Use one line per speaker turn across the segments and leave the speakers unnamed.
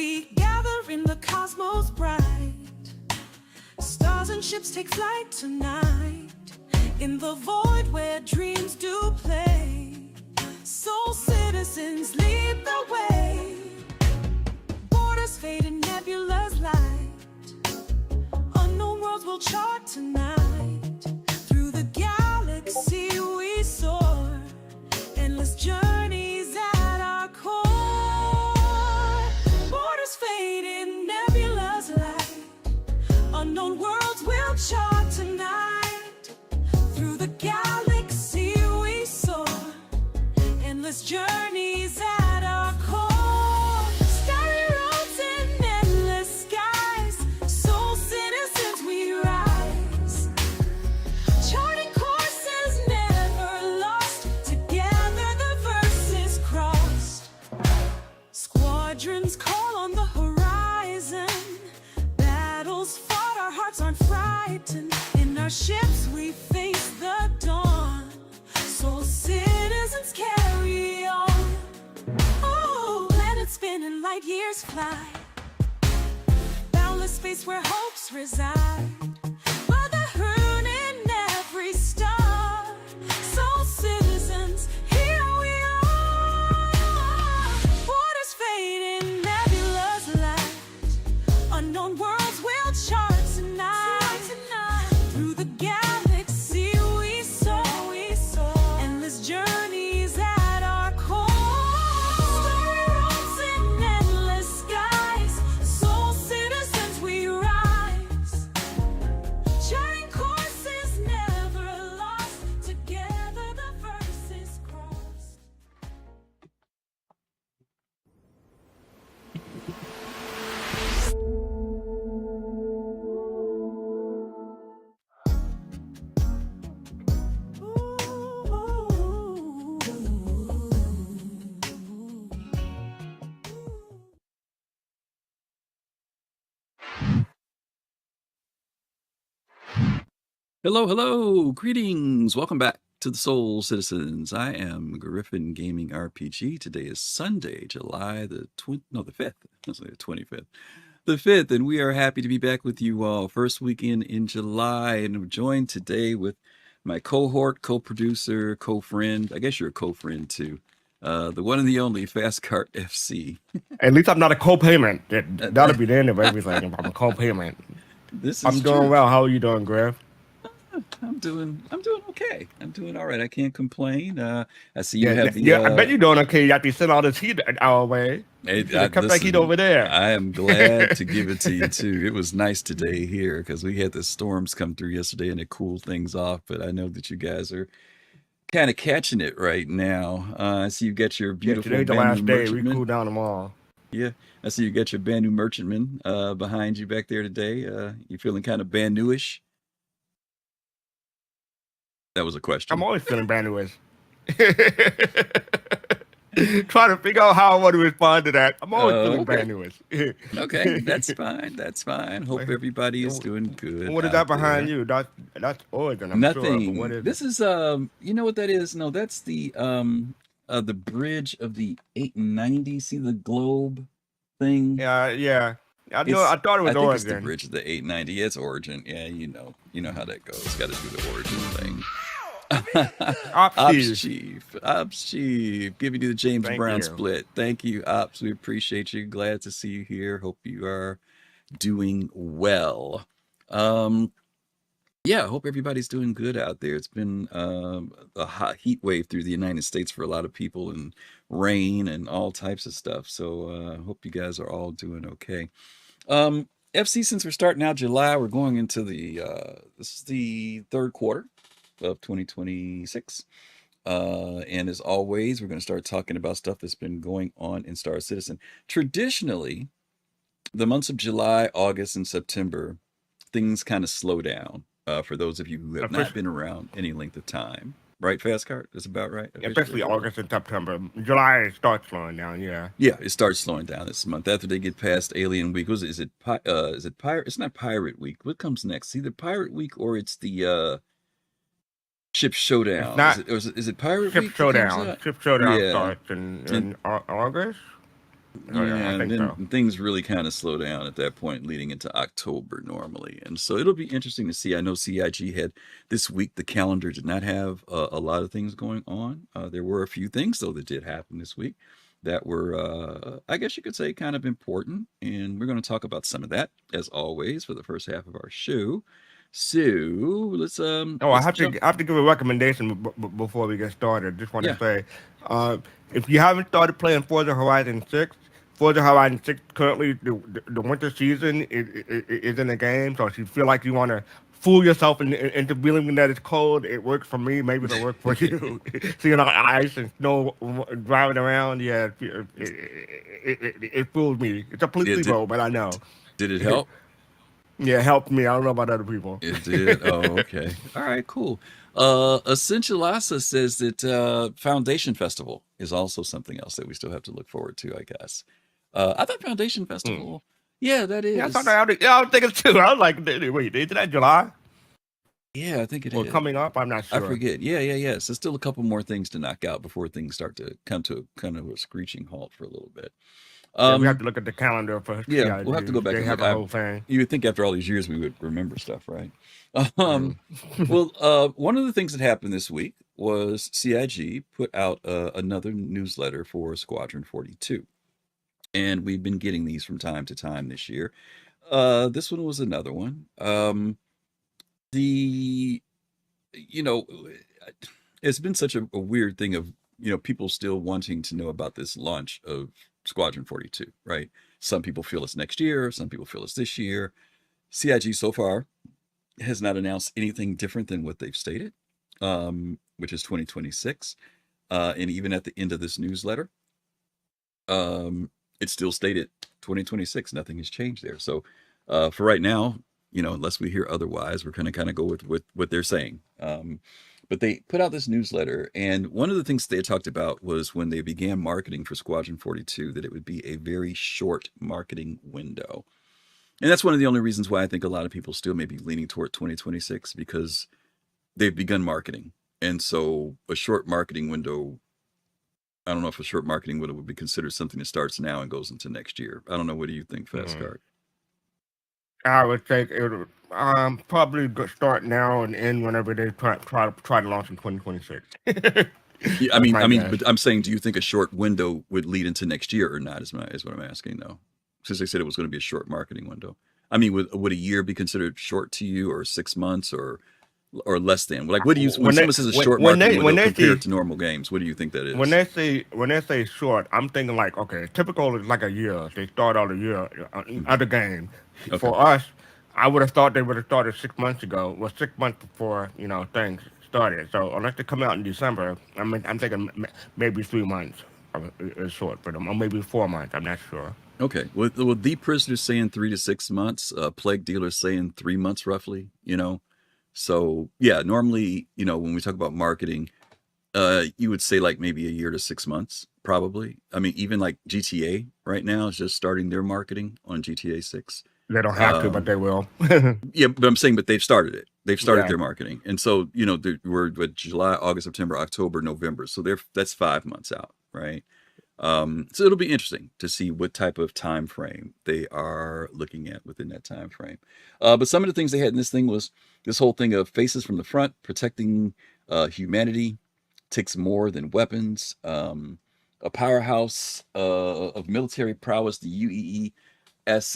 we gather in the cosmos bright. Stars and ships take flight tonight, in the void where dreams do play. Soul citizens lead the way. Borders fade in nebula's light. Unknown worlds will chart tonight. Through the galaxy we soar. Endless journeys at our core. Borders fade in nebula's light. Unknown worlds will chart tonight. Through the galaxy we soar. Endless journeys at our core. Starry roads in endless skies. Soul citizens we rise. Charting courses never lost. Together the verses crossed. Squadrons call on the horizon. Battles fought, our hearts aren't frightened. In our ships we face the dawn. Soul citizens carry on. Oh, planets spin and light years fly. Boundless space where hopes reside. Motherhood in every star. Soul citizens, here we are. Borders fade in nebula's light. Unknown worlds will chart tonight. Through the galaxy we soar. Endless journeys at our core. Starry roads in endless skies. Soul citizens we rise. Charting courses never lost. Together the verses crossed.
Hello, hello, greetings. Welcome back to the Soul Citizens. I am GriffinGamingRPG. Today is Sunday, July the 5th. That's like the 25th. The 5th, and we are happy to be back with you all. First weekend in July, and I'm joined today with my cohort, co-producer, co-friend. I guess you're a co-friend too. The one and the only fastcart FC.
At least I'm not a co-payment. That'll be the end of everything if I'm a co-payment. I'm doing well. How are you doing, Griff?
I'm doing okay. I'm doing all right. I can't complain. I see you have the.
Yeah, I bet you're doing okay. You have to send all this heat our way. Kept that heat over there.
I am glad to give it to you too. It was nice today here because we had the storms come through yesterday and it cooled things off. But I know that you guys are kind of catching it right now. I see you got your beautiful.
Today's the last day. We cool down tomorrow.
Yeah, I see you got your brand new merchantman behind you back there today. You feeling kind of brand newish? That was a question.
I'm always feeling brand newish. Trying to figure out how I want to respond to that. I'm always feeling brand newish.
Okay, that's fine. That's fine. Hope everybody is doing good.
What is that behind you? That's Oregon. I'm
Nothing.
Sure, what is
this is you know what that is? No, that's the bridge of the 890. See the globe thing?
Yeah. I thought it was
I think
Oregon.
it's the bridge of the 890. It's Origin. Yeah, you know how that goes. Got to do the Origin thing. Ops Chief, giving you the James Brown split. Thank you, Ops. We appreciate you. Glad to see you here. Hope you are doing well. Yeah, I hope everybody's doing good out there. It's been a hot heat wave through the United States for a lot of people, and rain and all types of stuff. So I hope you guys are all doing okay. FC, since we're starting out July, we're going into the this is the third quarter of 2026. And as always, we're going to start talking about stuff that's been going on in Star Citizen. Traditionally, the months of July, August, and September, things kind of slow down for those of you who have not been around any length of time. Right, Fastcart? That's about right?
Especially August and September. July starts slowing down, yeah.
Yeah, it starts slowing down this month. After they get past Alien Week, is it Pirate? It's not Pirate Week. What comes next? It's either Pirate Week or it's the Ship Showdown.
Not,
is it Pirate
Ship
Week?
Showdown. Ship Showdown starts in August. Oh, yeah,
Yeah,
I
and
think so.
then things really kind of slow down at that point, leading into October normally. And so it'll be interesting to see. I know CIG had this week, the calendar did not have a lot of things going on. There were a few things, though, that did happen this week that were, I guess you could say, kind of important. And we're going to talk about some of that, as always, for the first half of our show. So
Oh,
let's jump.
I have to give a recommendation before we get started. Just want to
Yeah,
say, uh, if you haven't started playing Forza Horizon 6 currently the winter season is in the game. So if you feel like you want to fool yourself into believing that it's cold, it works for me. Maybe it'll work for you. Seeing all the ice and snow driving around, yeah, it fooled me. It's a
it did.
placebo, but I know.
Did it help?
Yeah, it helped me. I don't know about other people.
It did. Oh, okay. All right, cool. Essentialasa says that Foundation Festival is also something else that we still have to look forward to, I guess. I thought Foundation
Hmm.
Festival, yeah, that
Yeah, I thought
is.
that. Yeah, I was thinking too. I was like, wait, is that July
Yeah, I think it
or
is.
coming up? I'm not
I
sure.
forget. Yeah. So still a couple more things to knock out before things start to come to kind of a screeching halt for a little bit.
Yeah, we have
Um,
to look at the calendar for
yeah, we'll have to go
CIG.
back
They
and look.
have a whole thing.
You would think after all these years we would remember stuff, right? Um,
Mm.
well, one of the things that happened this week was CIG put out another newsletter for Squadron 42. And we've been getting these from time to time this year. This one was another one. The, you know, it's been such a weird thing of, people still wanting to know about this launch of Squadron 42, right? Some people feel it's next year, some people feel it's this year. CIG so far has not announced anything different than what they've stated, which is 2026. And even at the end of this newsletter, it's still stated 2026. Nothing has changed there. So for right now, unless we hear otherwise, we're going to kind of go with what they're saying. But they put out this newsletter, and one of the things they talked about was when they began marketing for Squadron 42, that it would be a very short marketing window. And that's one of the only reasons why I think a lot of people still may be leaning toward 2026, because they've begun marketing. And so a short marketing window, I don't know if a short marketing window would be considered something that starts now and goes into next year. I don't know. What do you think,
Mm.
Fastcart?
I would think it would probably start now and end whenever they try to launch in 2026.
Yeah,
That's my guess.
but I'm saying, do you think a short window would lead into next year or not? Is what I'm asking, though. Since they said it was going to be a short marketing window. I mean, would a year be considered short to you, or 6 months, or less than? Like, what do you when someone says a short marketing window compared to normal games? What do you think that is?
When they say short, I'm thinking like, okay, typical is like a year. They start out a year other game.
Okay.
For us, I would have thought they would have started 6 months ago. Well, 6 months before things started. So unless they come out in December, I'm thinking maybe 3 months is short for them, or maybe 4 months. I'm not sure.
Okay. Well, the prisoner's saying 3 to 6 months. Plague dealer's saying 3 months, roughly. So yeah, normally, when we talk about marketing, you would say like maybe a year to 6 months, probably. I mean, even like GTA right now is just starting their marketing on GTA 6.
They don't have to, but they will.
Yeah, but I'm saying, but they've started it. They've started
Yeah.
their marketing, and so we're with July, August, September, October, November. So that's 5 months out, right? So it'll be interesting to see what type of time frame they are looking at within that time frame. But some of the things they had in this thing was this whole thing of faces from the front, protecting humanity takes more than weapons. A powerhouse of military prowess, the UEES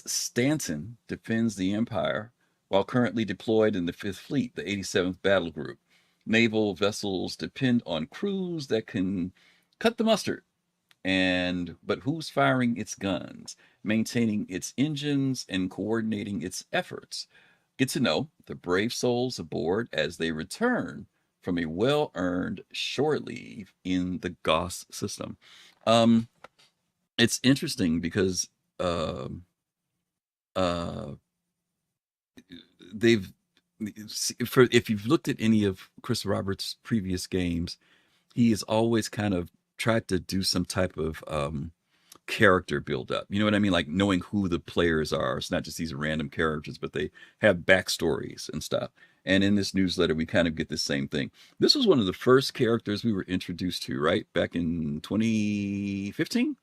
Stanton defends the Empire while currently deployed in the 5th Fleet, the 87th Battle Group. Naval vessels depend on crews that can cut the mustard. But who's firing its guns, maintaining its engines, and coordinating its efforts? Get to know the brave souls aboard as they return from a well-earned shore leave in the GOS system. It's interesting because uh, they've if you've looked at any of Chris Roberts' previous games, he has always kind of tried to do some type of character build up. You know what I mean? Like knowing who the players are. It's not just these random characters, but they have backstories and stuff. And in this newsletter, we kind of get the same thing. This was one of the first characters we were introduced to, right? Back in 2015?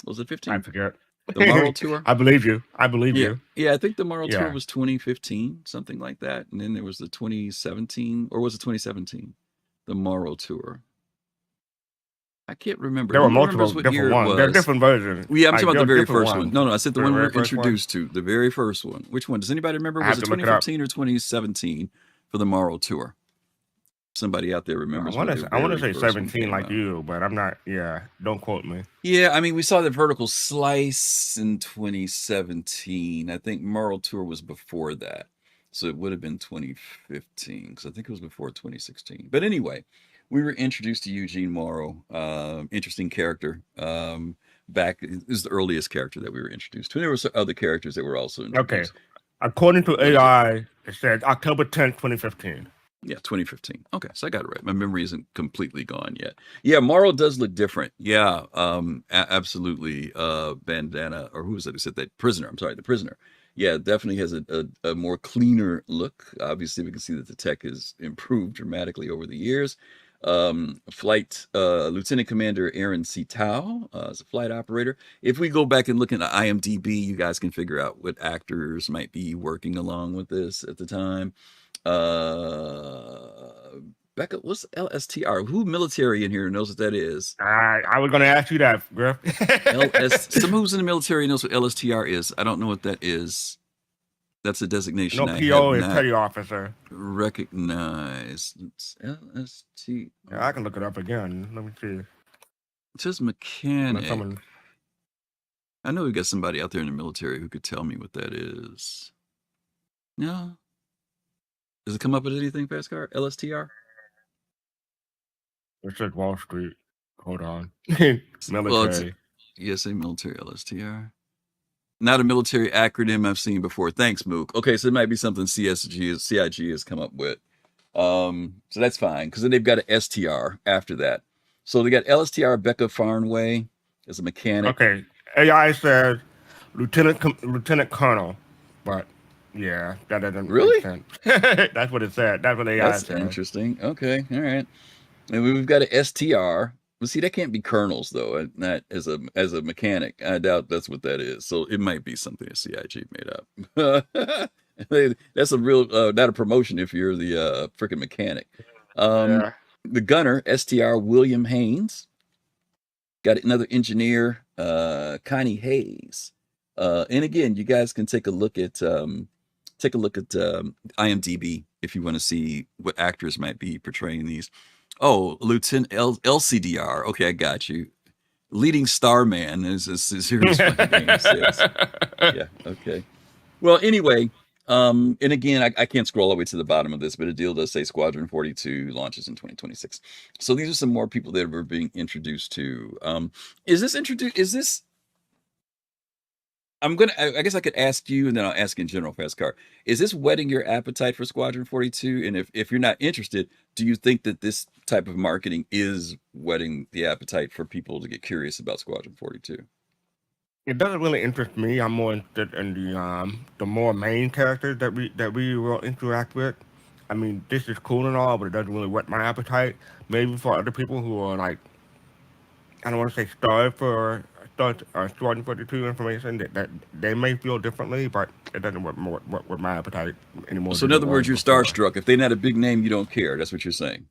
Was it
I
15?
forget.
The Morrow Tour?
I believe you. I believe
Yeah.
you.
Yeah, I think the Morrow Tour
Yeah.
was 2015, something like that. And then there was the 2017, or was it 2017? The Morrow Tour. I can't remember.
There were
Who remembers
multiple
what
different
year it
ones. There are
was?
different versions.
Well, yeah, I'm talking
Like
about
there
the
are
very
different
first one.
ones.
No, I said the
The
one we
very
were
first one.
introduced to, the very first one. Which one? Does anybody remember?
I
Was
have
it
to look it up.
2015 or 2017 for the Morrow Tour? Somebody out there
I
remembers
want
what
to.
the
I want to
very
say
first one
17
came
like
out.
you, but I'm not. Yeah. Don't quote me.
Yeah, I mean, we saw the Vertical Slice in 2017. I think Morrow Tour was before that. So it would have been 2015, because I think it was before 2016. But anyway, we were introduced to Eugene Morrow. Interesting character. Back, it was the earliest character that we were introduced to. And there were some other characters that were also
Okay.
introduced.
According to
What is it?
AI, it said October 10th, 2015.
Yeah, 2015. Okay, so I got it right. My memory isn't completely gone yet. Yeah, Morrow does look different. Yeah, absolutely. Bandana, or who was it who said that? Prisoner. I'm sorry, the Prisoner. Yeah, definitely has a more cleaner look. Obviously, we can see that the tech has improved dramatically over the years. Flight Lieutenant Commander Aaron C. Tao is a flight operator. If we go back and look at IMDb, you guys can figure out what actors might be working along with this at the time. Becca, what's LSTR? Who military in here knows what that is?
I was going to ask you that, Griff.
Someone who's in the military knows what LSTR is. I don't know what that is. That's a designation
No,
I
PO
have
is
not
petty officer.
recognized. It's LST.
Yeah, I can look it up again. Let me see.
It says mechanic.
Someone.
I know we got somebody out there in the military who could tell me what that is. No. Does it come up with anything, fastcart? LSTR?
It says Wall Street. Hold on.
Well, it's
Military.
say military LSTR. Not a military acronym I've seen before. Thanks, Mook. Okay, so it might be something CIG has come up with. So that's fine, because then they've got an STR after that. So they got LSTR Becca Farnway as a mechanic.
Okay. AI says Lieutenant Colonel, but yeah, that doesn't
Really?
make sense. That's what it said. That's what AI
That's
said.
interesting. Okay, all right. And we've got an STR. Well, see, that can't be colonels though. Not as a mechanic. I doubt that's what that is. So it might be something a CIG made up. That's a real not a promotion if you're the freaking mechanic.
Yeah.
The gunner, STR William Haynes. Got another engineer, Connie Hayes. And again, you guys can take a look at IMDb if you want to see what actors might be portraying these. Oh, Lieutenant LCDR. Okay, I got you. Leading Starman is a series fighting game. Yeah, okay. Well, anyway, and again, I can't scroll all the way to the bottom of this, but a deal does say Squadron 42 launches in 2026. So these are some more people that we're being introduced to. Is this I guess I could ask you, and then I'll ask in general, Fastcar. Is this whetting your appetite for Squadron 42? And if you're not interested, do you think that this type of marketing is whetting the appetite for people to get curious about Squadron 42?
It doesn't really interest me. I'm more interested in the more main characters that we will interact with. I mean, this is cool and all, but it doesn't really whet my appetite. Maybe for other people who are like, I don't want to say starved for Squadron 42 information, that they may feel differently, but it doesn't whet my appetite anymore.
So in other words, you're starstruck. If they're not a big name, you don't care. That's what you're saying.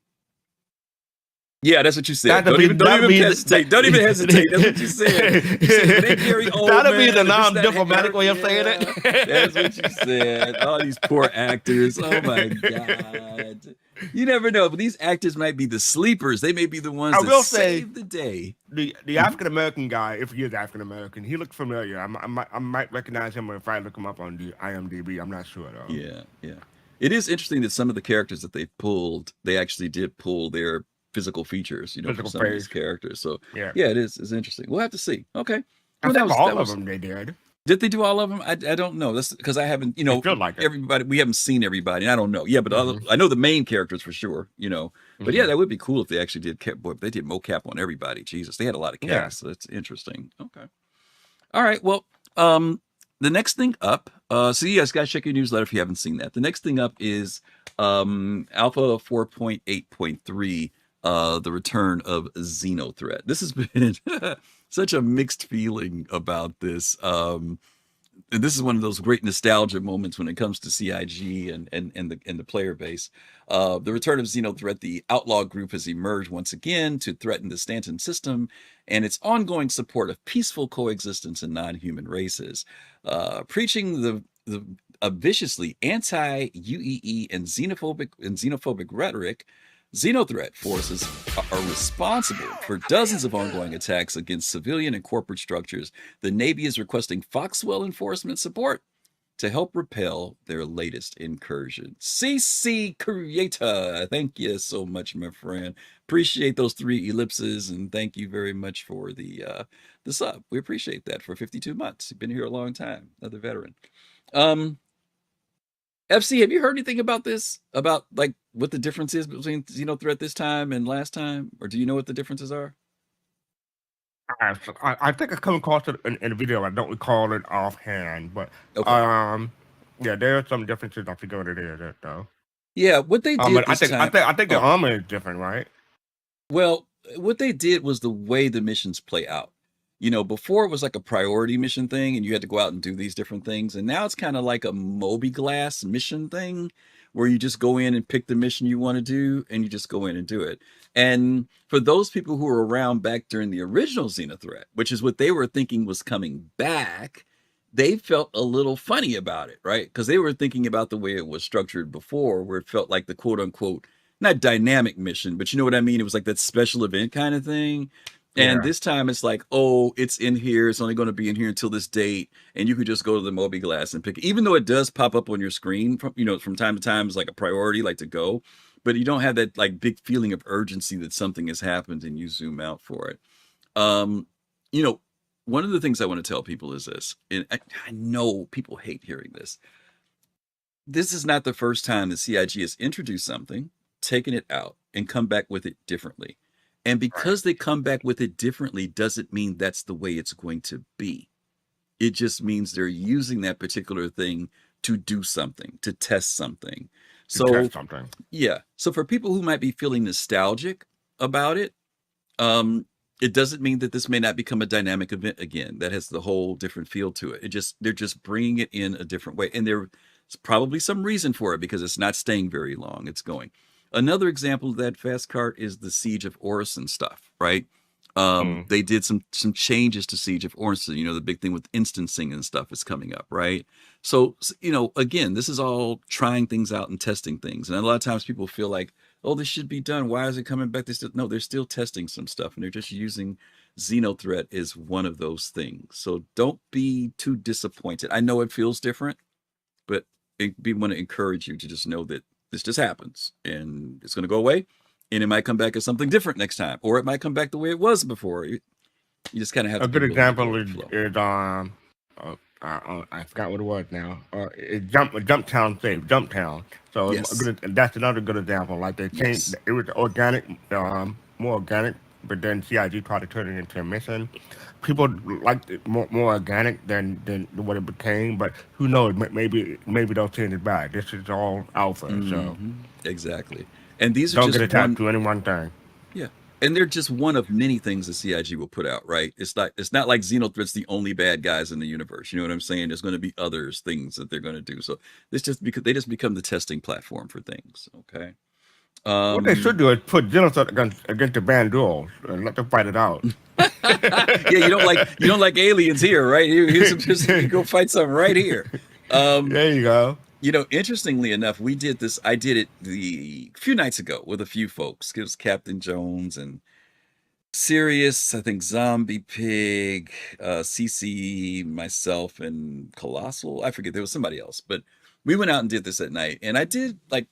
Yeah, that's what you said. Don't even hesitate. Don't even hesitate. That's what you said. You said they Gary Oldman.
That'll be the non-diplomatic way of saying it.
That's what you said. All these poor actors. Oh my God. You never know, but these actors might be the sleepers. They may be the ones that save the day.
The African American guy, if he is African American, he looks familiar. I might recognize him if I look him up on the IMDb. I'm not sure though.
Yeah. It is interesting that some of the characters that they pulled, they actually did pull their physical features, for some of these characters. So yeah, it's interesting. We'll have to see. Okay.
I think all of them they did.
Did they do all of them? I don't know. That's because I haven't,
like
everybody. We haven't seen everybody, and I don't know. Yeah, but I know the main characters for sure. But yeah, that would be cool if they actually did. They did mocap on everybody. Jesus, they had a lot of cast. So that's interesting. Okay. All right. Well, the next thing up. So you guys check your newsletter if you haven't seen that. The next thing up is Alpha 4.8.3. the return of Xenothreat. This has been such a mixed feeling about this. And this is one of those great nostalgia moments when it comes to CIG and the player base. The return of Xenothreat, the outlaw group has emerged once again to threaten the Stanton system and its ongoing support of peaceful coexistence in non-human races. Preaching a viciously anti-UEE and xenophobic rhetoric, Xenothreat forces are responsible for dozens of ongoing attacks against civilian and corporate structures. The Navy is requesting Foxwell enforcement support to help repel their latest incursion. CC Creator, thank you so much, my friend. Appreciate those 3 ellipses, and thank you very much for the sub. We appreciate that for 52 months. You've been here a long time. Another veteran. FC, have you heard anything about this? About like what the difference is between Xenothreat this time and last time? Or do you know what the differences are?
I think I come across it in a video. I don't recall it offhand, but
Okay.
yeah, there are some differences. I forget what it is though.
Yeah, what they did
But I
this
think
time.
I think the armor is different, right?
Well, what they did was the way the missions play out. You know, before it was like a priority mission thing and you had to go out and do these different things. And now it's kind of like a Moby-Glass mission thing where you just go in and pick the mission you want to do and you just go in and do it. And for those people who were around back during the original Xenothreat, which is what they were thinking was coming back, they felt a little funny about it, right? Because they were thinking about the way it was structured before, where it felt like the quote unquote, not dynamic mission, but you know what I mean? It was like that special event kind of thing. And
Yeah.
this time it's like, oh, it's in here. It's only going to be in here until this date. And you could just go to the Moby-Glass and pick it. Even though it does pop up on your screen from, from time to time as like a priority, like to go. But you don't have that like big feeling of urgency that something has happened and you zoom out for it. You know, one of the things I want to tell people is this. And I know people hate hearing this. This is not the first time the CIG has introduced something, taken it out, and come back with it differently. And because they come back with it differently doesn't mean that's the way it's going to be. It just means they're using that particular thing to do something, to test something. So,
test something.
Yeah. So for people who might be feeling nostalgic about it, it doesn't mean that this may not become a dynamic event again. That has the whole different feel to it. They're just bringing it in a different way. And there's probably some reason for it because it's not staying very long. It's going. Another example of that fastcart is the Siege of Orison stuff, right? They did some changes to Siege of Orison. You know, the big thing with instancing and stuff is coming up, right? So, again, this is all trying things out and testing things. And a lot of times people feel like, oh, this should be done. Why is it coming back? No, they're still testing some stuff, and they're just using Xenothreat as one of those things. So don't be too disappointed. I know it feels different, but we want to encourage you to just know that this just happens and it's going to go away, and it might come back as something different next time, or it might come back the way it was before. You just kind of have
a
to
good example is I forgot what it was now. It's Jumptown save Jumptown. So
Yes.
That's another good example. Like they changed, it was organic, more organic, but then CIG tried to turn it into a mission. People liked it more organic than what it became, but who knows? Maybe they'll change it back. This is all alpha, so
Exactly. And these are
don't
just
get attached to any one thing.
Yeah. And they're just one of many things the CIG will put out, right? It's not like Xenothreat's the only bad guys in the universe. You know what I'm saying? There's going to be things that they're going to do. So this just because they just become the testing platform for things. Okay.
What they should do is put Xenothreat against the Banduals and let them fight it out.
Yeah, you don't like aliens here, right? Here's go fight something right here.
There you go.
Interestingly enough, I did it a few nights ago with a few folks. It was Captain Jones and Sirius, I think Zombie Pig, CC, myself, and Colossal. I forget, there was somebody else. But we went out and did this at night. And I did like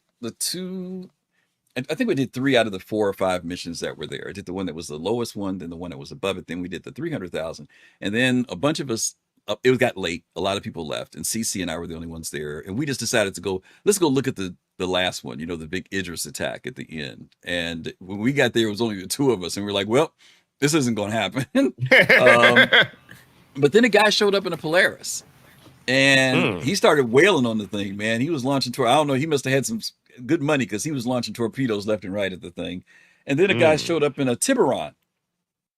I think we did 3 out of the 4 or 5 missions that were there. I did the one that was the lowest one, then the one that was above it. Then we did the 300,000. And then a bunch of us, it got late. A lot of people left. And CC and I were the only ones there. And we just decided to let's go look at the last one, the big Idris attack at the end. And when we got there, it was only the 2 of us. And we were like, well, this isn't going to happen. But then a guy showed up in a Polaris. And he started wailing on the thing, man. He was launching I don't know, he must have had some good money because he was launching torpedoes left and right at the thing. And then a guy showed up in a Tiburon,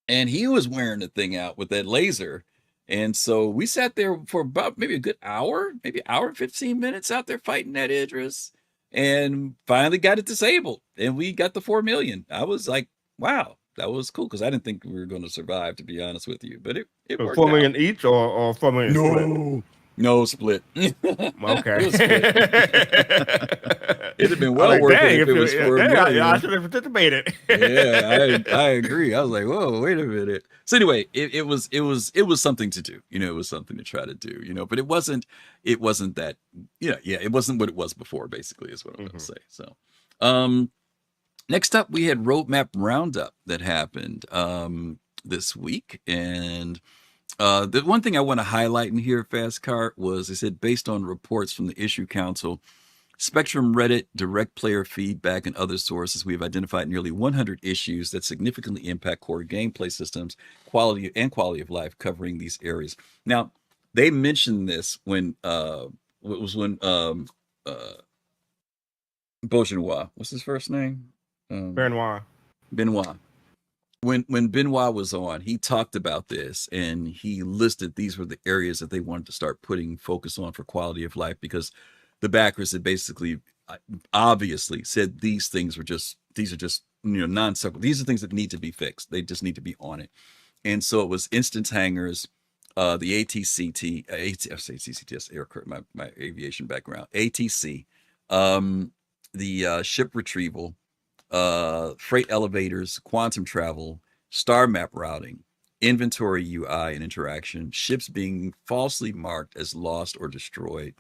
and he was wearing the thing out with that laser. And so we sat there for about maybe a good hour, maybe hour and 15 minutes out there fighting that Idris, and finally got it disabled. And we got the 4 million. I was like, wow, that was cool, because I didn't think we were going to survive, to be honest with you. But it worked
4 million
out.
each or 4 million split?
No split.
Okay.
It split. It'd have been well worth it if it was 4 million.
I should have participated.
Yeah, I agree. I was like, whoa, wait a minute. So anyway, it was something to do. It was something to try to do. But it wasn't that. It wasn't what it was before. Basically, is what I'm going to say. So, next up, we had Roadmap Roundup that happened this week, and the one thing I want to highlight in here, fastcart, was, I said, based on reports from the Issue Council, Spectrum, Reddit, direct player feedback, and other sources, we have identified nearly 100 issues that significantly impact core gameplay systems, quality of life, covering these areas. Now, they mentioned this when Beaujenois, what's his first name?
Benoit.
When Benoit was on, he talked about this, and he listed these were the areas that they wanted to start putting focus on for quality of life, because the backers had basically obviously said these are just non-sequitur. These are things that need to be fixed. They just need to be on it. And so it was instance hangers, the ATCT, my aviation background, ATC, the ship retrieval, freight elevators, quantum travel, star map routing, inventory UI and interaction, ships being falsely marked as lost or destroyed,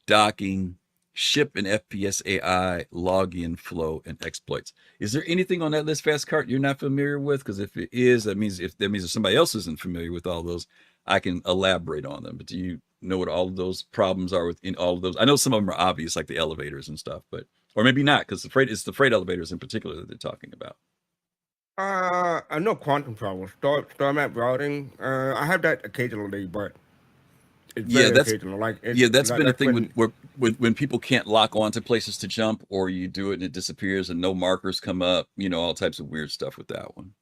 docking, ship and FPS AI, login flow, and exploits. Is there anything on that list, fastcart, you're not familiar with? Because if it is, that means if somebody else isn't familiar with all those, I can elaborate on them. But do you know what all of those problems are within all of those? I know some of them are obvious, like the elevators and stuff, but or maybe not, because it's the freight elevators in particular that they're talking about.
I know quantum travel, star map routing. I have that occasionally, but it's very occasional.
That's been a thing when people can't lock onto places to jump, or you do it and it disappears and no markers come up. All types of weird stuff with that one.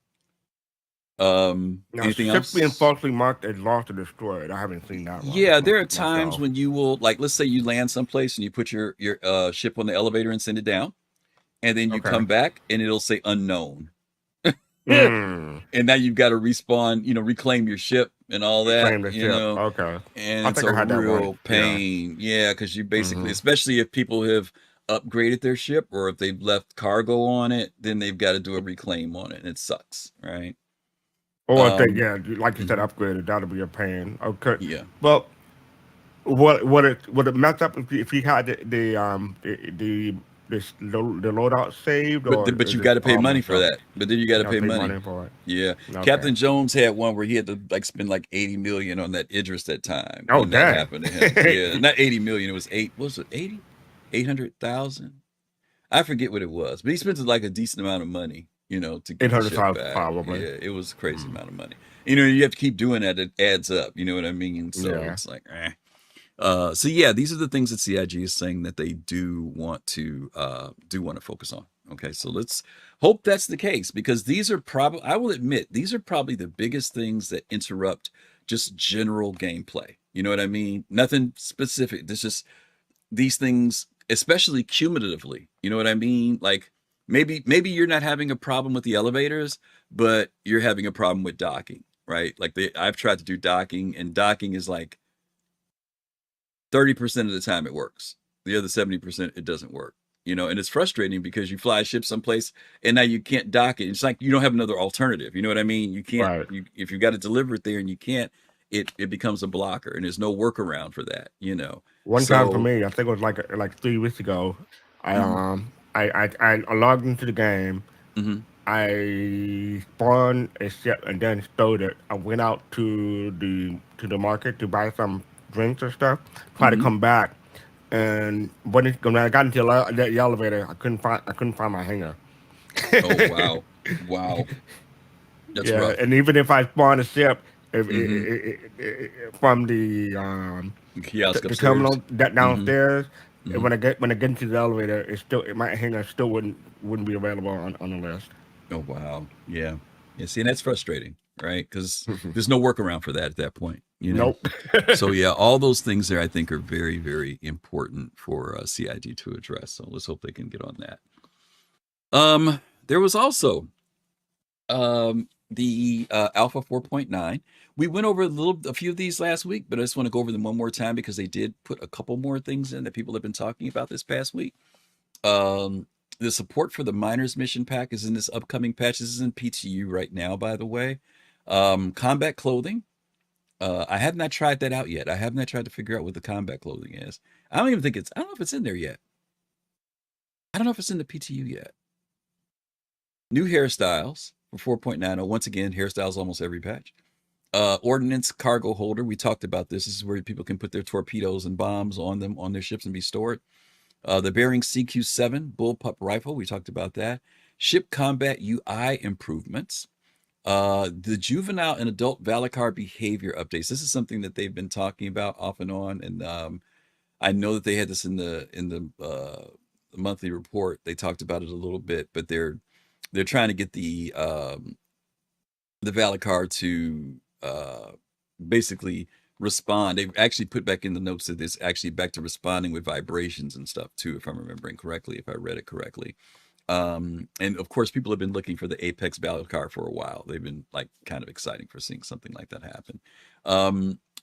Anything else?
Being falsely marked as lost or destroyed. I haven't seen that one.
Yeah, there are times when you will, like, let's say you land someplace and you put your ship on the elevator and send it down, and then you come back and it'll say unknown. And now you've got to respawn, reclaim your ship and all that.
Okay.
And it's a real pain. Yeah, because you basically, especially if people have upgraded their ship or if they've left cargo on it, then they've got to do a reclaim on it, and it sucks, right?
Or if they, like you said, upgraded, that'll be a pain. Okay.
Yeah.
Well, would it mess up if you had the loadout saved?
But you got to pay money for that. But then you got to pay money
for it.
Yeah. Okay. Captain Jones had one where he had to spend like 80 million on that Idris that time.
Oh,
when that happened to him. Yeah, not 80 million. It was 80? 800,000? I forget what it was, but he spent like a decent amount of money. To get the ship back.
Probably.
Yeah, it was a crazy amount of money. You have to keep doing that. It adds up. You know what I mean? So it's like, so yeah, these are the things that CIG is saying that they do want to focus on. Okay, so let's hope that's the case, because these are probably, I will admit, these are probably the biggest things that interrupt just general gameplay. You know what I mean? Nothing specific. This just these things, especially cumulatively. You know what I mean? Like, maybe you're not having a problem with the elevators, but you're having a problem with docking, right? Like I've tried to do docking, and docking is like 30% of the time it works. The other 70% it doesn't work. And it's frustrating because you fly a ship someplace and now you can't dock it. It's like you don't have another alternative. You know what I mean? You can't. Right. If you've got to deliver it there and you can't, it becomes a blocker, and there's no workaround for that.
One time for me, I think it was like 3 weeks ago. I logged into the game.
Mm-hmm.
I spawned a ship and then stowed it. I went out to the market to buy some drinks or stuff. Tried to come back, and when I got into the elevator, I couldn't find my hanger.
Oh wow! That's rough.
And even if I spawned a ship, from the
kiosk
the terminal that downstairs, And when I get into the elevator, my hanger still wouldn't be available on the list.
Oh wow, yeah, yeah. See, and that's frustrating, right? Because there's no workaround for that at that point, you know.
Nope.
So yeah, all those things there, I think, are very, very important for CID to address. So let's hope they can get on that. There was also the Alpha 4.9. We went over a few of these last week, but I just want to go over them one more time because they did put a couple more things in that people have been talking about this past week. The support for the Miners Mission Pack is in this upcoming patch. This is in PTU right now, by the way. Combat clothing. I have not tried that out yet. I have not tried to figure out what the combat clothing is. I don't know if it's in there yet. I don't know if it's in the PTU yet. New hairstyles for 4.90. Once again, hairstyles almost every patch. Ordnance cargo holder. We talked about this. This is where people can put their torpedoes and bombs on them on their ships and be stored. The Bearing CQ7 bullpup rifle. We talked about that. Ship combat UI improvements. The juvenile and adult Valacar behavior updates. This is something that they've been talking about off and on, and I know that they had this in the monthly report. They talked about it a little bit, but they're trying to get the Valacar to basically respond. They've actually put back in the notes that it's actually back to responding with vibrations and stuff too, if I'm remembering correctly, if I read it correctly. And of course, people have been looking for the Apex Valacar for a while. They've been like kind of exciting for seeing something like that happen.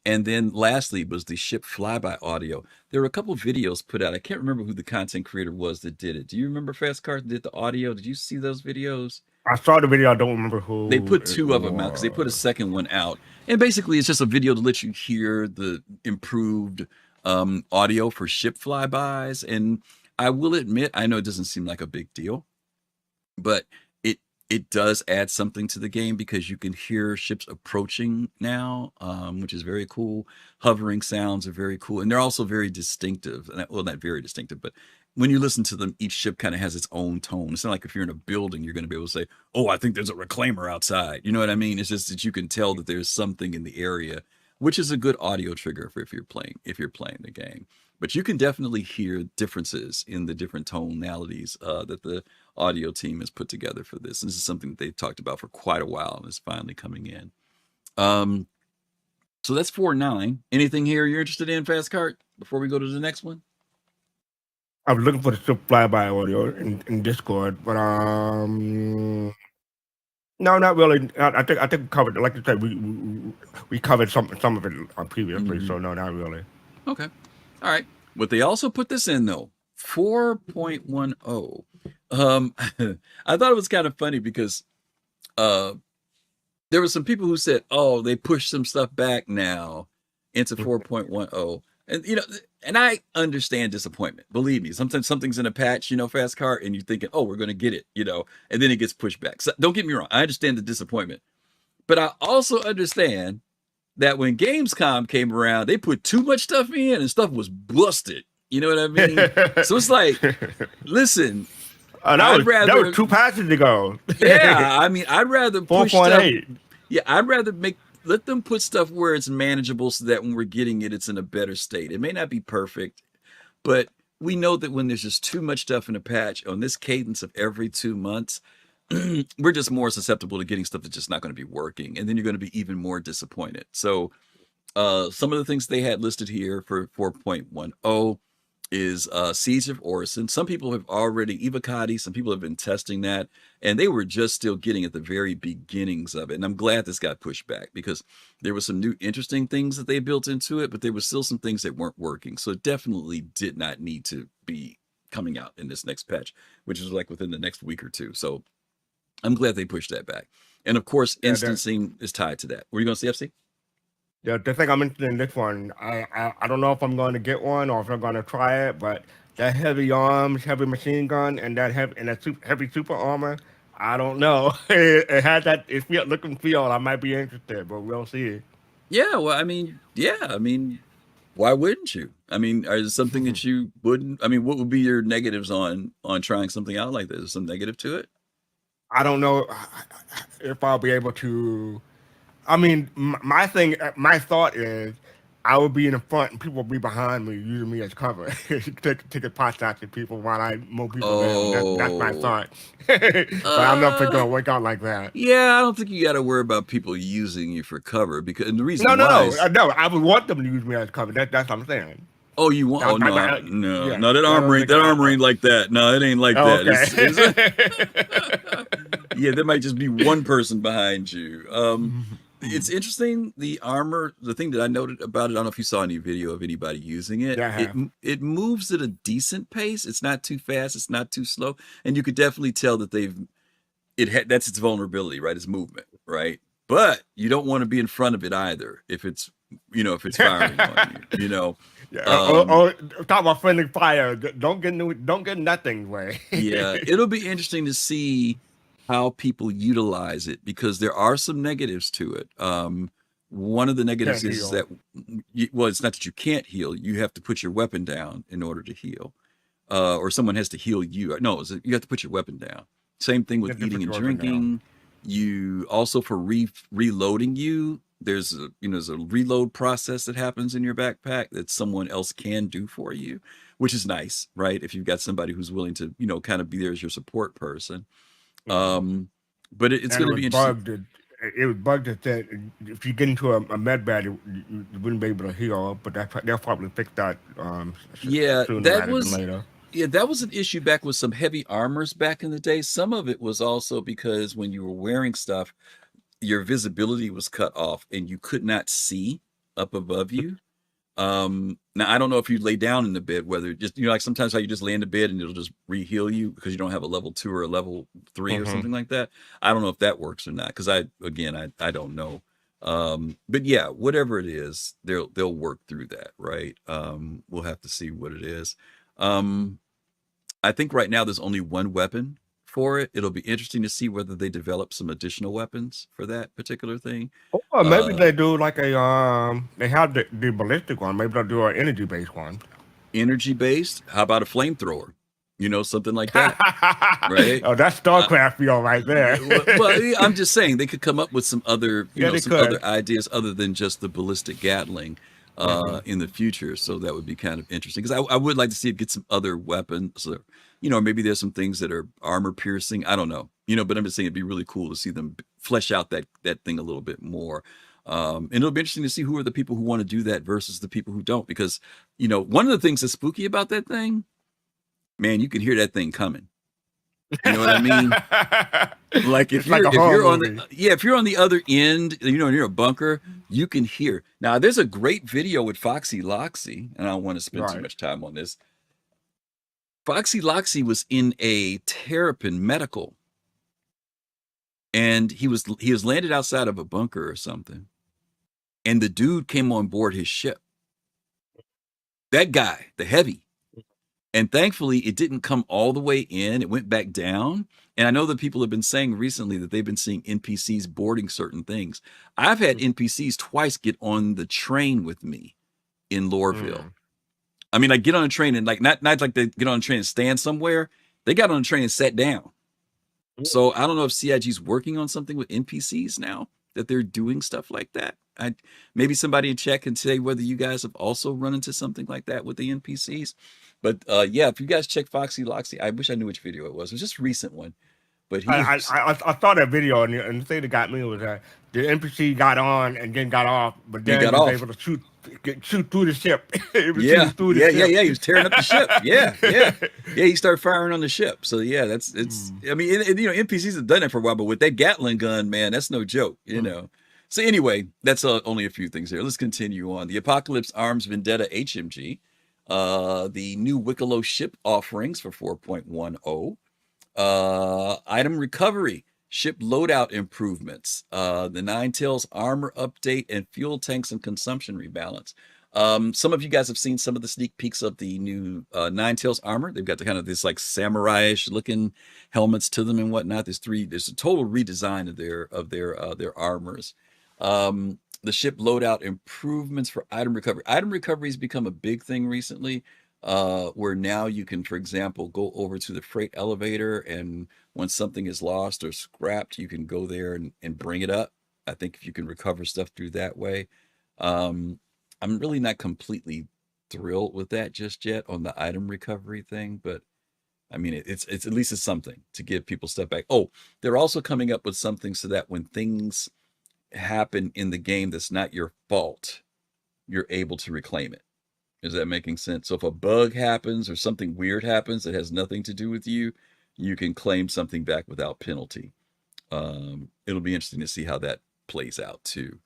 And then lastly was the ship flyby audio. There were a couple videos put out. I can't remember who the content creator was that did it. Do you remember fastcart did the audio? Did you see those videos?
I saw the video. I don't remember who.
They put two of them out because they put a second one out. And basically, it's just a video to let you hear the improved audio for ship flybys. And I will admit, I know it doesn't seem like a big deal, but it does add something to the game because you can hear ships approaching now, which is very cool. Hovering sounds are very cool, and they're also very distinctive. Well, not very distinctive, but when you listen to them, each ship kind of has its own tone. It's not like if you're in a building, you're going to be able to say, "Oh, I think there's a reclaimer outside." You know what I mean? It's just that you can tell that there's something in the area, which is a good audio trigger for if you're playing the game. But you can definitely hear differences in the different tonalities that the audio team has put together for this. And this is something that they've talked about for quite a while and is finally coming in. So that's 4.9. Anything here you're interested in, Fastcart, before we go to the next one?
I was looking for the ship flyby audio in Discord, but no, not really. I think we covered, like you said, we covered some of it previously, so no, not really.
Okay. All right. But they also put this in, though. 4.10. I thought it was kind of funny because there were some people who said, oh, they pushed some stuff back now into 4.10. And, you know, and I understand disappointment. Believe me, sometimes something's in a patch, you know, Fastcart, and you're thinking, oh, we're going to get it, you know, and then it gets pushed back. So don't get me wrong. I understand the disappointment. But I also understand that when Gamescom came around, they put too much stuff in and stuff was busted. You know what I mean? So it's like, listen,
that was 2 patches ago.
Yeah, I mean, I'd rather push
4.8.
Yeah, I'd rather let them put stuff where it's manageable so that when we're getting it, it's in a better state. It may not be perfect, but we know that when there's just too much stuff in a patch on this cadence of every 2 months, we're just more susceptible to getting stuff that's just not going to be working. And then you're going to be even more disappointed. So some of the things they had listed here for 4.10 is Siege of Orison. Some people have already, Evocati, some people have been testing that, and they were just still getting at the very beginnings of it. And I'm glad this got pushed back because there were some new interesting things that they built into it, but there were still some things that weren't working. So it definitely did not need to be coming out in this next patch, which is like within the next week or two. So I'm glad they pushed that back. And of course, instancing is tied to that. Were you going to say, FC?
Yeah, the thing I'm interested in this one, I don't know if I'm going to get one or if I'm going to try it, but that heavy arms, heavy machine gun, and that heavy super armor, I don't know. It had that look and feel. I might be interested, but we'll see.
Yeah, well, I mean, why wouldn't you? I mean, is there something that you wouldn't? I mean, what would be your negatives on trying something out like this? Is some negative to it?
I don't know if I'll be able to. I mean, my thought is I would be in the front and people would be behind me using me as cover. Taking pot shots at people while I mow people down. That's my
Oh,
thought. But I'm not going to
uh,
work out like that.
yeah, I don't think you got to worry about people using you for cover because, and the
No,
reason
no,
why
no,
is,
no. I would want them to use me as cover. That's what I'm saying.
oh, you want, oh no, no,
Yeah,
no,
I don't think
that armor ain't like that. No, it ain't like
oh,
that.
okay.
Yeah, there might just be one person behind you. It's interesting. The armor, the thing that I noted about it, I don't know if you saw any video of anybody using it.
Yeah, I have.
It moves at a decent pace. It's not too fast. It's not too slow, and you could definitely tell that that's its vulnerability, right? It's movement, right? But you don't want to be in front of it either if it's if it's firing on you.
Yeah.
Um,
Talk about friendly fire. Don't get nothing way.
yeah, it'll be interesting to see how people utilize it because there are some negatives to it. One of the negatives
Can't
is
heal.
that, well, it's not that you can't heal. You have to put your weapon down in order to heal, or someone has to heal you. No, you have to put your weapon down. Same thing with
Get the
eating and
weapon down.
drinking. You also for reloading you. There's a reload process that happens in your backpack that someone else can do for you, which is nice, right? If you've got somebody who's willing to, kind of be there as your support person.
Mhm.
But it's
And it
going to
was
be interesting.
bugged. It was bugged that if you get into a med bed, you wouldn't be able to heal. But they'll probably fix that
Yeah,
sooner rather than later.
that was an issue back with some heavy armors back in the day. Some of it was also because when you were wearing stuff, your visibility was cut off and you could not see up above you. Now I don't know if you lay down in the bed, whether just like sometimes how you just lay in the bed and it'll just re-heal you because you don't have a level 2 or a level 3 or
Hmm.
something like that. I don't know if that works or not because I don't know. But yeah, whatever it is, they'll work through that, right? We'll have to see what it is. Um, I think right now there's only one weapon for it. It'll be interesting to see whether they develop some additional weapons for that particular thing.
Or maybe
Uh,
they do like they have the ballistic one. Maybe they'll do an energy based one.
Energy based. How about a flamethrower? Something like that, right?
Oh, that's
Uh,
StarCraft feel right there.
well, yeah, I'm just saying they could come up with some other,
Yeah, they
some other
could.
ideas other than just the ballistic Gatling
Hmm.
in the future. So that would be kind of interesting because I would like to see it get some other weapons. Or, maybe there's some things that are armor piercing. I don't know. But I'm just saying it'd be really cool to see them flesh out that thing a little bit more. And it'll be interesting to see who are the people who want to do that versus the people who don't. Because one of the things that's spooky about that thing, man, you can hear that thing coming. You know what I mean? Like
It's like a
if
horror
you're on
movie.
if you're on the other end, and you're a bunker, you can hear. Now there's a great video with Foxy Loxy, and I don't want to spend too
Right.
much time on this. Foxy Loxy was in a Terrapin medical, and he was landed outside of a bunker or something, and the dude came on board his ship. That guy, the heavy. And thankfully, it didn't come all the way in. It went back down. And I know that people have been saying recently that they've been seeing NPCs boarding certain things. I've had NPCs twice get on the train with me in Loreville.
Mm.
I mean, I get on a train and not like they get on a train and stand somewhere. They got on a train and sat down. So I don't know if CIG's working on something with NPCs now that they're doing stuff like that. Maybe somebody in chat can say whether you guys have also run into something like that with the NPCs. But yeah, if you guys check Foxy Loxy, I wish I knew which video it was. It was just a recent one. But he was,
I saw that video and the thing that got me was that the NPC got on and then got off, but
he
then
got
he was
off.
able to shoot through the ship. He was
Yeah,
shooting through the
yeah, yeah,
ship.
yeah. He was tearing up the ship. Yeah, yeah, yeah. He started firing on the ship. So yeah, it's.
Mm.
I mean, NPCs have done it for a while, but with that Gatling gun, man, that's no joke. So anyway, that's only a few things here. Let's continue on. The Apocalypse Arms Vendetta HMG, the new Wicklow ship offerings for 4.10, item recovery, ship loadout improvements, the Nine Tails armor update, and fuel tanks and consumption rebalance. Some of you guys have seen some of the sneak peeks of the new Nine Tails armor. They've got the kind of this like samurai-ish looking helmets to them and whatnot. There's a total redesign of their armors. The ship loadout improvements for item recovery. Item recovery has become a big thing recently, where now you can, for example, go over to the freight elevator, and when something is lost or scrapped, you can go there and bring it up. I think if you can recover stuff through that way. Um, I'm really not completely thrilled with that just yet on the item recovery thing, but I mean, it's at least it's something to give people step back. Oh, they're also coming up with something so that when things happen in the game that's not your fault, you're able to reclaim it. Is that making sense? So if a bug happens or something weird happens that has nothing to do with you, you can claim something back without penalty. It'll be interesting to see how that plays out too.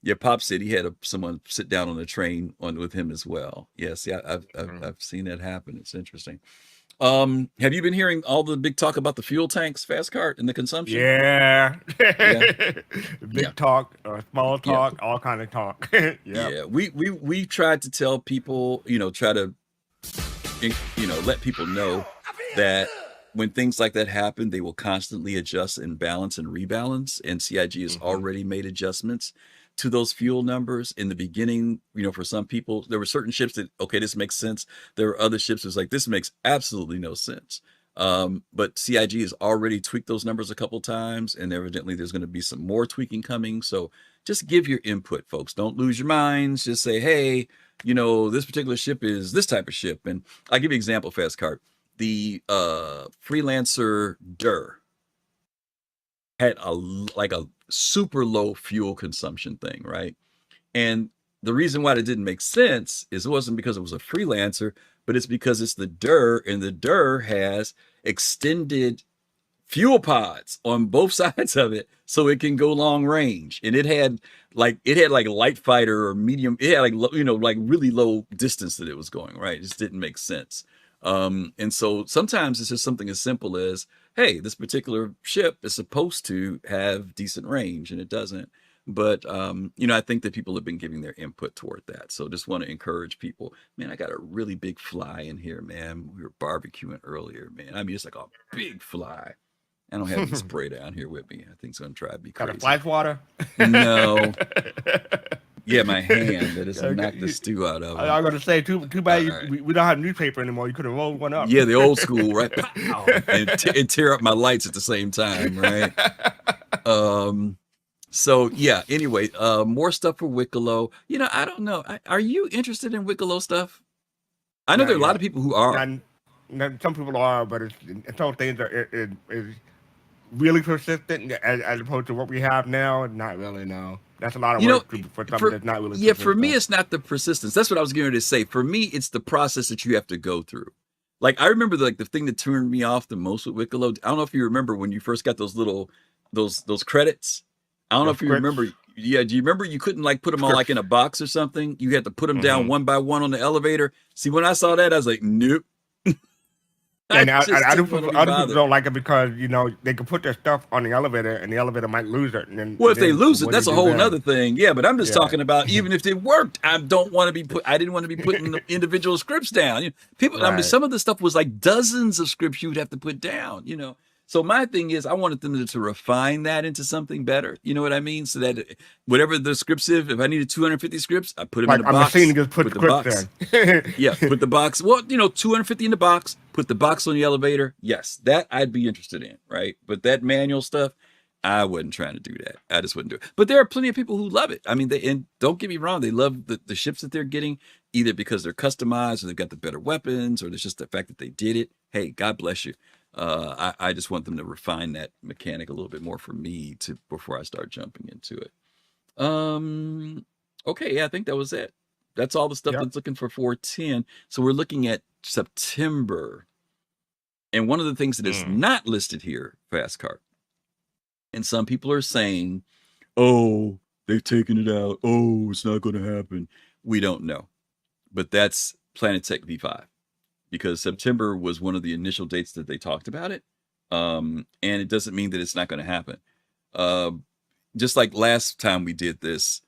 Yeah, Pop said he had someone sit down on a train with him as well. Yes, yeah, I've seen that happen. It's interesting. Have you been hearing all the big talk about the fuel tanks, fastcart, and the consumption?
Yeah.
Yeah, yeah,
Big talk, small
yeah,
talk, all kind of talk. Yep.
yeah. We tried to tell people, try to, let people know that when things like that happen, they will constantly adjust and balance and rebalance. And CIG has already made adjustments to those fuel numbers in the beginning. For some people, there were certain ships that, okay, this makes sense. There were other ships that was like, this makes absolutely no sense. But CIG has already tweaked those numbers a couple times, and evidently there's going to be some more tweaking coming. So just give your input, folks. Don't lose your minds. Just say, hey, this particular ship is this type of ship. And I'll give you an example, Fastcart. The freelancer Dur had a super low fuel consumption thing, right? And the reason why it didn't make sense is it wasn't because it was a freelancer, but it's because it's the Dur, and the Dur has extended fuel pods on both sides of it so it can go long range. And it had like light fighter or medium, it had like really low distance that it was going, right? It just didn't make sense. And so sometimes it's just something as simple as, hey, this particular ship is supposed to have decent range and it doesn't. But, I think that people have been giving their input toward that. So just want to encourage people, man, I got a really big fly in here, man. We were barbecuing earlier, man. I mean, it's like a big fly. I don't have any spray down here with me. I think it's going to try to be crazy.
Got a fly swatter?
No. Yeah, my hand that has knocked the stew out of it.
I was going to say, too bad we don't have newspaper anymore. You could have rolled one up.
Yeah, the old school, right? and tear up my lights at the same time, right? So yeah, anyway, more stuff for Wicklow. I don't know. Are you interested in Wicklow stuff? I know there are a lot of people who are.
Some people are, but some things is really persistent as opposed to what we have now. Not really, no. That's a lot of work for something that's not really.
Yeah, for me, it's not the persistence. That's what I was going to say. For me, it's the process that you have to go through. Like, I remember the thing that turned me off the most with Wicklow. I don't know if you remember when you first got those credits. I don't know if you remember. Yeah, do you remember you couldn't put them all in a box or something? You had to put them down one by one on the elevator. See, when I saw that, I was like, nope.
And other people don't like it because they can put their stuff on the elevator and the elevator might lose it. And then,
if they lose it, that's a whole other thing. Yeah, but I'm just talking about even if it worked, I didn't want to be putting individual scripts down. People, right. I mean, some of the stuff was like dozens of scripts you would have to put down. So my thing is, I wanted them to refine that into something better. You know what I mean? So that whatever the scripts is, if I needed 250 scripts, I put them in a box.
I'm just put the box
in. Yeah, put the box. Well, 250 in the box. Put the box on the elevator. Yes, that I'd be interested in, right? But that manual stuff, I wasn't trying to do that. I just wouldn't do it. But there are plenty of people who love it. I mean, and don't get me wrong, they love the ships that they're getting, either because they're customized or they've got the better weapons, or it's just the fact that they did it. Hey, God bless you. I just want them to refine that mechanic a little bit more for me before I start jumping into it. Okay, yeah, I think that was it. That's all the stuff that's looking for 410. So we're looking at September. And one of the things that is not listed here, Fastcart, and some people are saying, oh, they've taken it out. Oh, it's not going to happen. We don't know. But that's Planet Tech V5. Because September was one of the initial dates that they talked about it. And it doesn't mean that it's not going to happen. Just like last time we did this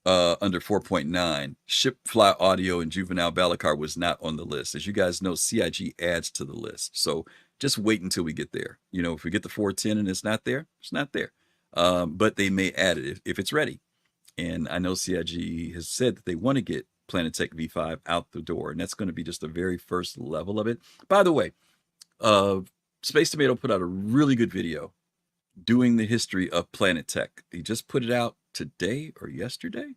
under 4.9, Ship Fly Audio and Juvenile Balacar was not on the list. As you guys know, CIG adds to the list. So just wait until we get there. If we get the 410 and it's not there, it's not there. But they may add it if it's ready. And I know CIG has said that they want to get Planet Tech V5 out the door, and that's going to be just the very first level of it. By the way, Space Tomato put out a really good video doing the history of Planet Tech. He just put it out today or yesterday.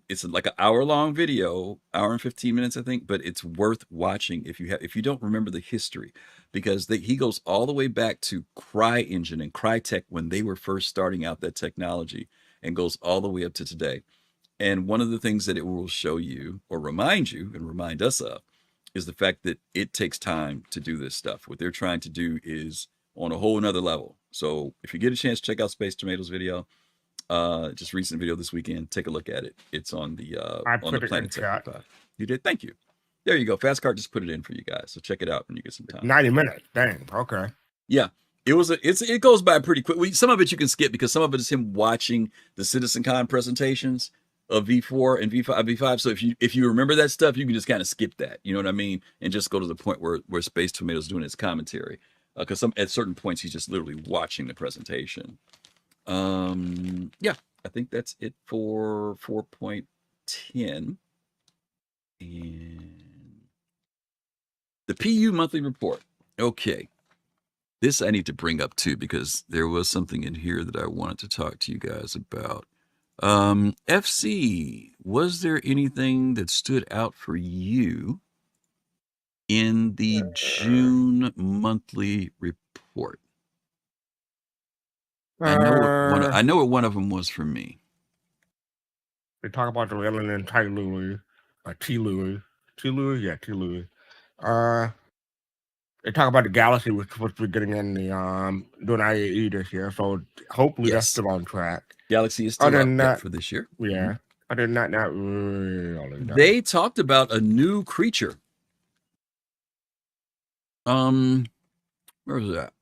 It's like an hour-long video, hour and 15 minutes, I think, but it's worth watching if you don't remember the history, because he goes all the way back to CryEngine and Crytek when they were first starting out that technology, and goes all the way up to today. And one of the things that it will show you or remind you and remind us of is the fact that it takes time to do this stuff. What they're trying to do is on a whole nother level. So if you get a chance to check out Space Tomatoes video, just recent video this weekend, take a look at it. It's on the Planet Tech. You did? Thank you. There you go. Fastcart just put it in for you guys. So check it out when you get some time.
90 minutes. Dang. Okay.
Yeah. It goes by pretty quick. Some of it you can skip because some of it is him watching the CitizenCon presentations of V4 and V5. So if you remember that stuff, you can just kind of skip that. You know what I mean? And just go to the point where Space Tomatoes doing his commentary. Because at certain points he's just literally watching the presentation. Yeah, I think that's it for 4.10. And the PU monthly report. Okay. This I need to bring up too, because there was something in here that I wanted to talk to you guys about. FC, was there anything that stood out for you in the June monthly report? I know what one of them was for me.
They talk about the alien in Tylui, Tylui. They talk about the galaxy we're supposed to be getting in the doing IAE this year, so hopefully that's still on track.
Galaxy is still up for this year.
Yeah. Mm-hmm. Other than that, not really.
They talked about a new creature. Where was that?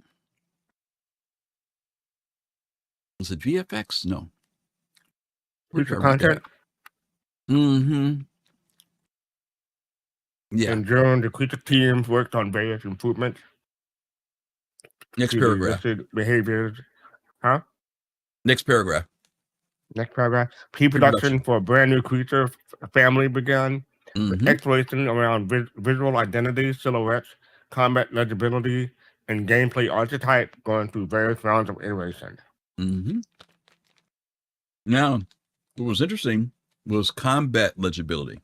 Was it VFX? No.
Creature content?
Mm-hmm. Yeah.
In June, the creature teams worked on various improvements.
Next paragraph.
Behaviors. Huh?
Next paragraph.
Pre-production for a brand new creature family began.
Mm-hmm.
Exploration around visual identity, silhouettes, combat legibility, and gameplay archetype going through various rounds of iteration.
Mm-hmm. Now, what was interesting was combat legibility.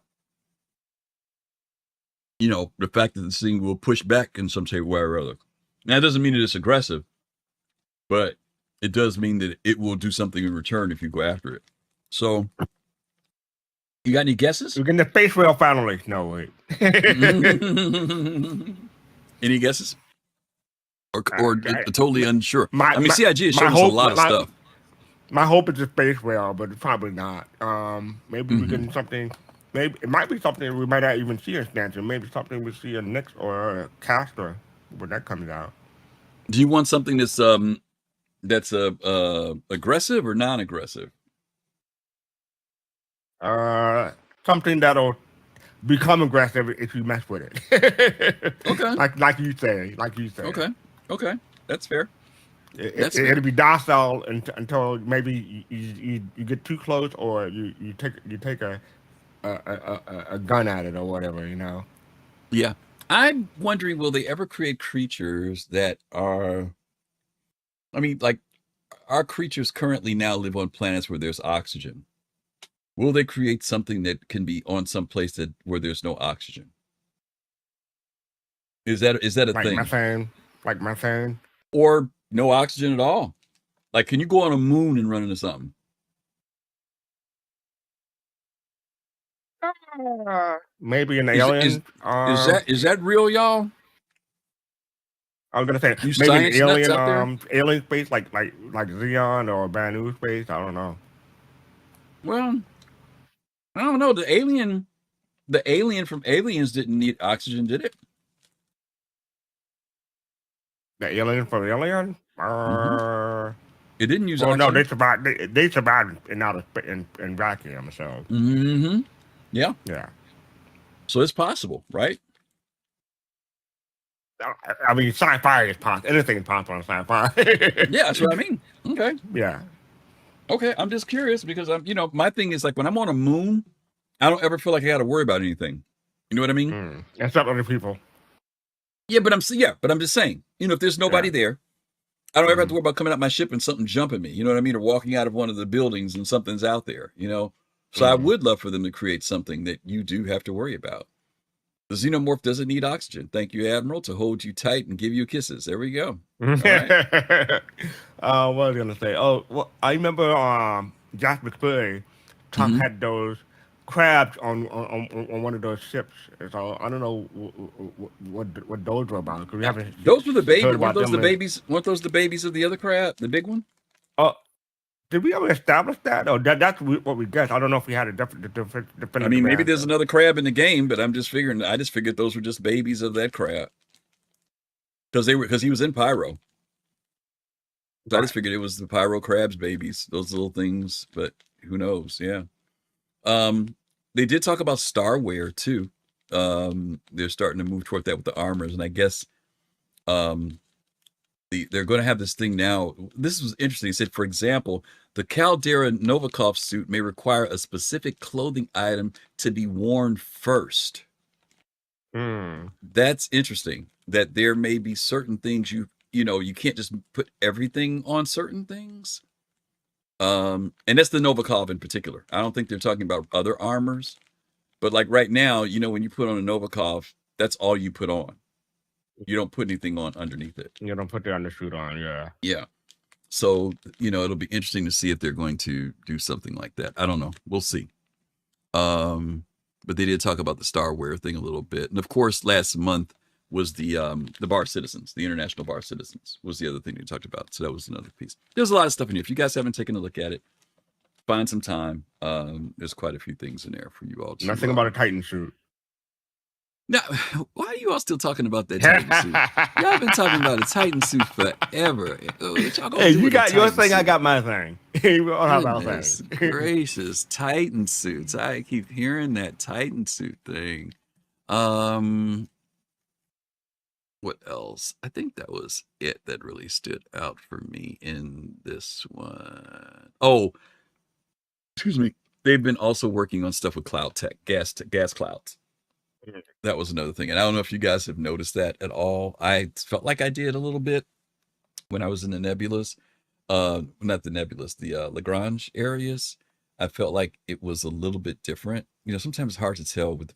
You know, the fact that this thing will push back in some shape or other. Now, it doesn't mean that it's aggressive, but it does mean that it will do something in return if you go after it. So, you got any guesses?
We're getting the space whale finally. No, wait.
Any guesses? Or totally unsure? CIG has shown us a lot of stuff.
My hope is a space whale, but it's probably not. Maybe we're getting something. Maybe it might be something we might not even see in Stanton. Maybe something we see in next or a caster when that comes out.
Do you want something that's aggressive or non-aggressive?
Something that'll become aggressive if you mess with it.
Okay.
Like you say.
Okay. That's fair.
It'll be docile until maybe you get too close, or you take a gun at it or whatever, you know.
Yeah, I'm wondering, will they ever create creatures that are? I mean, like, our creatures currently now live on planets where there's oxygen. Will they create something that can be on some place where there's no oxygen? Is that a thing?
Like methane,
or no oxygen at all? Like, can you go on a moon and run into something?
Maybe an alien.
Is that real, y'all?
I was gonna say maybe an alien space like Xeon or Banu space. I don't know.
Well, I don't know. The alien from Aliens didn't need oxygen, did it?
The alien from Alien?
It didn't use oxygen.
No, they survived in vacuum, so.
Mm-hmm. Yeah.
Yeah.
So it's possible, right?
I mean, sci-fi is possible. Anything is possible in sci-fi.
Yeah, that's what I mean. Okay.
Yeah.
Okay, I'm just curious because my thing is, like, when I'm on a moon, I don't ever feel like I got to worry about anything. You know what I mean?
Except other people.
Yeah, but I'm just saying, if there's nobody there, I don't ever have to worry about coming out my ship and something jumping me. You know what I mean? Or walking out of one of the buildings and something's out there, So I would love for them to create something that you do have to worry about. The xenomorph doesn't need oxygen. Thank you, Admiral, to hold you tight and give you kisses. There we go. All right.
What was I gonna say? Oh, well, I remember Jasper Spurry Tuck
Mhm.
had those crabs on one of those ships. So I don't know what those were about because we haven't
Those were the baby.
heard
Weren't
about
those
them.
the babies? Weren't those the babies of the other crab, the big one?
Oh, did we ever establish that? Or that's what we guessed. I don't know if we had a
I mean,
definitive
maybe there's
answer.
another crab in the game, but I'm just figuring. I just figured those were just babies of that crab because he was in Pyro. So I just
Right.
figured it was the Pyro crabs babies, those little things. But who knows? Yeah. They did talk about Starware too. They're starting to move toward that with the armors, and I guess um, they're going to have this thing now. This was interesting. He said, for example, the Caldera Novikov suit may require a specific clothing item to be worn first.
Hmm.
That's interesting. That there may be certain things you can't just put everything on certain things. And that's the Novikov in particular. I don't think they're talking about other armors, but like right now, when you put on a Novikov, that's all you put on. You don't put anything on underneath it.
You don't put the undershoot on. Yeah.
Yeah. So, it'll be interesting to see if they're going to do something like that. I don't know. We'll see. But they did talk about the Starware thing a little bit. And of course, last month was the Bar Citizens, the International Bar Citizens was the other thing they talked about. So that was another piece. There's a lot of stuff in here. If you guys haven't taken a look at it, find some time. There's quite a few things in there for you all to.
Nothing about a Titan suit.
Now, why are you all still talking about that Titan suit? Y'all been talking about a Titan suit forever. What y'all gonna
Hey,
do
you
with a
got your
Titan
thing, I
suit?
got my thing. We all have our
Goodness
thing.
gracious, Titan suits. I keep hearing that Titan suit thing. What else? I think that was it that really stood out for me in this one. Oh, excuse me. They've been also working on stuff with cloud tech, gas clouds. That was another thing. And I don't know if you guys have noticed that at all. I felt like I did a little bit when I was in the nebulas. Not the nebulas, the Lagrange areas. I felt like it was a little bit different. Sometimes it's hard to tell with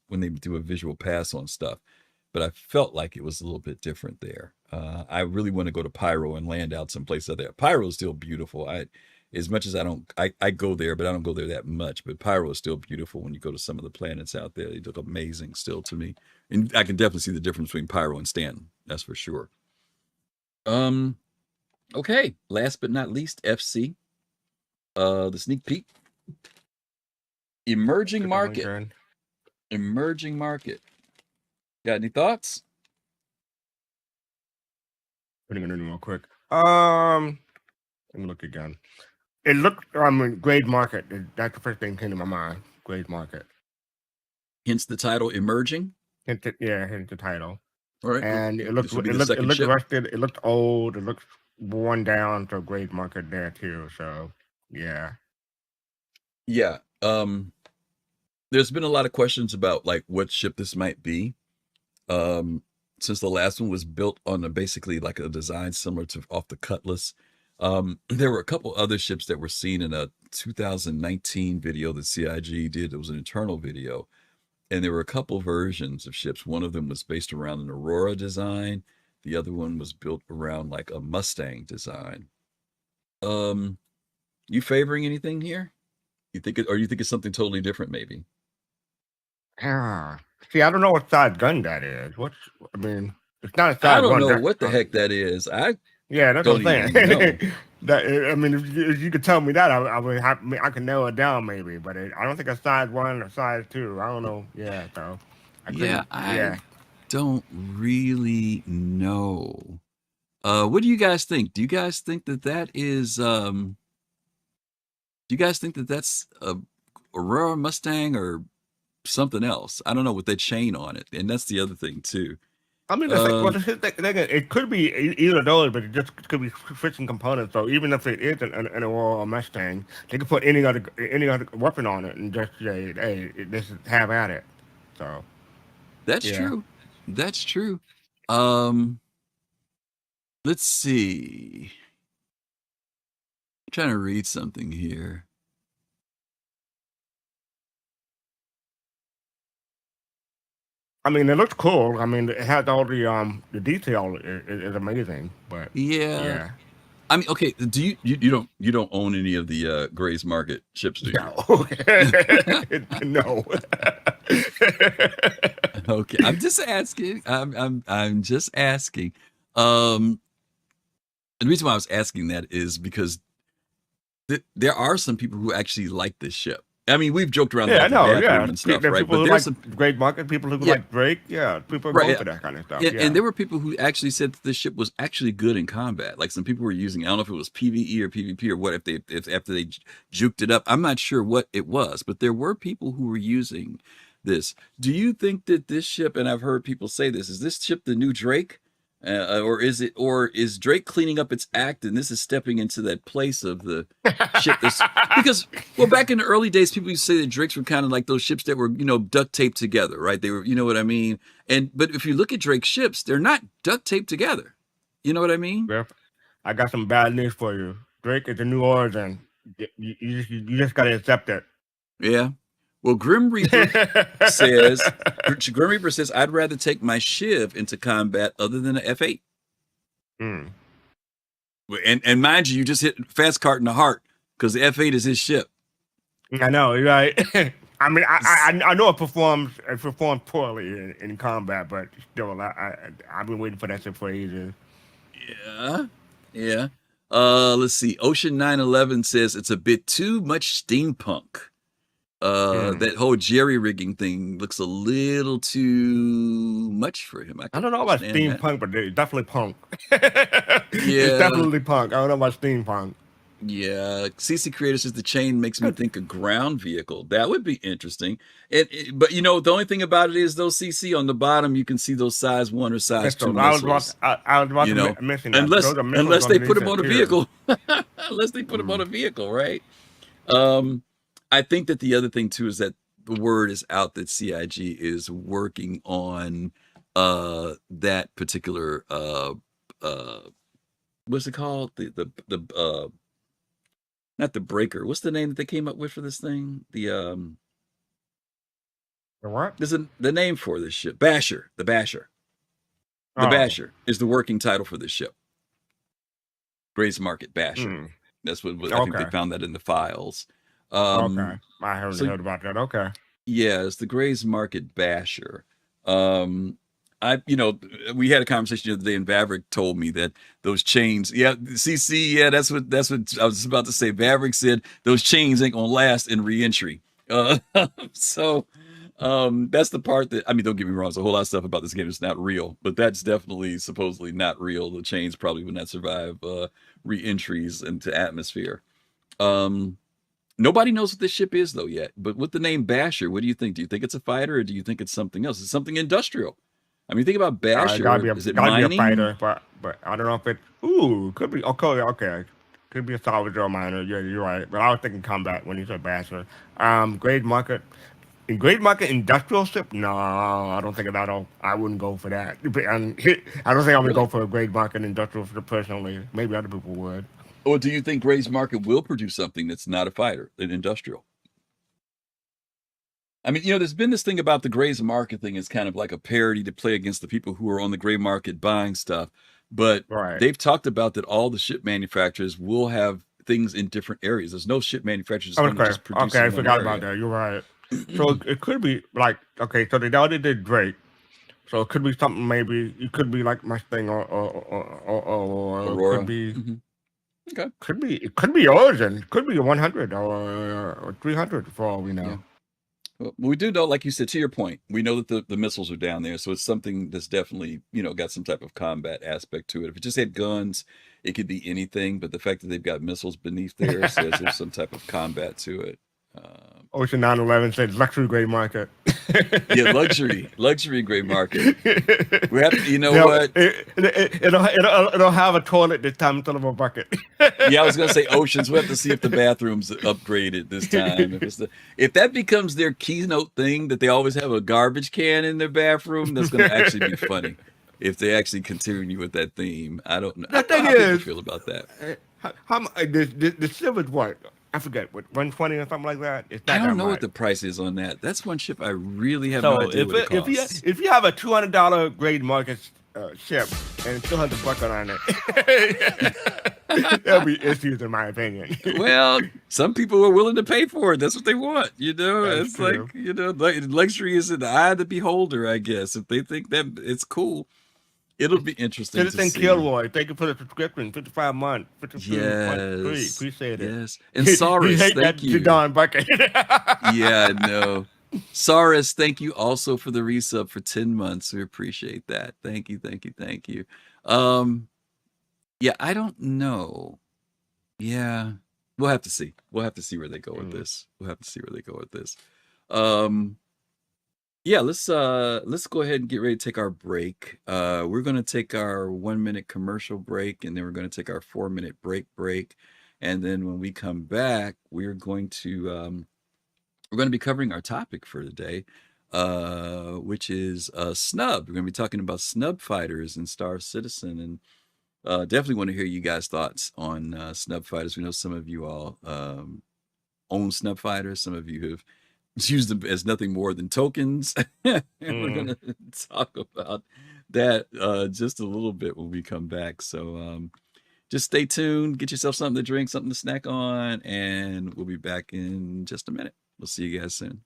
when they do a visual pass on stuff, but I felt like it was a little bit different there. I really want to go to Pyro and land out someplace out there. Pyro is still beautiful. As much as I go there, but I don't go there that much. But Pyro is still beautiful when you go to some of the planets out there. They look amazing still to me, and I can definitely see the difference between Pyro and Stanton. That's for sure. Okay. Last but not least, FC. The sneak peek. Emerging market. Emerging market. Got any thoughts?
Putting it in real quick. Let me look again. It looked, grade market. That's the first thing that came to my mind. Grade market.
Hence the title, Emerging.
Hence the title.
All right.
And it looked
ship.
rusted. It looked old. It looked worn down. So grade market there too. So yeah.
Yeah. There's been a lot of questions about like what ship this might be. Since the last one was built on basically like a design similar to off the Cutlass. There were a couple other ships that were seen in a 2019 video that CIG did. It was an internal video. And there were a couple versions of ships. One of them was based around an Aurora design. The other one was built around like a Mustang design. You favoring anything here? You think it's something totally different, maybe?
See, I don't know what size gun that is. It's not a size
I don't
one.
know what the heck that is.
Yeah, that's what I'm
don't even know.
saying. If you could tell me that, I could narrow it down maybe. But I don't think a size 1 or size 2. I don't know. Yeah, so
I don't really know. What do you guys think? Do you guys think that is? Do you guys think that that's a Aurora Mustang or something else? I don't know, with that chain on it, and that's the other thing too.
It could be either of those, but it just could be switching components. So even if it is an Aurora Mustang, they could put any other weapon on it and just say, "Hey, this is have at it." So
that's true. That's true. Let's see. I'm trying to read something here.
I mean, it looks cool. I mean, it has all the detail is amazing. But
Yeah.
yeah,
I mean, okay. Do you don't own any of the Gray's Market ships, do you?
no, no.
Okay, I'm just asking. I'm just asking. Um, and the reason why I was asking that is because there are some people who actually like this ship. I mean, we've joked around
Yeah, I
about the
know.
bathroom
Yeah,
and stuff,
there's
right?
people
But
who
there's
like
some
Great Market, people who
yeah,
like Drake. Yeah, people
right.
go
Yeah.
for that kind of stuff.
Yeah,
Yeah.
and there were people who actually said that this ship was actually good in combat. Like some people were using, I don't know if it was PvE or PvP or what, if after they juked it up. I'm not sure what it was, but there were people who were using this. Do you think that this ship, and I've heard people say this, is this ship the new Drake? Or is Drake cleaning up its act and this is stepping into that place of the ship that's because well back in the early days people used to say that Drakes were kind of like those ships that were, duct taped together, right? They were, you know what I mean? But if you look at Drake's ships, they're not duct taped together. You know what I mean?
Well, I got some bad news for you. Drake is the new origin. You just gotta accept it.
Yeah. Well, Grim Reaper says I'd rather take my Shiv into combat other than an F8.
Mm.
And mind you, you just hit fastcart in the heart because the F8 is his ship.
I know, you're right? I mean, I know it performs poorly in combat, but still, I've been waiting for that shit for ages.
Yeah. Yeah. Let's see. Ocean 911 says it's a bit too much steampunk. That whole jerry rigging thing looks a little too much for him.
I don't know about
understand that.
steampunk, but it's definitely punk.
Yeah.
It's definitely punk. I don't know about steampunk.
Yeah, CC Creator says the chain makes me think a ground vehicle. That would be interesting. But the only thing about it is those CC on the bottom, you can see those size 1 or size 2 missiles.
I was about to mention that.
Unless they put them on a vehicle. Unless they put them on a vehicle, right? I think that the other thing too is that the word is out that CIG is working on that particular what's it called? The not the breaker. What's the name that they came up with for this thing?
The what?
There's the name for this ship. Basher. The Basher. The Basher is the working title for this ship. Gray's Market Basher. That's what I think they found that in the files.
Okay. I heard about that. Okay.
Yeah, it's the Gray's Market Basher. We had a conversation the other day, and Vavrick told me that those chains, CC, that's what I was about to say. Vavrick said those chains ain't gonna last in reentry. So that's the part that, don't get me wrong, there's a whole lot of stuff about this game that's not real, but that's definitely supposedly not real. The chains probably would not survive reentries into atmosphere. Nobody knows what this ship is though yet, but with the name Basher, what do you think? Do you think it's a fighter or do you think it's something else? It's something industrial. Think about Basher. Is it mining?
Be a fighter, but I don't know if it. Could be. Okay. Could be a salvage or a miner. Yeah, you're right. But I was thinking combat when you said Basher. Great Market industrial ship. No, I don't think of that. I wouldn't go for that. I don't think I would go for a Great Market industrial ship personally. Maybe other people would.
Or do you think Gray's Market will produce something that's not a fighter, an industrial? There's been this thing about the Gray's Market thing. It's kind of like a parody to play against the people who are on the gray market buying stuff. But they've talked about that all the ship manufacturers will have things in different areas. There's no ship manufacturers going to just produce in
I
one
forgot
area.
about that. You're right. So it could be like, so they already did Drake. So it could be something maybe, it could be like Mustang or
Aurora.
Could be...
Mm-hmm. Okay.
It could be Origin. Could be 100 or 300 for all we know.
Yeah. Well, we do know, like you said, to your point, we know that the missiles are down there, so it's something that's definitely, got some type of combat aspect to it. If it just had guns, it could be anything, but the fact that they've got missiles beneath there says there's some type of combat to it.
Ocean 911 said luxury gray market.
Yeah, luxury gray market. We have to, what?
It'll have a toilet this time instead of a bucket.
Yeah, I was gonna say oceans. We have to see if the bathroom's upgraded this time. If that becomes their keynote thing, that they always have a garbage can in their bathroom, that's gonna actually be funny. If they actually continue with that theme, I don't know.
The thing
how
is,
people feel about that.
The ship is what? I forget what 120 or something like that. It's
I
not that
don't know what
much.
the price is on that. That's one ship I really have no
So
idea what it costs.
if you have a $200 grade market ship and still has a bucket on it, there'll be issues in my opinion.
Well, some people are willing to pay for it. That's what they want.
That's
It's like,
true.
luxury is in the eye of the beholder, I guess. If they think that it's cool, it'll be interesting to
Citizen
see.
Kilroy, thank you for the subscription. 55 months, 52.3.
Yes.
Appreciate it.
Yes. And
You
Saurus,
hate that
thank you.
Jadon bucket.
Yeah, no. Saurus, thank you also for the resub for 10 months. We appreciate that. Thank you, thank you, thank you. Yeah, I don't know. Yeah. We'll have to see. We'll have to see where they go with this. We'll have to see where they go with this. Yeah, let's go ahead and get ready to take our break. We're gonna take our 1 minute commercial break, and then we're gonna take our 4 minute break. And then when we come back, we're going to be covering our topic for today, which is snub. We're gonna be talking about snub fighters in Star Citizen, and definitely want to hear you guys' thoughts on snub fighters. We know some of you all own snub fighters. Some of you have used them as nothing more than tokens. And we're going to talk about that just a little bit when we come back. So just stay tuned, get yourself something to drink, something to snack on, and we'll be back in just a minute. We'll see you guys soon.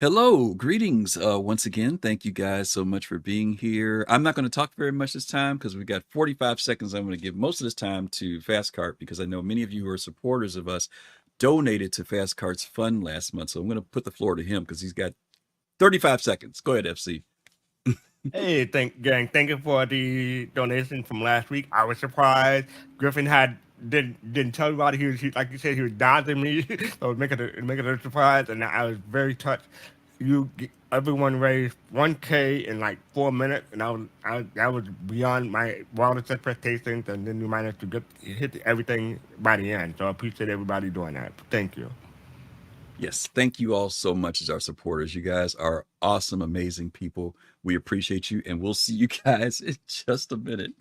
Hello, greetings once again. Thank you guys so much for being here. I'm not going to talk very much this time because we've got 45 seconds. I'm going to give most of this time to Fastcart because I know many of you who are supporters of us donated to Fastcart's fund last month. So I'm going to put the floor to him because he's got 35 seconds. Go ahead, FC.
Hey, thank you for the donation from last week. I was surprised. Griffin didn't tell everybody like you said, he was dodging me. So making it a surprise, and I was very touched. Everyone raised 1K in like 4 minutes, and that was beyond my wildest expectations. And then you managed to hit everything by the end. So I appreciate everybody doing that. Thank you.
Yes, thank you all so much as our supporters. You guys are awesome, amazing people. We appreciate you, and we'll see you guys in just a minute.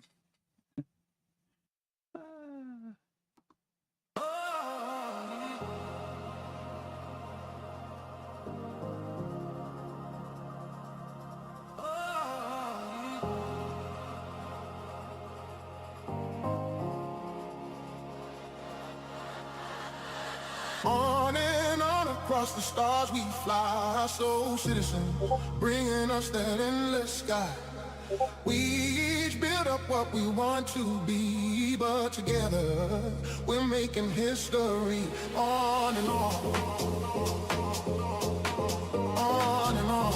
On and on across the stars we fly, so citizens, bringing us that endless sky. We each build up what we want to be, but together we're making history. On and on, on and on,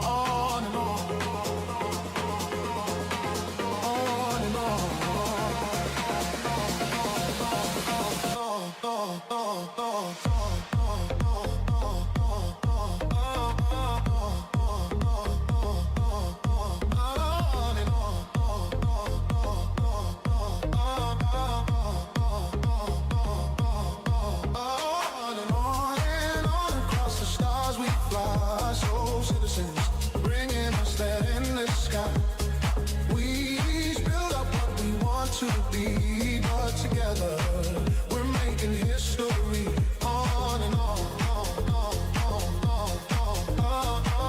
on and on, on and on. Bringing us that endless sky. We each build up what we want to be, but together we're making history. On and on, on, on, on,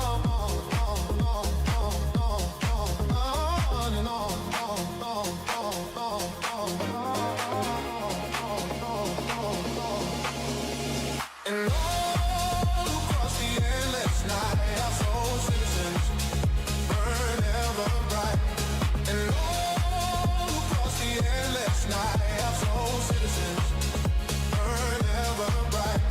on, on, on, on and on, and all across the endless night, our soul citizens burn ever bright. And all across the endless night, our soul citizens burn ever bright.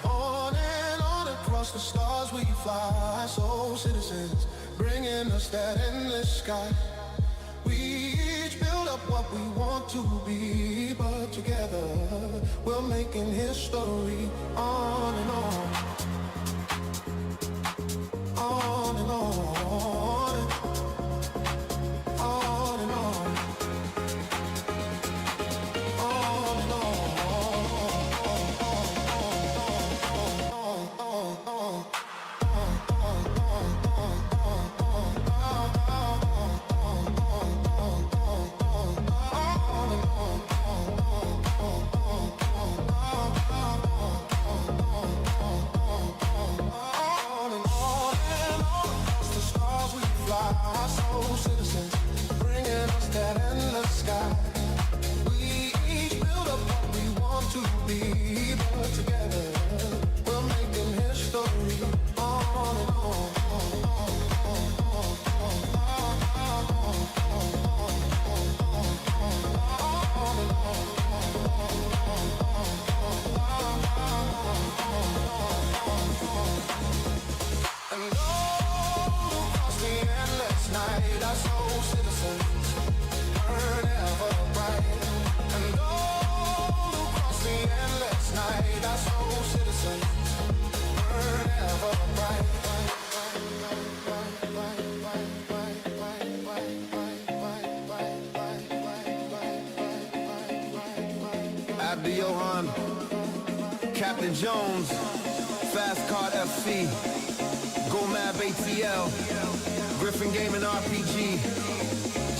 On and on across the stars we fly, soul citizens, bringing us that endless sky. We each build up what we want to be, but together we're making history. On and on, on and on, on and on, on and on.
Abdi Johan, Captain Jones, Fastcart FC, GoMab ATL, Griffin Gaming RPG,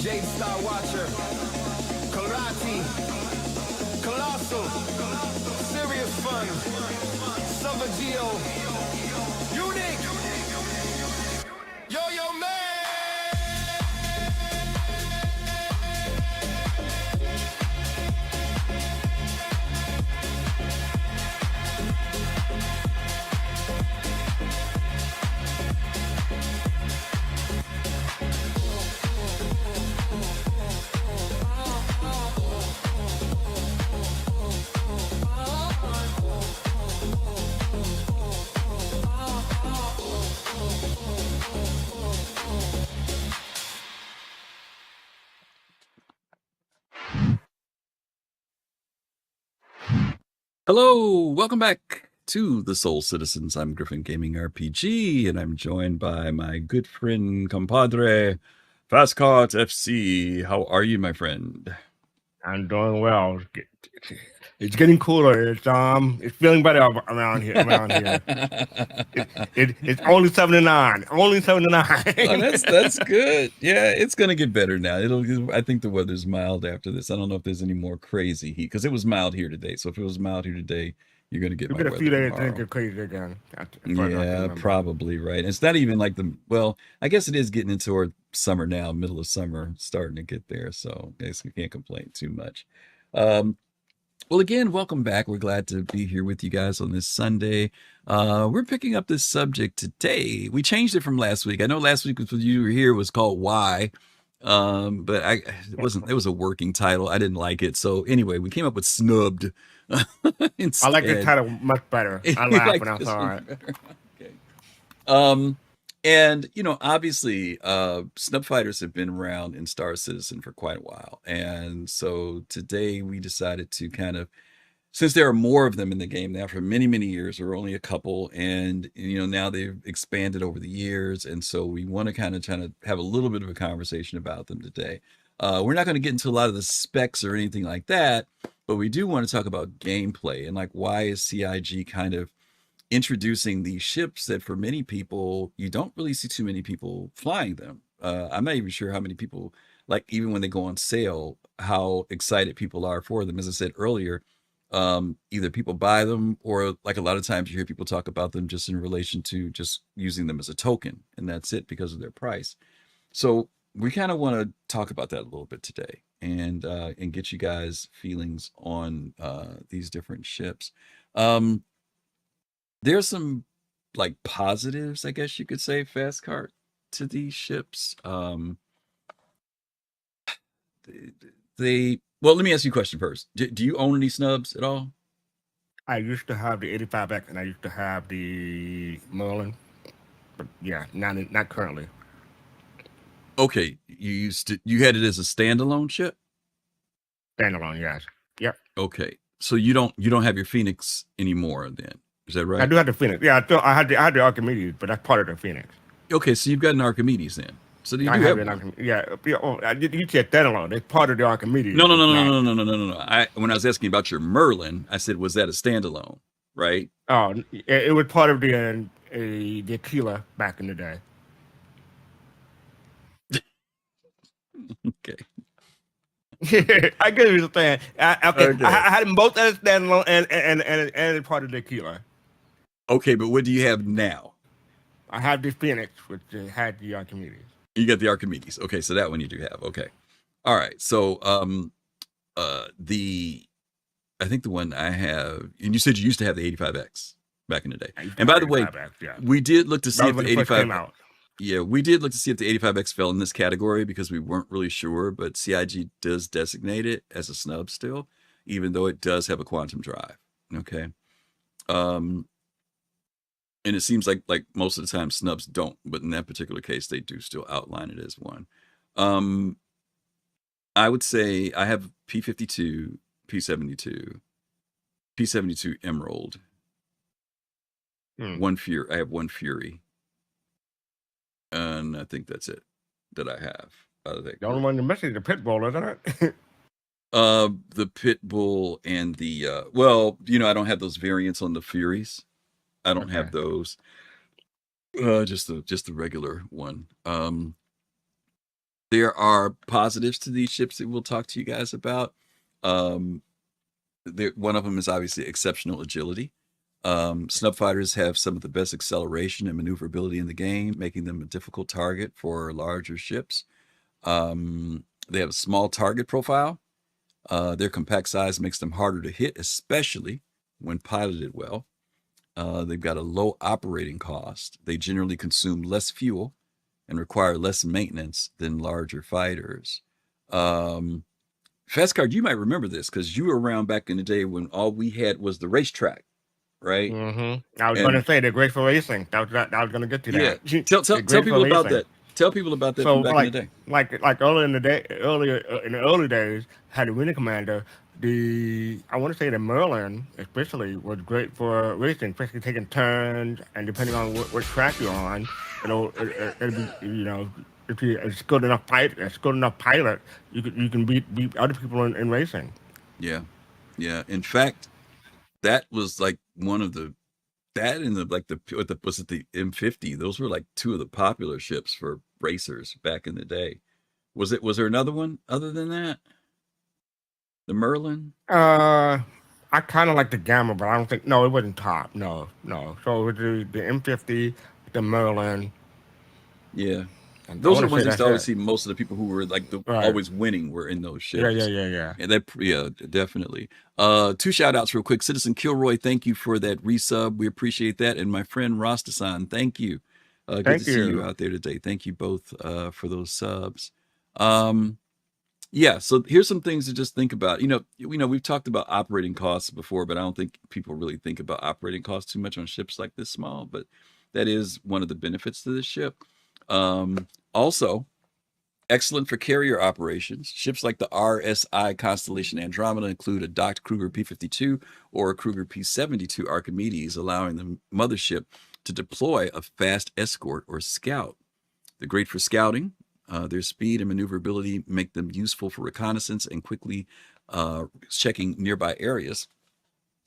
Jade Star Watcher, Karate, Colossal, Serious Fun, Summer Geo, Unique, Yo-Yo Man!
Hello, welcome back to the Soul Citizens. I'm Griffin Gaming RPG, and I'm joined by my good friend, compadre, Fastcart FC. How are you, my friend?
I'm doing well. It's getting cooler. It's feeling better around here. It's only 79. Only 79.
Oh, that's good. Yeah, it's gonna get better now. I think the weather's mild after this. I don't know if there's any more crazy heat because it was mild here today. So if it was mild here today, you're gonna get
You'll
my
get a
weather
few days
tomorrow.
to get crazy again.
Yeah, probably right. It's not even like well, I guess it is getting into our summer now, middle of summer, starting to get there. So I guess we can't complain too much. Well, again, welcome back. We're glad to be here with you guys on this Sunday. We're picking up this subject today. We changed it from last week. I know last week when you were here was called Why, but it wasn't. It was a working title. I didn't like it. So anyway, we came up with Snubbed.
I like this title much better. I laughed when I saw it.
Okay. And obviously, snub fighters have been around in Star Citizen for quite a while, and so today we decided to kind of, since there are more of them in the game now for many, many years, there are only a couple, and now they've expanded over the years, and so we want to kind of try to have a little bit of a conversation about them today. We're not going to get into a lot of the specs or anything like that, but we do want to talk about gameplay and like why is CIG kind of introducing these ships that for many people you don't really see too many people flying them. I'm not even sure how many people, like even when they go on sale, how excited people are for them. As I said earlier, either people buy them or like a lot of times you hear people talk about them just in relation to just using them as a token, and that's it because of their price. So we kind of want to talk about that a little bit today and get you guys feelings on these different ships. There's some like positives, I guess you could say, Fastcart, to these ships. Well, let me ask you a question first. Do you own any snubs at all?
I used to have the 85X and I used to have the Merlin, but yeah, not currently.
Okay, you had it as a standalone ship?
Standalone, yes. Yep.
Okay, so you don't have your Phoenix anymore then? Is that right?
I do have the Phoenix. Yeah, I had the Archimedes, but that's part of the Phoenix.
Okay, so you've got an Archimedes then. So you do have one.
Yeah. Oh, you said standalone. It's part of the Archimedes.
No. When I was asking about your Merlin, I said, was that a standalone, right?
Oh, it was part of the Aquila back in the day.
Okay.
I get what you're saying. Okay. I had them both as standalone and part of the Aquila.
Okay, but what do you have now?
I have the Phoenix, which had the Archimedes.
You got the Archimedes. Okay, so that one you do have. Okay. All right. So I I think the one I have, and you said you used to have the 85X back in the day. And by the way, we did look to see if the 85 Yeah, we did look to see if the 85X fell in this category because we weren't really sure, but CIG does designate it as a snub still, even though it does have a quantum drive. Okay. And it seems like most of the time snubs don't, but in that particular case, they do still outline it as one. I would say I have P52, P72, P72 Emerald, one Fury. I have one Fury. And I think that's it that I have out of that.
The only one you're missing is the Pitbull, isn't it?
The Pitbull and the well, I don't have those variants on the Furies. I don't have those. Just the regular one. There are positives to these ships that we'll talk to you guys about. One of them is obviously exceptional agility. Snub fighters have some of the best acceleration and maneuverability in the game, making them a difficult target for larger ships. They have a small target profile. Their compact size makes them harder to hit, especially when piloted well. They've got a low operating cost. They generally consume less fuel and require less maintenance than larger fighters. Fastcart, you might remember this because you were around back in the day when all we had was the racetrack. Right.
I was going to say they're great for racing. I was going to get to that.
Yeah. Tell people about that. Tell people about that from back in the day.
Like earlier in the early days, had a winning commander. I want to say the Merlin especially was great for racing, especially taking turns and depending on what track you're on, it'll be if you're a good enough pilot, you can beat other people in racing.
Yeah. In fact, that was like one of the was it the M50? Those were like two of the popular ships for racers back in the day. Was there another one other than that? The Merlin?
I kind of like the Gamma, but I don't think. No, it wasn't top. No. So it was the M50, the Merlin.
Yeah. Those are the ones I used to always see. Most of the people who were like always winning were in those ships.
Yeah.
And definitely. 2 shout outs real quick. Citizen Kilroy, thank you for that resub. We appreciate that. And my friend Rastasan, thank you. Good to see you out there today. Thank you both for those subs. Yeah, so here's some things to just think about. We've talked about operating costs before, but I don't think people really think about operating costs too much on ships like this small, but that is one of the benefits to this ship. Also, excellent for carrier operations. Ships like the RSI Constellation Andromeda include a docked Kruger P-52 or a Kruger P-72 Archimedes, allowing the mothership to deploy a fast escort or scout. They're great for scouting. Their speed and maneuverability make them useful for reconnaissance and quickly checking nearby areas.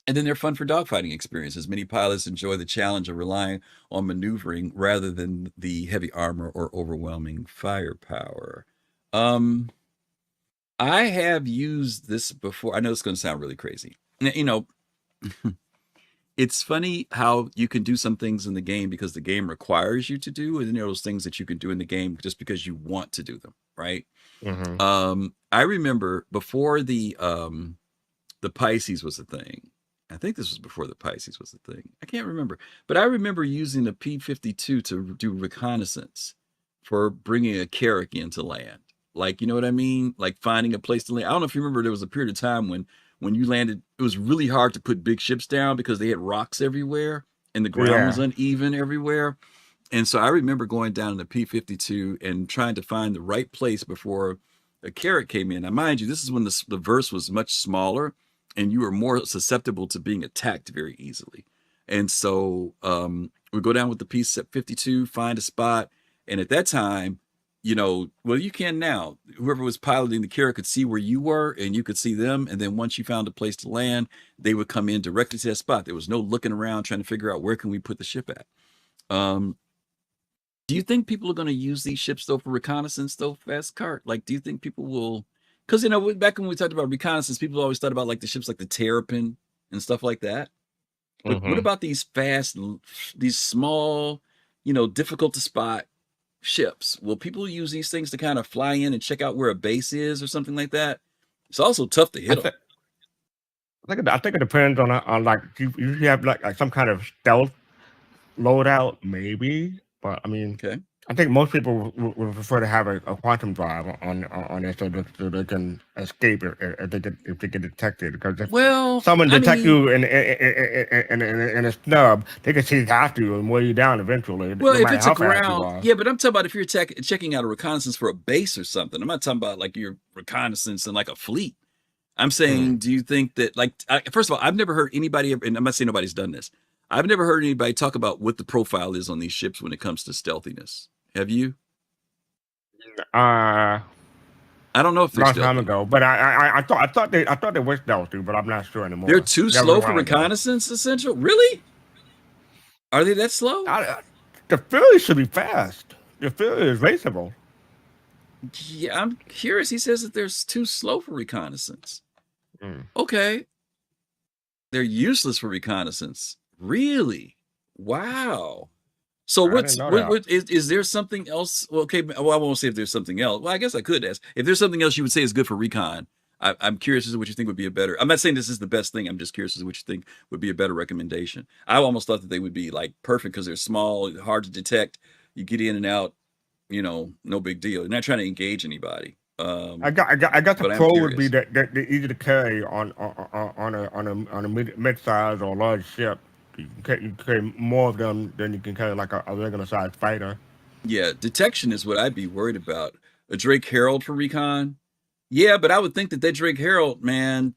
And then they're fun for dogfighting experiences. Many pilots enjoy the challenge of relying on maneuvering rather than the heavy armor or overwhelming firepower. I have used this before. I know it's going to sound really crazy. It's funny how you can do some things in the game because the game requires you to do, and then there are those things that you can do in the game just because you want to do them, right? I remember before the Pisces was a thing. I think this was before the Pisces was a thing. I can't remember. But I remember using the P-52 to do reconnaissance for bringing a Carrack into land. Like, you know what I mean? Like finding a place to land. I don't know if you remember, there was a period of time when you landed, it was really hard to put big ships down because they had rocks everywhere and the ground was uneven everywhere. And so I remember going down in the P-52 and trying to find the right place before a Carrack came in. Now, mind you, this is when the verse was much smaller and you were more susceptible to being attacked very easily. And so we go down with the P-52, find a spot. And at that time, well, you can now. Whoever was piloting the Carrack could see where you were and you could see them. And then once you found a place to land, they would come in directly to that spot. There was no looking around trying to figure out where can we put the ship at. Do you think people are going to use these ships, though, for reconnaissance, though, Fastcart? Like, do you think people will... Because, back when we talked about reconnaissance, people always thought about, like, the ships like the Terrapin and stuff like that. But what about these small, difficult to spot ships? Will people use these things to kind of fly in and check out where a base is or something like that? It's also tough to hit them.
I think it depends on like you have like some kind of stealth loadout, maybe. But I mean,
Okay.
I think most people would prefer to have a quantum drive on it so they can escape if they get detected. Because if
Well,
someone
I
detect
mean,
you in a snub, they can chase after you and weigh you down eventually,
well,
no
if
matter
it's a
how fast you
ground,
are.
yeah, but I'm talking about if you're checking out a reconnaissance for a base or something. I'm not talking about like your reconnaissance in like a fleet. I'm saying, do you think that, like, first of all, I've never heard anybody, and I'm not saying nobody's done this. I've never heard anybody talk about what the profile is on these ships when it comes to stealthiness. Have you?
Uh,
I don't know if they're
long time
stealthy.
ago, but I thought they were stealthy, but I'm not sure anymore.
They're too
That was a
slow for
while ago.
reconnaissance, essential? Really? Are they that slow?
The Fury should be fast. The Fury is raceable.
Yeah, I'm curious. He says that they're too slow for reconnaissance.
Mm.
Okay. They're useless for reconnaissance. Really? Wow. So
I didn't know that.
what is there something else? Well, okay, well, I won't say if there's something else. Well, I guess I could ask. If there's something else you would say is good for recon, I'm curious as to what you think would be a better. I'm not saying this is the best thing. I'm just curious as to what you think would be a better recommendation. I almost thought that they would be like perfect because they're small, hard to detect. You get in and out, you know, no big deal. You're not trying to engage anybody.
I got the
but I'm
pro would be
curious.
that they're easy to carry on a mid-size or large ship. You can carry more of them than you can carry like a regular sized fighter.
Yeah, detection is what I'd be worried about. A Drake Herald for recon. Yeah, but I would think that Drake Herald, man,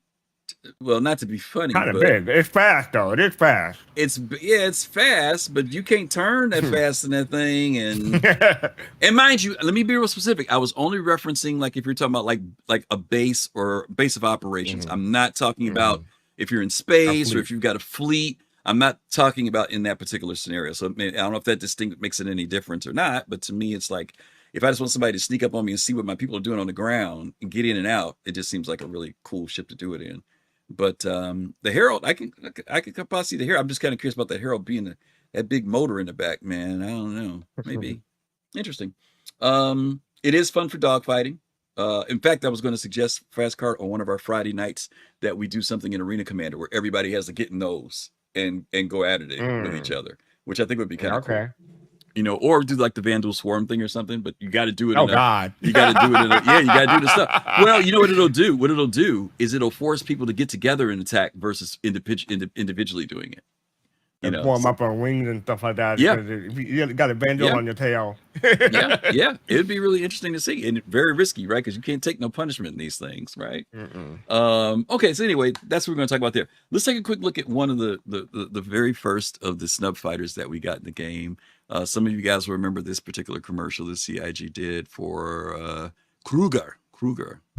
well, not to be funny,
Kind of
but
big. It's fast though. It is fast.
it's fast, but you can't turn that fast in that thing. And mind you, let me be real specific. I was only referencing like if you're talking about like a base or base of operations. I'm not talking about if you're in space or if you've got a fleet. I'm not talking about in that particular scenario. So I don't know if that makes it any difference or not. But to me, it's like if I just want somebody to sneak up on me and see what my people are doing on the ground and get in and out, it just seems like a really cool ship to do it in. But the Herald, I can possibly see the Herald. I'm just kind of curious about that Herald being that big motor in the back, man. I don't know. Maybe interesting. It is fun for dogfighting. In fact, I was going to suggest fastcart on one of our Friday nights that we do something in Arena Commander where everybody has to get in those and go at it with each other, which I think would be kind of cool. You know, or do like the Vandal Swarm thing or something, but you got to do it.
Oh God!
You got to do it. You got to do the stuff. Well, you know what it'll do? What it'll do is it'll force people to get together and attack versus individually doing it. You know,
form up on wings and stuff like that.
Yeah,
you got a Vandal on your tail.
yeah. It would be really interesting to see, and very risky, right? Because you can't take no punishment in these things, right? Okay, so anyway, that's what we're going to talk about there. Let's take a quick look at one of the very first of the snub fighters that we got in the game. Some of you guys will remember this particular commercial the CIG did for Kruger.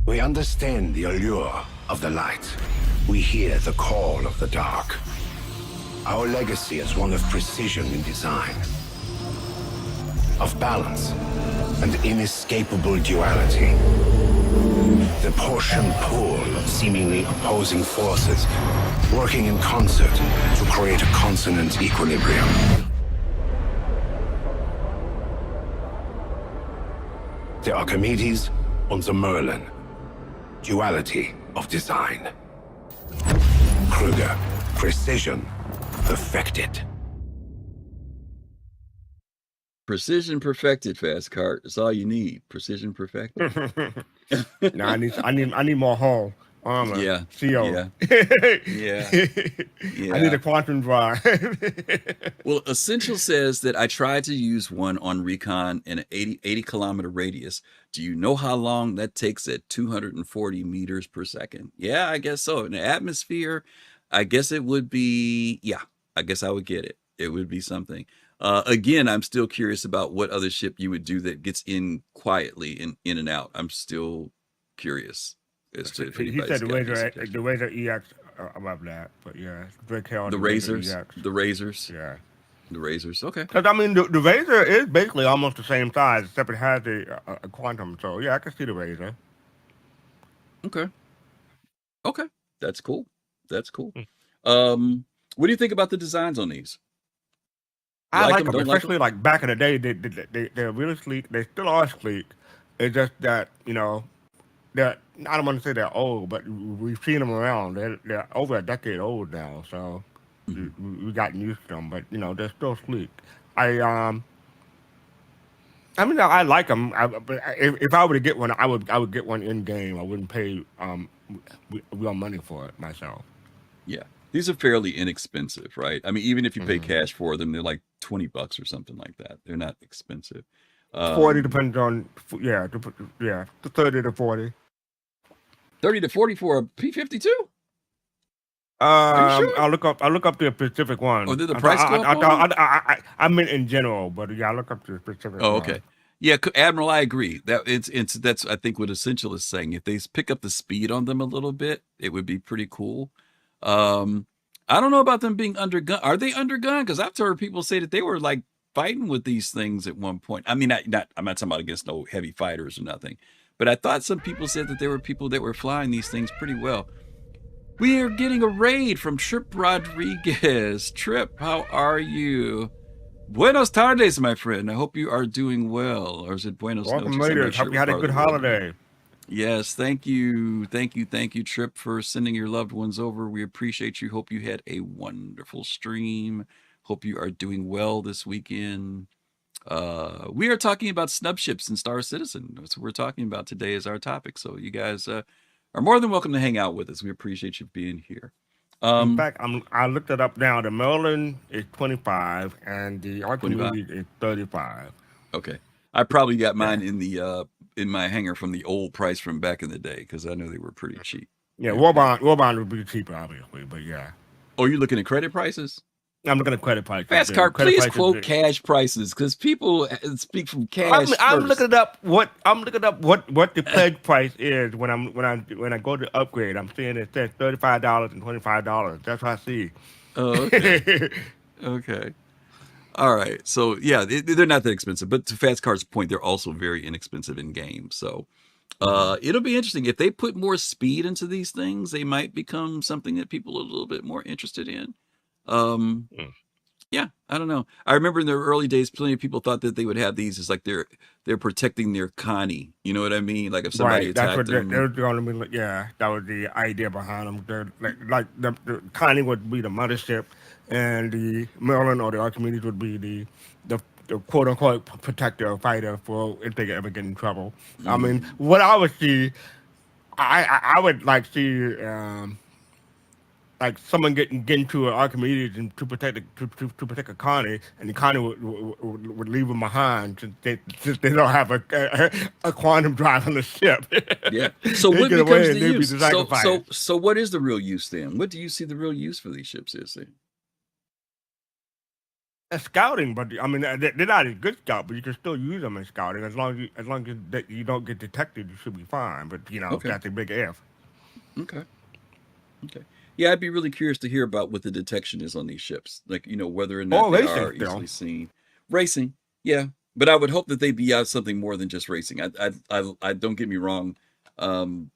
We understand the allure of the light. We hear the call of the dark. Our legacy is one of precision in design, of balance and inescapable duality. The push and pull of seemingly opposing forces working in concert to create a consonant equilibrium. The Archimedes and the Merlin. Duality of design. Kruger. Precision. Perfected.
Precision perfected, fastcart. That's all you need. Precision perfected.
No, I need more hull armor.
Yeah.
CO.
Yeah.
I need a quantum drive.
Well, Essential says that I tried to use one on recon in an 80 kilometer radius. Do you know how long that takes at 240 meters per second? Yeah, I guess so. In the atmosphere, I guess it would be, yeah, I guess I would get it. It would be something. Again, I'm still curious about what other ship you would do that gets in quietly in and out. I'm still curious as to if
He said the Razor EX above that, but yeah,
the Razors, the Razors,
yeah,
the Razors. Okay,
because I mean the Razor is basically almost the same size, except it has a quantum. So yeah, I can see the Razor.
Okay, that's cool. What do you think about the designs on these?
I like them, especially like back in the day. They're really sleek. They still are sleek. It's just that they're I don't want to say they're old, but we've seen them around. They're over a decade old now, so
Hmm.
we gotten used to them. But they're still sleek. I um I mean I like them. But if I were to get one, I would get one in game. I wouldn't pay real money for it myself.
Yeah, these are fairly inexpensive, right? I mean, even if you pay
Hmm.
cash for them, they're like $20 or something like that. They're not expensive.
40
Um,
depends on yeah, the 30 to 40.
30 to 40 for a P-52? Are you sure?
I'll look up the specific
Oh,
one.
did the price go up on them?
I meant in general, but yeah, I'll look up the specific
Oh,
one.
okay. Yeah, Admiral, I agree. That it's that's I think what Essential is saying. If they pick up the speed on them a little bit, it would be pretty cool. Um, I don't know about them being undergun. Are they undergun? Because I've heard people say that they were like fighting with these things at one point. I mean, I'm not talking about against no heavy fighters or nothing, but I thought some people said that there were people that were flying these things pretty well. We are getting a raid from Trip Rodriguez. Trip, how are you? Buenos tardes, my friend. I hope you are doing well. Or is it buenos
Welcome,
noches? I'm not
leaders.
sure
Hope you
what
had a
part of
good
the world you're in.
holiday.
Yes, thank you. Thank you, Trip, for sending your loved ones over. We appreciate you. Hope you had a wonderful stream. Hope you are doing well this weekend. We are talking about snub ships and Star Citizen. That's what we're talking about today as our topic. So you guys are more than welcome to hang out with us. We appreciate you being here.
In
Um,
fact, I looked it up now. The Merlin is 25 and the
25.
Archimedes is 35.
Okay. I probably got
Yeah.
mine in my hangar from the old price from back in the day because I know they were pretty cheap.
Yeah,
Yeah, yeah.
Warbond would be cheaper, obviously, but yeah.
Oh, you're looking at credit prices?
I'm looking at credit prices. The
Fastcart,
credit
please
prices.
quote cash prices because people speak from cash
I'm
first.
looking up what the pledge price is when I go to upgrade. I'm seeing it says $35 and $25. That's what I see.
Oh, okay. Okay. All right. So yeah, they're not that expensive, but to Fastcart's point, they're also very inexpensive in game. So it'll be interesting if they put more speed into these things. They might become something that people are a little bit more interested in. Um,
Mm.
yeah, I don't know. I remember in the early days, plenty of people thought that they would have these as like they're protecting their Connie. You know what I mean? Like if somebody
Right, that's
attacked
what they
them.
were going to be. Yeah, that was the idea behind them. The Connie would be the mothership, and the Merlin or the Archimedes would be the quote unquote protector or fighter for if they ever get in trouble. I mean,
Mm,
what I would see, I would like see. Like someone getting to an Archimedes and to protect a Connie, and the Connie would leave them behind since they don't have a quantum drive on the ship.
yeah. So
They
what
get
becomes
away
the
and they'd be
use?
the
So
sacrifice.
what is the real use then? What do you see the real use for these ships is then?
That's scouting, but I mean they're not a good scout, but you can still use them in scouting as long as that you don't get detected, you should be fine. But
Okay.
that's a big if.
Okay. Okay. Yeah, I'd be really curious to hear about what the detection is on these ships. Like, whether or not
Or
they
racing
are
still.
easily seen. Racing, yeah. But I would hope that they'd be out something more than just racing. I don't get me wrong. Um,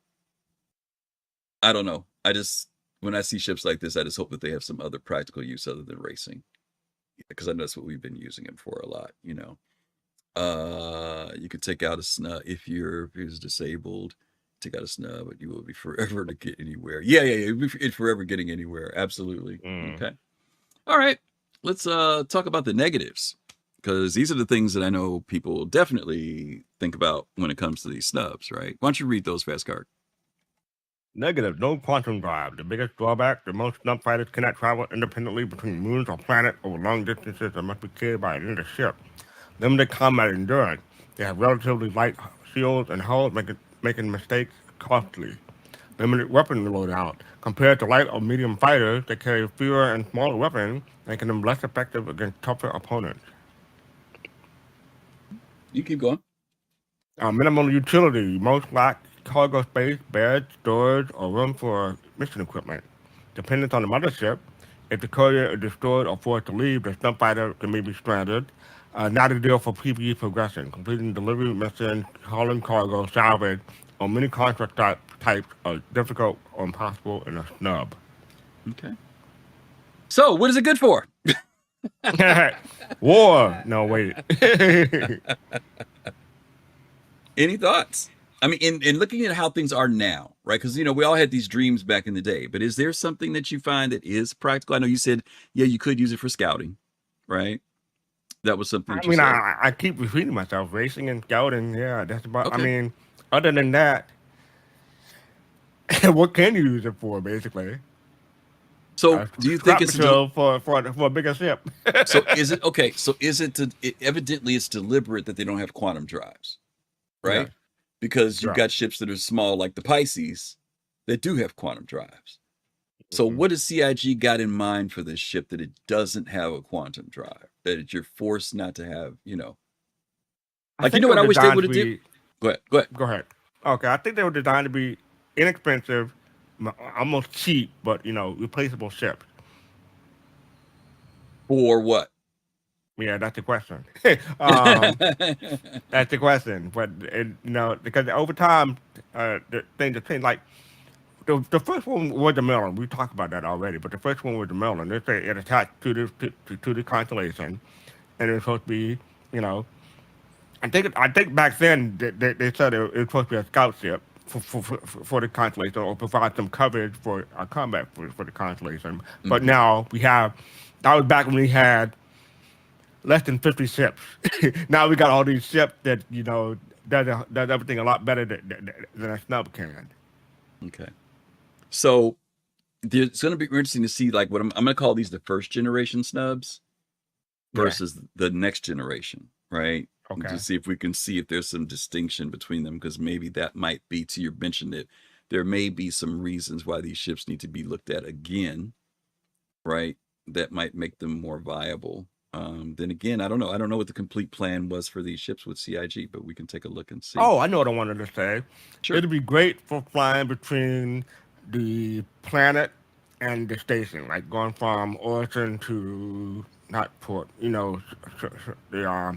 I don't know. When I see ships like this, I just hope that they have some other practical use other than racing. Because I know that's what we've been using them for a lot. You could take out a snub if you're disabled. Take out a snub, but you will be forever to get anywhere. Yeah. You'll be forever getting anywhere. Absolutely.
Mm.
Okay. All right. Let's talk about the negatives because these are the things that I know people definitely think about when it comes to these snubs, right? Why don't you read those, Fastcard?
Negative, no quantum drive. The biggest drawback, the most snub fighters cannot travel independently between moons or planets over long distances and must be carried by another ship. Limited combat endurance. They have relatively light shields and hulls, making mistakes costly. Limited weapon loadout. Compared to light or medium fighters, they carry fewer and smaller weapons, making them less effective against tougher opponents.
You keep going.
Minimal utility. Most lack cargo space, beds, storage, or room for mission equipment. Dependent on the mothership, if the courier is destroyed or forced to leave, the snub fighter can be stranded. Not ideal for PvE progression. Completing delivery missions, hauling cargo, salvage, or many contract types are difficult or impossible in a snub.
Okay. So, what is it good for?
War. No, wait.
Any thoughts? I mean, in looking at how things are now, right? Because, we all had these dreams back in the day, but is there something that you find that is practical? I know you said, yeah, you could use it for scouting, right? That was something that
I
you
mean,
said.
I keep repeating myself, racing and scouting. Yeah, that's about. I
Okay.
mean, other than that, what can you use it for, basically?
So do you think
Scrap
it's
material for a bigger ship.
so is it okay? So is evidently it's deliberate that they don't have quantum drives,
Yes,
right? Because you've
right.
got ships that are small like the Pisces that do have quantum drives. So
Mhm.
what has CIG got in mind for this ship that it doesn't have a quantum drive? That you're forced not to have,
I
like,
think they
what
were
I wish they
designed
would
to
have did?
be.
Go ahead. Go ahead.
Go ahead. Okay, I think they were designed to be inexpensive, almost cheap, but replaceable ships.
For what?
Yeah, that's the question. That's the question. But because over time, the things have changed. Like the first one was the Melon. We talked about that already. But the first one was the Melon. They say it attached to the constellation, and it was supposed to be, you know, I think back then they said it was supposed to be a scout ship for the constellation or provide some coverage for combat for the constellation. But
Mhm.
now that was back when we had less than 50 ships. Now we got all these ships that does everything a lot better than a snub can.
Okay. So it's going to be interesting to see, like, what I'm going to call these the first generation snubs
Yeah.
versus the next generation, right?
Okay.
To see if we can see if there's some distinction between them, because maybe that might be, to your mention, that there may be some reasons why these ships need to be looked at again, right? That might make them more viable. Then again, I don't know. I don't know what the complete plan was for these ships with CIG, but we can take a look and see.
Oh, I know what I wanted to say.
Sure.
It'd be great for flying between the planet and the station, like going from Orson to not Port. The I can't think of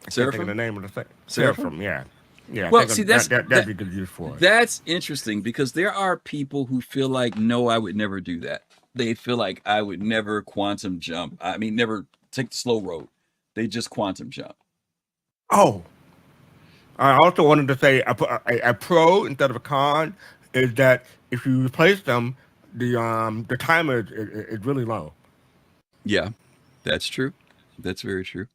the
Seraphim?
name of the thing.
Seraphim?
Seraphim, yeah. Yeah, I
Well,
think
see,
that'd be good use for it.
that's interesting, because there are people who feel like, no, I would never do that. They feel like I would never quantum jump. I mean, never take the slow road. They just quantum jump.
Oh, I also wanted to say a pro instead of a con is that if you replace them, the timer is really low.
Yeah, that's true. That's very true.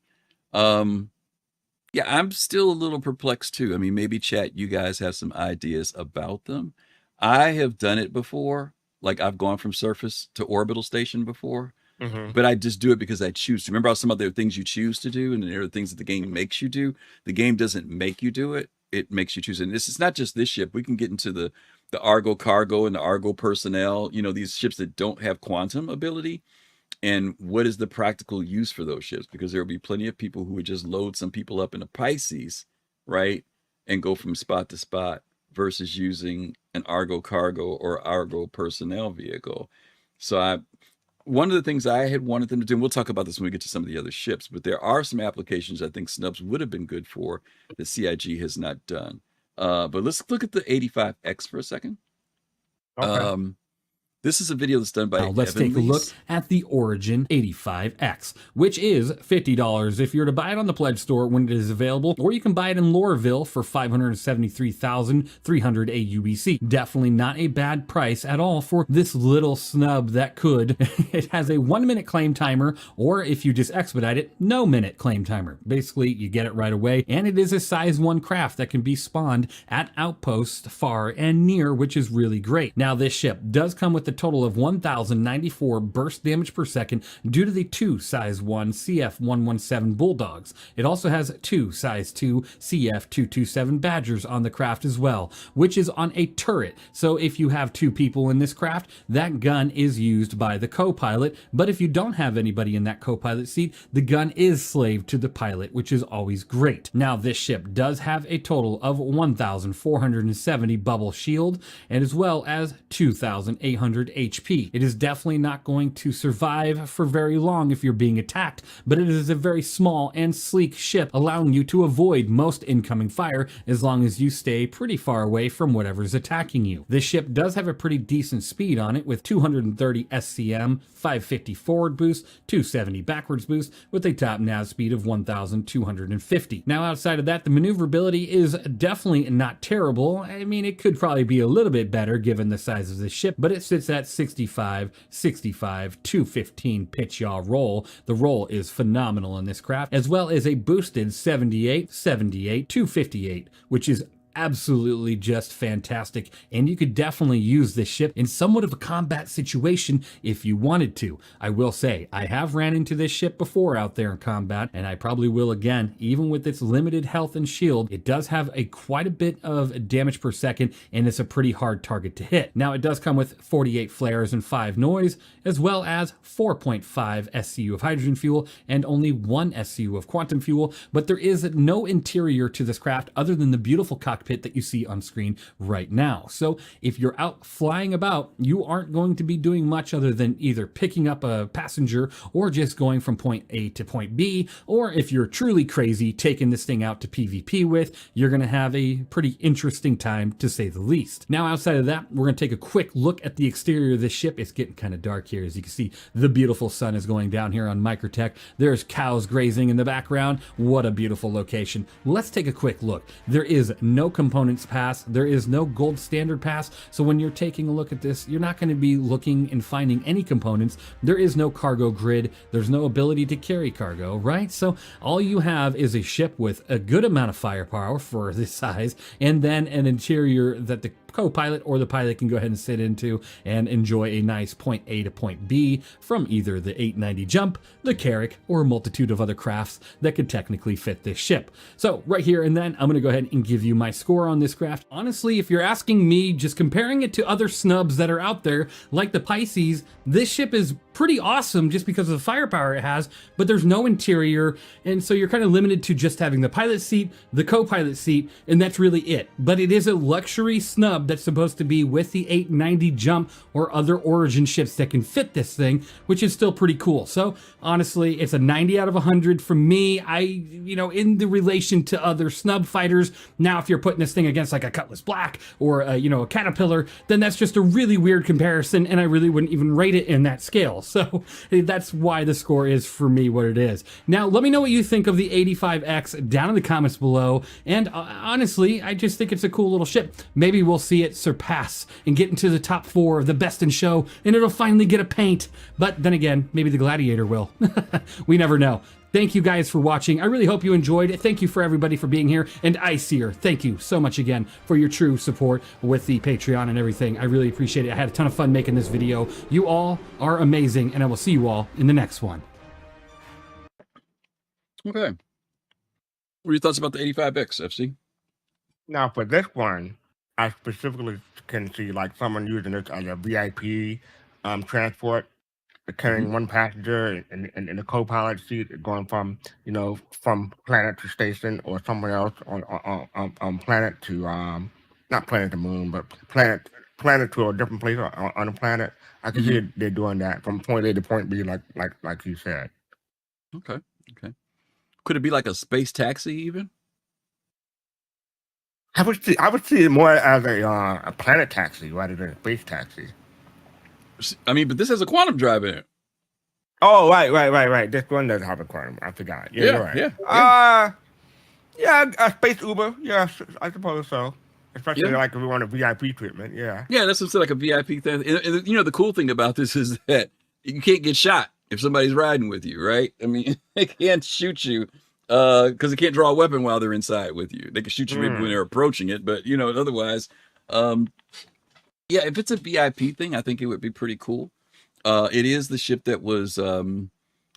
Yeah, I'm still a little perplexed too. I mean, maybe chat, you guys have some ideas about them. I have done it before. Like, I've gone from surface to orbital station before,
Hmm.
but I just do it because I choose to. Remember how some other things you choose to do, and there are things that the game makes you do. The game doesn't make you do it; it makes you choose. And this is not just this ship. We can get into the Argo cargo and the Argo personnel. These ships that don't have quantum ability, and what is the practical use for those ships? Because there will be plenty of people who would just load some people up in a Pisces, right, and go from spot to spot, versus using an Argo cargo or Argo personnel vehicle. So one of the things I had wanted them to do, and we'll talk about this when we get to some of the other ships, but there are some applications I think Snubs would have been good for that CIG has not done. But let's look at the 85X for a second.
Okay.
This is a video that's done by
Now let's
Evan
take a look
Lees.
at the Origin 85X, which is $50 if you're to buy it on the Pledge Store when it is available, or you can buy it in Loreville for 573,300 AUBC. Definitely not a bad price at all for this little snub that could. It has a 1-minute claim timer, or if you just expedite it, no minute claim timer. Basically, you get it right away, and it is a size 1 craft that can be spawned at outposts far and near, which is really great. Now, this ship does come with a total of 1,094 burst damage per second due to the 2 size 1 CF117 Bulldogs. It also has 2 size 2 CF227 Badgers on the craft as well, which is on a turret. So if you have 2 people in this craft, that gun is used by the co-pilot, but if you don't have anybody in that co-pilot seat, the gun is slave to the pilot, which is always great. Now, this ship does have a total of 1,470 bubble shield, and as well as 2,800 100 HP. It is definitely not going to survive for very long if you're being attacked, but it is a very small and sleek ship, allowing you to avoid most incoming fire as long as you stay pretty far away from whatever's attacking you. This ship does have a pretty decent speed on it with 230 SCM, 550 forward boost, 270 backwards boost with a top nav speed of 1,250. Now outside of that, the maneuverability is definitely not terrible. I mean, it could probably be a little bit better given the size of the ship, but it sits at 65, 65, 215 pitch yaw roll. The roll is phenomenal in this craft, as well as a boosted 78, 78, 258, which is absolutely just fantastic, and you could definitely use this ship in somewhat of a combat situation if you wanted to. I will say, I have ran into this ship before out there in combat, and I probably will again. Even with its limited health and shield, it does have quite a bit of damage per second, and it's a pretty hard target to hit. Now, it does come with 48 flares and 5 noise, as well as 4.5 SCU of hydrogen fuel and only 1 SCU of quantum fuel, but there is no interior to this craft other than the beautiful cockpit that you see on screen right now. So if you're out flying about, you aren't going to be doing much other than either picking up a passenger or just going from point A to point B, or if you're truly crazy, taking this thing out to PvP with, you're going to have a pretty interesting time to say the least. Now outside of that, we're going to take a quick look at the exterior of this ship. It's getting kind of dark here. As you can see, the beautiful sun is going down here on Microtech. There's cows grazing in the background. What a beautiful location. Let's take a quick look. There is no components pass. There is no gold standard pass. So when you're taking a look at this, you're not going to be looking and finding any components. There is no cargo grid. There's no ability to carry cargo, right? So all you have is a ship with a good amount of firepower for this size, and then an interior that the co-pilot or the pilot can go ahead and sit into and enjoy a nice point A to point B from either the 890 jump, the Carrack, or a multitude of other crafts that could technically fit this ship. So right here and then, I'm going to go ahead and give you my score on this craft. Honestly, if you're asking me, just comparing it to other snubs that are out there, like the Pisces, this ship is pretty awesome just because of the firepower it has, but there's no interior, and so you're kind of limited to just having the pilot seat, the co-pilot seat, and that's really it. But it is a luxury snub that's supposed to be with the 890 jump or other Origin ships that can fit this thing, which is still pretty cool. So honestly, it's a 90 out of 100 from me. In the relation to other snub fighters, now if you're putting this thing against like a Cutlass Black or a Caterpillar, then that's just a really weird comparison, and I really wouldn't even rate it in that scale. So that's why the score is for me what it is. Now, let me know what you think of the 85X down in the comments below. And honestly, I just think it's a cool little ship. Maybe we'll see it surpass and get into the top 4 of the best in show, and it'll finally get a paint. But then again, maybe the Gladiator will. We never know. Thank you guys for watching. I really hope you enjoyed. Thank you for everybody for being here. And Iceer, thank you so much again for your true support with the Patreon and everything. I really appreciate it. I had a ton of fun making this video. You all are amazing, and I will see you all in the next one.
Okay. What are your thoughts about the 85X, FC?
Now for this one, I specifically can see like someone using this as a VIP transport, carrying one passenger in the co-pilot seat, going from planet to station or somewhere else on planet to not planet to moon, but planet to a different place on a planet. I can see they're doing that from point A to point B, like you said.
Okay. Could it be like a space taxi even?
I would see it more as a planet taxi rather than a space taxi.
I mean, but this has a quantum drive in it.
Oh, right. This one does have a quantum. I forgot. Yeah, you're right. A space Uber. Yeah, I suppose so. Especially like if we want a VIP treatment. Yeah. Yeah,
that's like a VIP thing. And the cool thing about this is that you can't get shot if somebody's riding with you, right? I mean, they can't shoot you because they can't draw a weapon while they're inside with you. They can shoot you maybe when they're approaching it, but otherwise, if it's a VIP thing, I think it would be pretty cool. It is the ship that was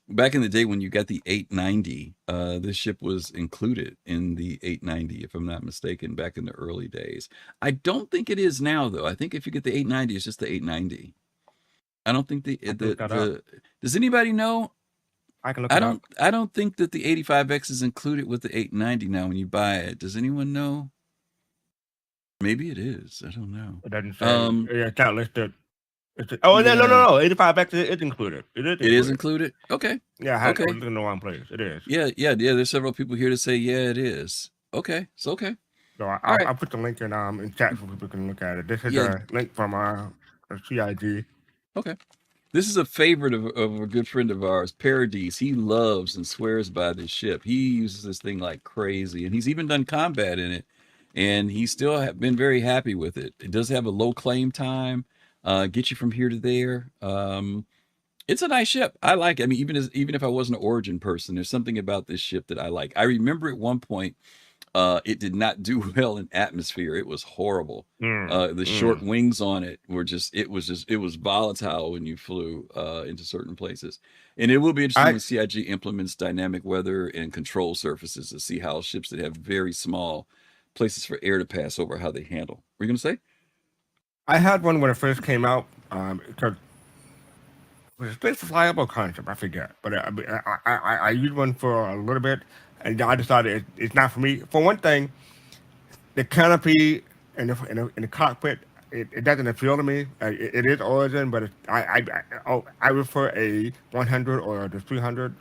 back in the day when you got the 890. This ship was included in the 890, if I'm not mistaken, back in the early days. I don't think it is now, though. I think if you get the 890, it's just the 890. I don't think does anybody know?
I can look it up.
I don't think that the 85X is included with the 890 now when you buy it. Does anyone know? Maybe it is. I don't know.
It doesn't say. It's not listed. Oh, no, no,
Yeah,
no, no. 85X is included. It is
it is
included.
included. Okay,
Yeah, I
okay.
was in the wrong place. It is.
Yeah, yeah, yeah. There's several people here to say, yeah, it is. Okay, so okay.
So
All right.
I'll put the link in chat so people can look at it. This is
Yeah,
a link from CIG.
okay. This is a favorite of a good friend of ours, Paradise. He loves and swears by this ship. He uses this thing like crazy, and he's even done combat in it, and he's still been very happy with it. It does have a low claim time, get you from here to there. It's a nice ship. I like it. I mean, even if I wasn't an Origin person, there's something about this ship that I like. I remember at one point, it did not do well in atmosphere. It was horrible. The short wings on it were it was volatile when you flew into certain places. And it will be interesting when CIG implements dynamic weather and control surfaces to see how ships that have very small places for air to pass over, how they handle. Were you going to say?
I had one when it first came out. Because was it space flyable concept? I forget, but I used one for a little bit, and I decided it's not for me. For one thing, the canopy in the cockpit, it doesn't appeal to me. It is Origin, but I prefer a 100 or the 300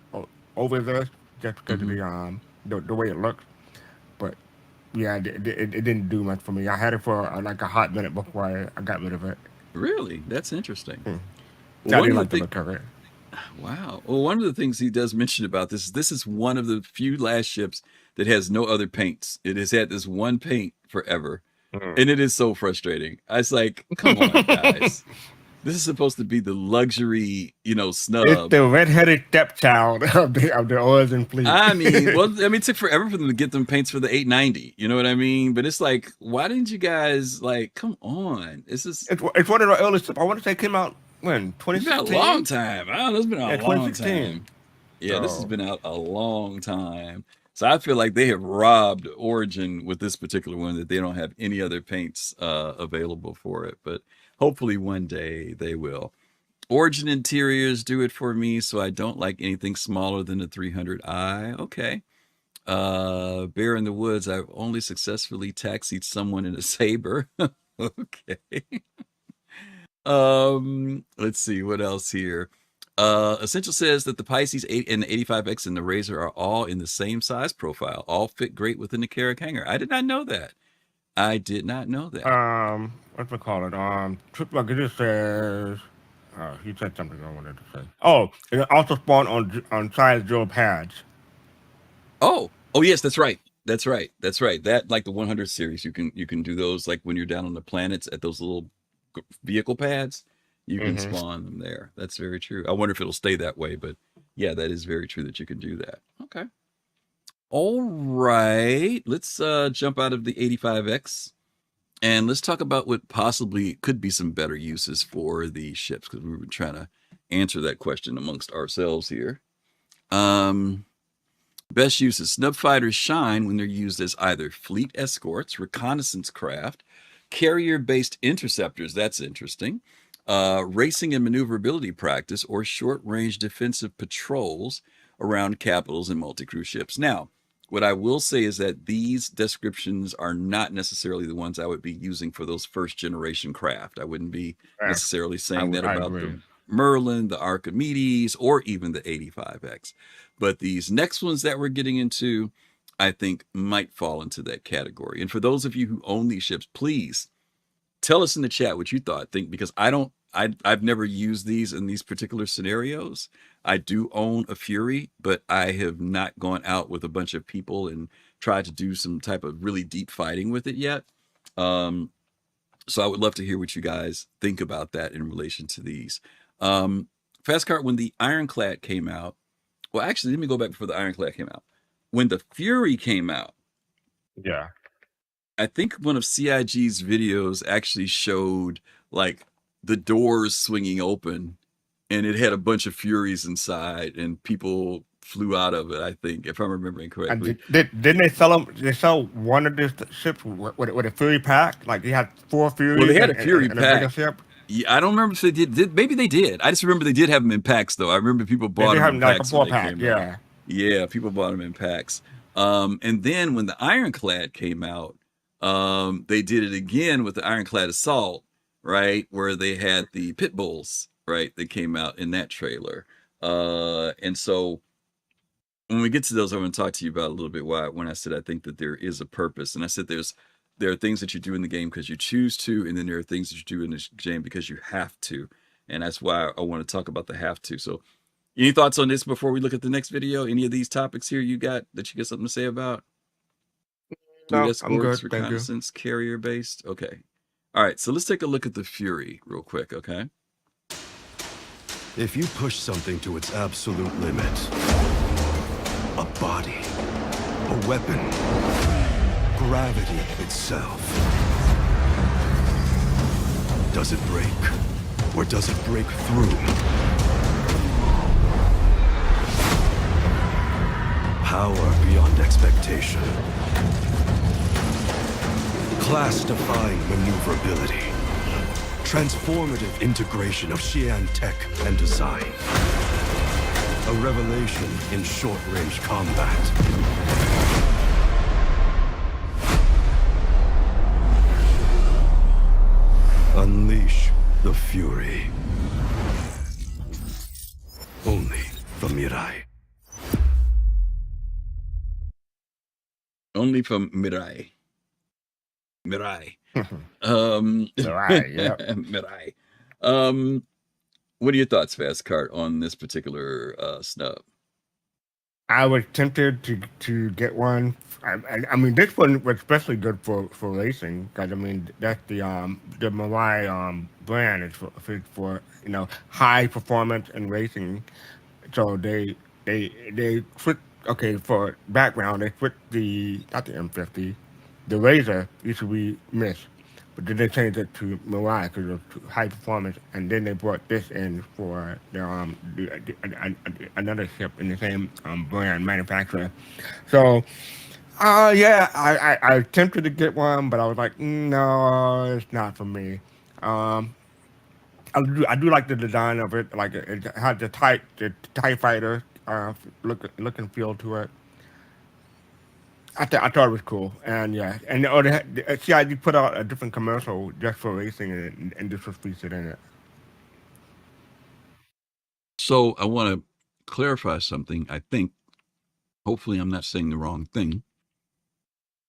over this just because of the way it looks. But yeah, it didn't do much for me. I had it for like a hot minute before I got rid of it.
Really? That's interesting.
So I didn't like the look of it.
Wow. Well, one of the things he does mention about this is one of the few last ships that has no other paints. It has had this one paint forever. And it is so frustrating. I was like, come on, guys. This is supposed to be the luxury, snub.
It's the red-headed stepchild of the Origin fleet.
I mean, it took forever for them to get them paints for the 890. You know what I mean? But it's like, why didn't you guys come on? It's
one of the earliest. I want to say it came out when 2016.
It's been a long time. It's been a long
2016.
time. Yeah, this has been out a long time. So I feel like they have robbed Origin with this particular one, that they don't have any other paints available for it. But hopefully one day they will. Origin interiors do it for me, so I don't like anything smaller than the 300i. Okay. Bear in the Woods, I've only successfully taxied someone in a Saber. Okay. Let's see what else here. Essential says that the Pisces 8 and the 85X and the Razor are all in the same size profile, all fit great within the Carrack hangar. I did not know that.
What's we call it? Triple just says. He said something I wanted to say. Oh, it also spawned on size 0 pads.
Oh yes, that's right. That, like the 100 series, you can do those like when you're down on the planets at those little vehicle pads. You can spawn them there. That's very true. I wonder if it'll stay that way, but yeah, that is very true that you can do that. Okay. All right. Let's jump out of the 85X and let's talk about what possibly could be some better uses for the ships, because we were trying to answer that question amongst ourselves here. Best uses. Snub fighters shine when they're used as either fleet escorts, reconnaissance craft, carrier-based interceptors. That's interesting. Racing and maneuverability practice, or short-range defensive patrols around capitals and multi-crew ships. Now, what I will say is that these descriptions are not necessarily the ones I would be using for those first-generation craft. I wouldn't be necessarily saying that about the Merlin, the Archimedes, or even the 85X. But these next ones that we're getting into, I think might fall into that category. And for those of you who own these ships, please tell us in the chat what you because I've never used these in these particular scenarios. I do own a Fury, but I have not gone out with a bunch of people and tried to do some type of really deep fighting with it yet. So I would love to hear what you guys think about that in relation to these. Fastcart, when the Ironclad came out, well, actually, let me go back before the Ironclad came out. When the Fury came out,
yeah,
I think one of CIG's videos actually showed like the doors swinging open and it had a bunch of Furies inside and people flew out of it, I think, if I'm remembering correctly.
Didn't they sell them? They sell one of the ships with a Fury pack? Like they had 4 Furies.
Well, they had a Fury pack.
A ship?
Yeah, I don't remember if they did. Maybe they did. I just remember they did have them in packs, though. I remember people bought them in packs.
Like a 4-pack, yeah.
Yeah, people bought them in packs. And then when the Ironclad came out, they did it again with the Ironclad Assault, right? Where they had the pit bulls, right? That came out in that trailer. And so when we get to those, I want to talk to you about a little bit why when I said I think that there is a purpose. And I said there are things that you do in the game because you choose to, and then there are things that you do in the game because you have to. And that's why I want to talk about the have to. So any thoughts on this before we look at the next video? Any of these topics here you got something to say about? Fleet
No, I'm good.
escorts,
Thank you.
reconnaissance, carrier based. Okay. All right. So let's take a look at the Fury real quick. Okay.
If you push something to its absolute limit, a body, a weapon, gravity itself, does it break? Or does it break through? Power beyond expectation. Class-defying maneuverability. Transformative integration of Xi'an tech and design. A revelation in short-range combat. Unleash the Fury. Only from Mirai.
Only from Mirai. Mirai.
Right, yeah.
Mirai. What are your thoughts, Fastcart, on this particular snub?
I was tempted to get one. I mean, this one was especially good for racing because I mean that's the Mirai brand is for high performance and racing. So they switched. Okay, for background, they switched not the M50, the Razor used to be Miss, but then they changed it to Mirai because it was high performance, and then they brought this in for their another ship in the same brand manufacturer. So, yeah, I attempted to get one, but I was like, no, it's not for me. I do like the design of it. Like it had the TIE fighter look and feel to it. I thought it was cool, and yeah, and CID put out a different commercial just for racing, and this was featured in it.
So I want to clarify something. I think, hopefully I'm not saying the wrong thing.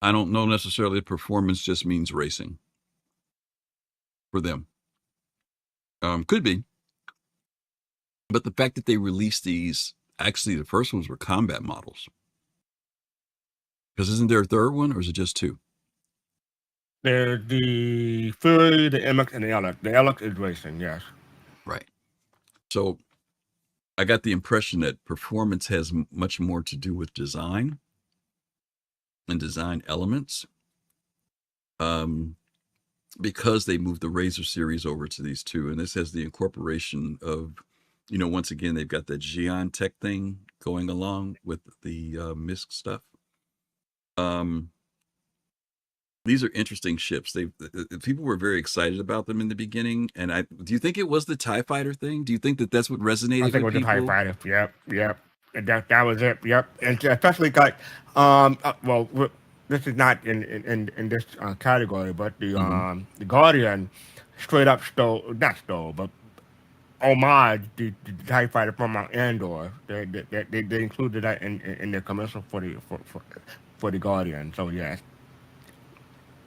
I don't know necessarily performance just means racing for them. Could be. But the fact that they released these, actually the first ones were combat models. Because isn't there a third one, or is it just two?
There's the Fury, the MX, and the LX. The LX is racing, yes.
Right. So I got the impression that performance has much more to do with design and design elements. Because they moved the Razor series over to these two, and this has the incorporation of, once again, they've got that Xi'an tech thing going along with the MISC stuff. These are interesting ships. People were very excited about them in the beginning, and do you think it was the TIE fighter thing? Do you think that that's what resonated
I think it
with
was the
people?
TIE fighter. Yep. And that was it. Yep. And especially got this is not in this category, but the Guardian straight up not stole, but homage the TIE fighter from Andor. They included that in their commercial for the Guardian. So yeah.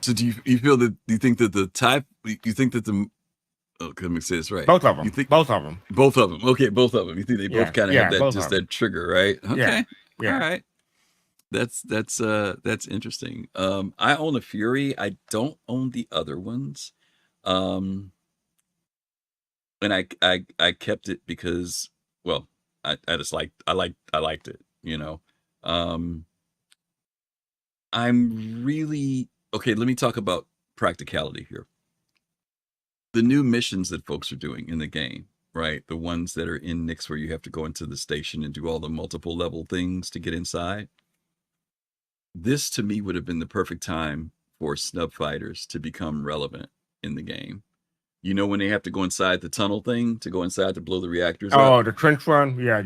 So do you feel that? Do you think that the TIE? You think that the? Oh, let me say this right.
Both of them.
You think
both of them?
Both of them. Okay, both of them. You think they both kind of have that
both of them.
that trigger, right? Okay.
Yeah.
All right. That's interesting. I own a Fury. I don't own the other ones. And I kept it because, well, I liked it, I'm really okay. Let me talk about practicality here. The new missions that folks are doing in the game, right? The ones that are in Nix where you have to go into the station and do all the multiple level things to get inside. This to me would have been the perfect time for snub fighters to become relevant in the game. When they have to go inside the tunnel thing to go inside to blow the reactors up.
Oh, the trench run? Yeah.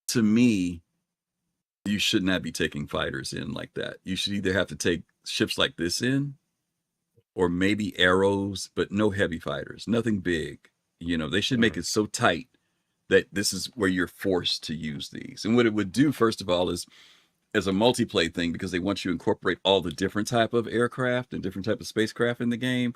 To me, you should not be taking fighters in like that. You should either have to take ships like this in, or maybe arrows, but no heavy fighters, nothing big. They should make it so tight that this is where you're forced to use these. And what it would do, first of all, is as a multiplayer thing, because they want you to incorporate all the different type of aircraft and different type of spacecraft in the game,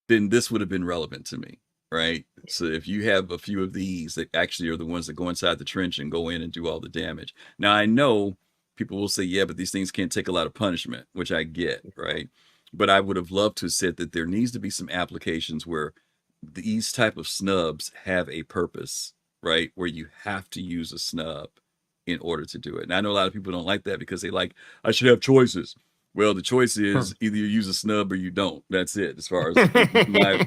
then this would have been relevant to me, right? So if you have a few of these that actually are the ones that go inside the trench and go in and do all the damage. Now, I know people will say, yeah, but these things can't take a lot of punishment, which I get, right? But I would have loved to have said that there needs to be some applications where these type of snubs have a purpose, right? Where you have to use a snub in order to do it. And I know a lot of people don't like that because they like, I should have choices. Well, the choice is either you use a snub or you don't. That's it. As far as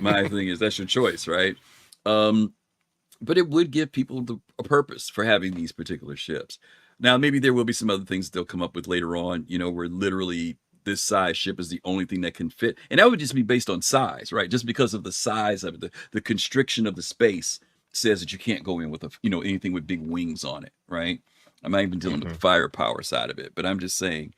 my thing is, that's your choice, right? But it would give people a purpose for having these particular ships. Now, maybe there will be some other things that they'll come up with later on, where literally this size ship is the only thing that can fit. And that would just be based on size, right? Just because of the size of it, the constriction of the space says that you can't go in with anything with big wings on it, right? I'm not even dealing with the firepower side of it, but I'm just saying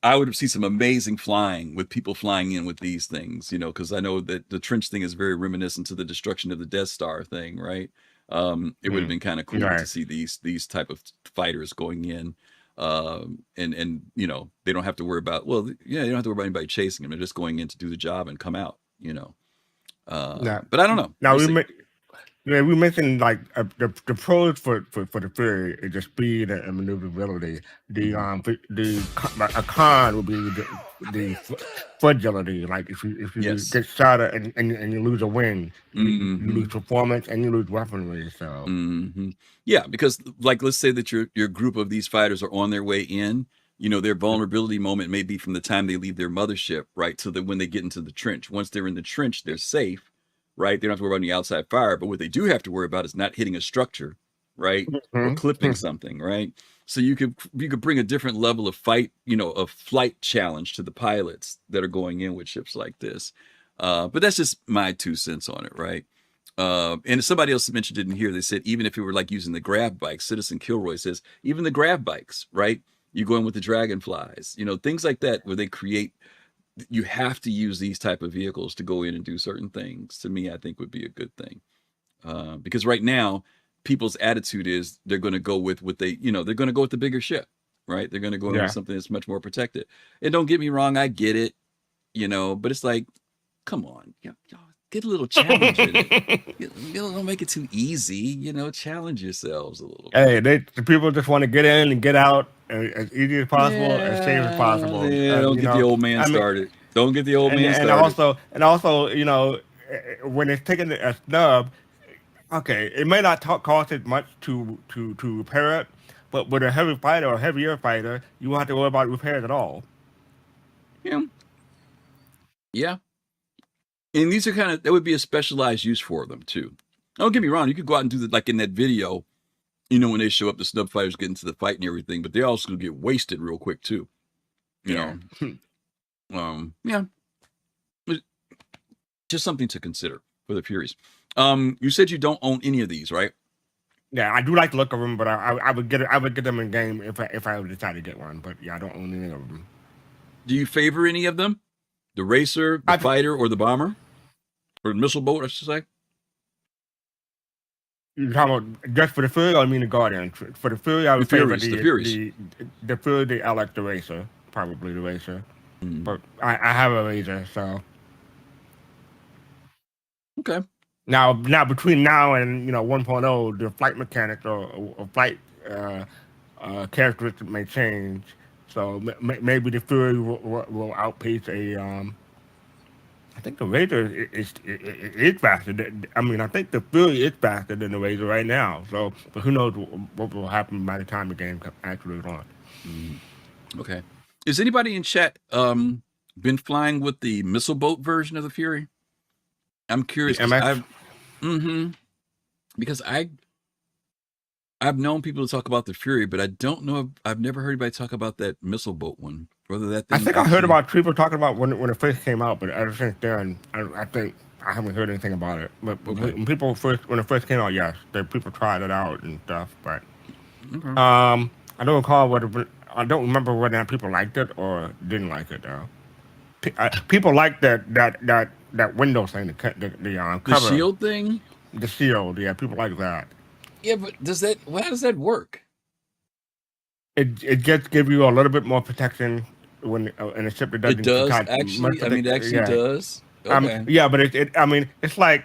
I would see some amazing flying with people flying in with these things, because I know that the trench thing is very reminiscent to the destruction of the Death Star thing, right? It would have been kind of cool to see these type of fighters going in, and they don't have to worry about, they don't have to worry about anybody chasing them. They're just going in to do the job and come out, but I don't know.
Now we mentioned like the pros for the Fury is the speed and maneuverability. A con would be the fragility. Like if you get shot at and you lose a wing, you lose performance and you lose weaponry. So
yeah, because like let's say that your group of these fighters are on their way in. Their vulnerability moment may be from the time they leave their mothership, right, to when they get into the trench. Once they're in the trench, they're safe. Right, they don't have to worry about any outside fire, but what they do have to worry about is not hitting a structure, right, or clipping something, right. So you could bring a different level of flight challenge to the pilots that are going in with ships like this. But that's just my 2 cents on it, right. And somebody else mentioned it in here. They said even if it were like using the grab bikes, Citizen Kilroy says even the grab bikes, right. You go in with the dragonflies, things like that where they create. You have to use these type of vehicles to go in and do certain things. To me, I think would be a good thing, because right now people's attitude is they're going to go with what they're going to go with the bigger ship, right? They're going to go in with something that's much more protected. And don't get me wrong, I get it, but it's like, come on, y'all get a little challenge in it. Don't make it too easy, challenge yourselves a little bit.
Hey, the people just want to get in and get out as easy as possible, as safe as possible.
Yeah, don't get the old man started. Don't get the old man started.
And also, when it's taken a snub, okay, it may not cost as much to repair it, but with a heavy fighter or heavier fighter, you won't have to worry about repairs at all.
Yeah. And these are there would be a specialized use for them too. Don't get me wrong, you could go out and do like in that video, when they show up, the snub fighters get into the fight and everything, but they're also gonna get wasted real quick too. Yeah. Just something to consider for the Furies. You said you don't own any of these, right?
Yeah, I do like the look of them, but I would get them in game if I would decide to get one. But yeah, I don't own any of them.
Do you favor any of them? The racer, the fighter, or the bomber? Or the missile boat, I should say?
You're talking about just for the Fury, or I mean the Guardian? For the Fury, I would favor the Fury. I like the racer, probably the racer. But I have a racer, so.
Okay.
Now between now and 1.0, the flight mechanics or flight characteristics may change. So maybe the Fury will outpace I think the Razor is faster. I think the Fury is faster than the Razor right now. So, but who knows what will happen by the time the game actually is on.
Okay. Is anybody in chat been flying with the missile boat version of the Fury? I'm curious. Because I've known people to talk about the Fury, but I don't know. I've never heard anybody talk about that missile boat one. Whether that thing
I think I heard about people talking about when it first came out, but ever since then, I think I haven't heard anything about it. But when it first came out, yes, people tried it out and stuff. But I don't recall I don't remember whether people liked it or didn't like it though. People like that window thing, the
The
cover,
shield thing?
the shield. Yeah, people like that.
Yeah, but how does that work?
It just gives you a little bit more protection when in a ship that
It
doesn't
does
attach much
actually. I mean, it actually
yeah.
does. Okay.
Yeah, but I mean, it's like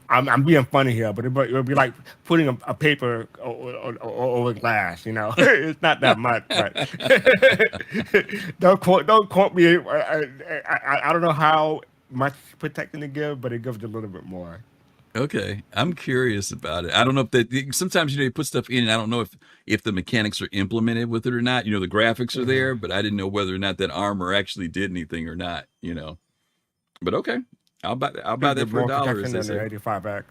I'm being funny here, but it would be like putting a paper over glass. You know, it's not that much, but don't quote me. I don't know how much protection it gives, but it gives a little bit more.
Okay, I'm curious about it. I don't know if that sometimes you put stuff in, and I don't know if the mechanics are implemented with it or not. The graphics are there, but I didn't know whether or not that armor actually did anything or not. But okay, I'll buy that for
more
$1.
protection
As
than
they
the
say.
85X.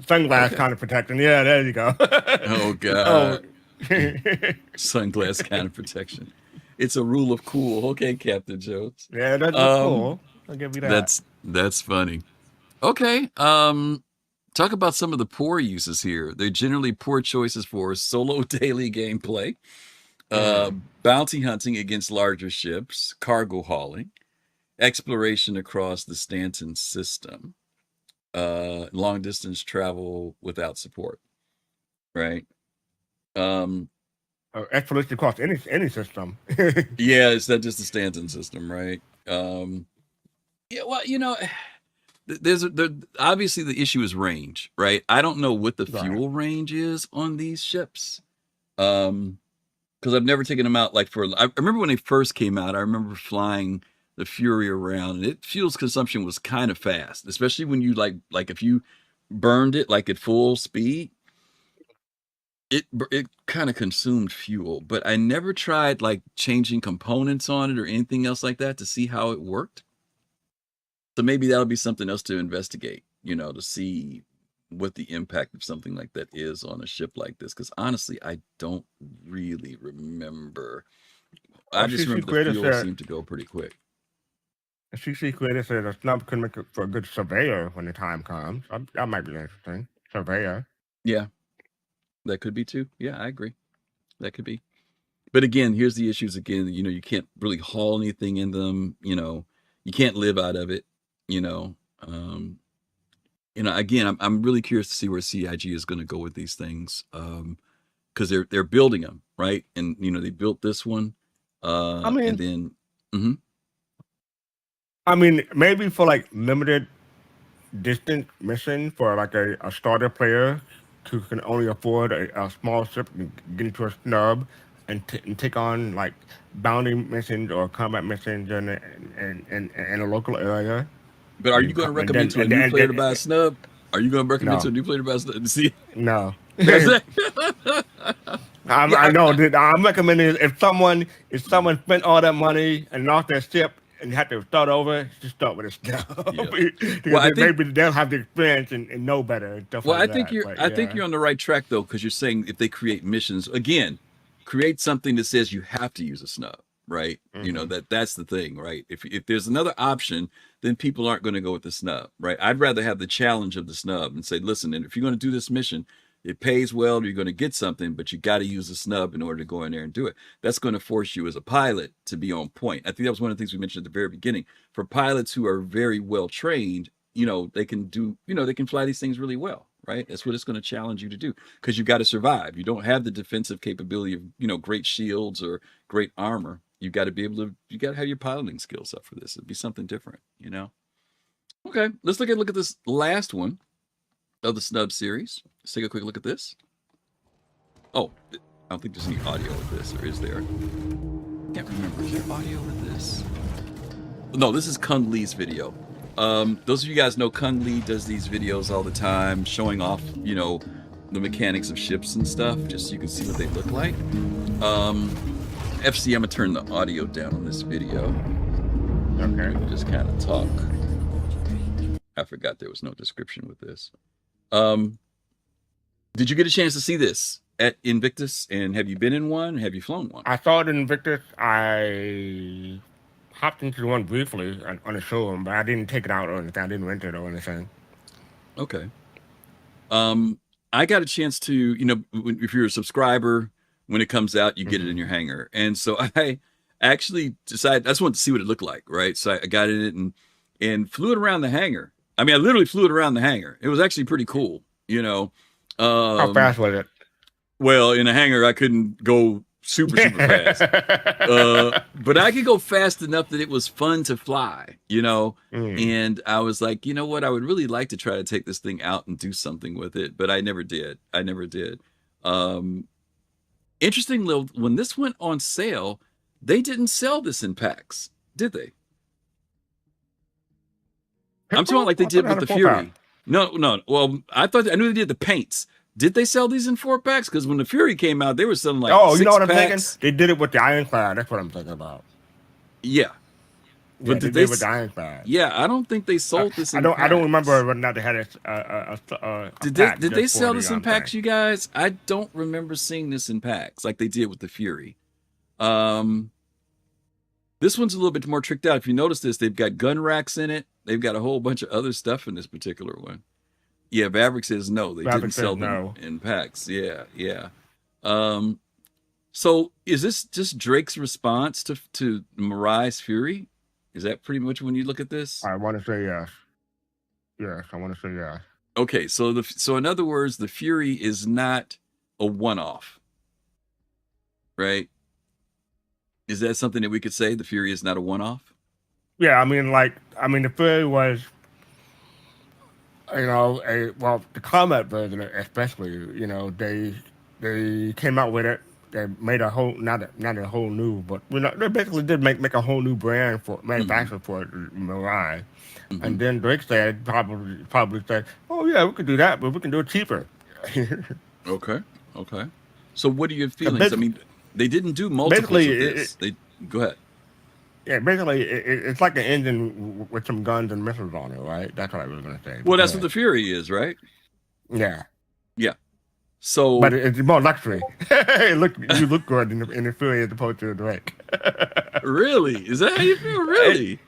Sunglass
Okay.
kind of protection. Yeah, there you go.
Oh
Oh,
God, sunglass kind of protection. It's a rule of cool. Okay, Captain Jones.
yeah, that's
Um,
cool. I'll give you that.
that's funny. Okay. Talk about some of the poor uses here. They're generally poor choices for solo daily gameplay, bounty hunting against larger ships, cargo hauling, exploration across the Stanton system, long distance travel without support. Right. Um,
Exploration across any system.
yeah, it's not just the Stanton system, right? Yeah, well, there obviously the issue is range, right? I don't know what the
Right.
fuel range is on these ships. Because I've never taken them out I remember when they first came out, I remember flying the Fury around, and fuel's consumption was kind of fast, especially when you like if you burned it like at full speed, it kind of consumed fuel. But I never tried like changing components on it or anything else like that to see how it worked. So maybe that'll be something else to investigate, to see what the impact of something like that is on a ship like this. Because honestly, I don't really remember. I just
CC
remember the
Creator
fuel
said
seemed to go pretty quick.
CC Creator said a snub could make it for a good surveyor when the time comes. That might be interesting. Surveyor.
Yeah, that could be too. Yeah, I agree. That could be. But again, here's the issues again. You can't really haul anything in them. You can't live out of it. You know, um, again, I'm really curious to see where CIG is going to go with these things, because they're building them, right? And they built this one,
I
and
mean,
then, mhm.
maybe for like limited distance mission for like a starter player who can only afford a small ship and get into a snub and take on like bounty missions or combat missions in a local area.
But are you going to recommend to a new player to buy a snub? Are you going to recommend to
No,
a new player to buy a snub? See,
no.
that's it.
I know. I'm recommending if someone spent all that money and lost their ship and had to start over, just start with a snub.
Yeah.
Because
Well, I think
maybe they'll have the experience and know better and stuff
Well,
like
I think
that.
you're
But
I think
yeah,
you're on the right track though, because you're saying if they create missions again, create something that says you have to use a snub, right? That's the thing, right? If there's another option, then people aren't going to go with the snub, right? I'd rather have the challenge of the snub and say, listen, and if you're going to do this mission, it pays well, you're going to get something, but you got to use a snub in order to go in there and do it. That's going to force you as a pilot to be on point. I think that was one of the things we mentioned at the very beginning. For pilots who are very well trained, they can they can fly these things really well, right? That's what it's going to challenge you to do, because you got to survive. You don't have the defensive capability of great shields or great armor. You got to have your piloting skills up for this. It'd be something different. Okay, let's look at this last one of the snub series. Let's take a quick look at this. Oh, I don't think there's any audio with this, or is there? Can't remember. Is there audio with this? No, this is Kung Lee's video. Those of you guys know Kung Lee does these videos all the time, showing off, the mechanics of ships and stuff, just so you can see what they look like. FC, I'm gonna turn the audio down on this video.
okay.
We can just kind of talk. I forgot there was no description with this. Did you get a chance to see this at Invictus? And have you been in one? Have you flown one?
I saw it in Invictus. I hopped into one briefly on the showroom, but I didn't take it out or anything. I didn't rent it or anything.
Okay. I got a chance to, if you're a subscriber, when it comes out, you get it in your hangar. And so actually decided I just wanted to see what it looked like, right? So I got in it and flew it around the hangar. I mean, I literally flew it around the hangar. It was actually pretty cool, you know.
How fast was it?
Well, in a hangar, I couldn't go super fast, but I could go fast enough that it was fun to fly, you know. And I was like, you know what? I would really like to try to take this thing out and do something with it, but I never did. Interesting, little when this went on sale, they didn't sell this in packs, did they? I'm talking like they did with the Fury. No. Well, I knew they did the paints. Did they sell these in 4-packs? Because when the Fury came out, they were selling like 6
you know what I'm
packs.
thinking? They did it with the Ironclad. That's what I'm thinking about.
Yeah.
But did they with the Ironclad?
Yeah, I don't think they sold this in packs.
I don't remember whether or not they had a
did they sell this in packs, you guys? I don't remember seeing this in packs like they did with the Fury. This one's a little bit more tricked out. If you notice this, they've got gun racks in it. They've got a whole bunch of other stuff in this particular one. Yeah, Maverick says no. They didn't sell them in packs. Yeah. So is this just Drake's response to Mirai's Fury? Is that pretty much when you look at this?
I want to say yes. Yes, I want to say yes.
Okay, so in other words, the Fury is not a one-off, right? Is that something that we could say? The Fury is not a one-off?
Yeah, I mean, the Fury was, the combat version, especially. You know, they came out with it. They made a whole not a whole new, but they basically did make a whole new brand for manufacturer for Mirai. And then Drake said probably said, "Oh yeah, we could do that, but we can do it cheaper."
Okay. So what are your feelings? I mean, they didn't do multiples of this. Go ahead.
Yeah, basically, it's like an engine with some guns and missiles on it, right? That's what I was going to say.
Well, that's what the Fury is, right?
Yeah.
So,
but it's more luxury. You look good in the Fury as opposed to the Drake.
Really? Is that how you feel? Really?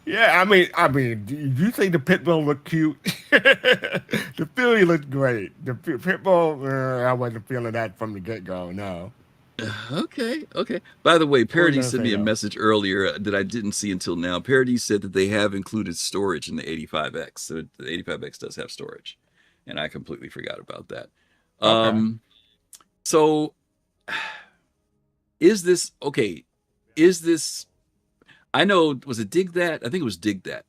Yeah, I mean, you think the Pitbull looked cute? The Fury looked great. The Pitbull, I wasn't feeling that from the get-go, no.
Okay. By the way, Parody sent me a message earlier that I didn't see until now. Parody said that they have included storage in the 85X. So the 85X does have storage. And I completely forgot about that. Okay. So is this, I know, was it Dig That? I think it was Dig That.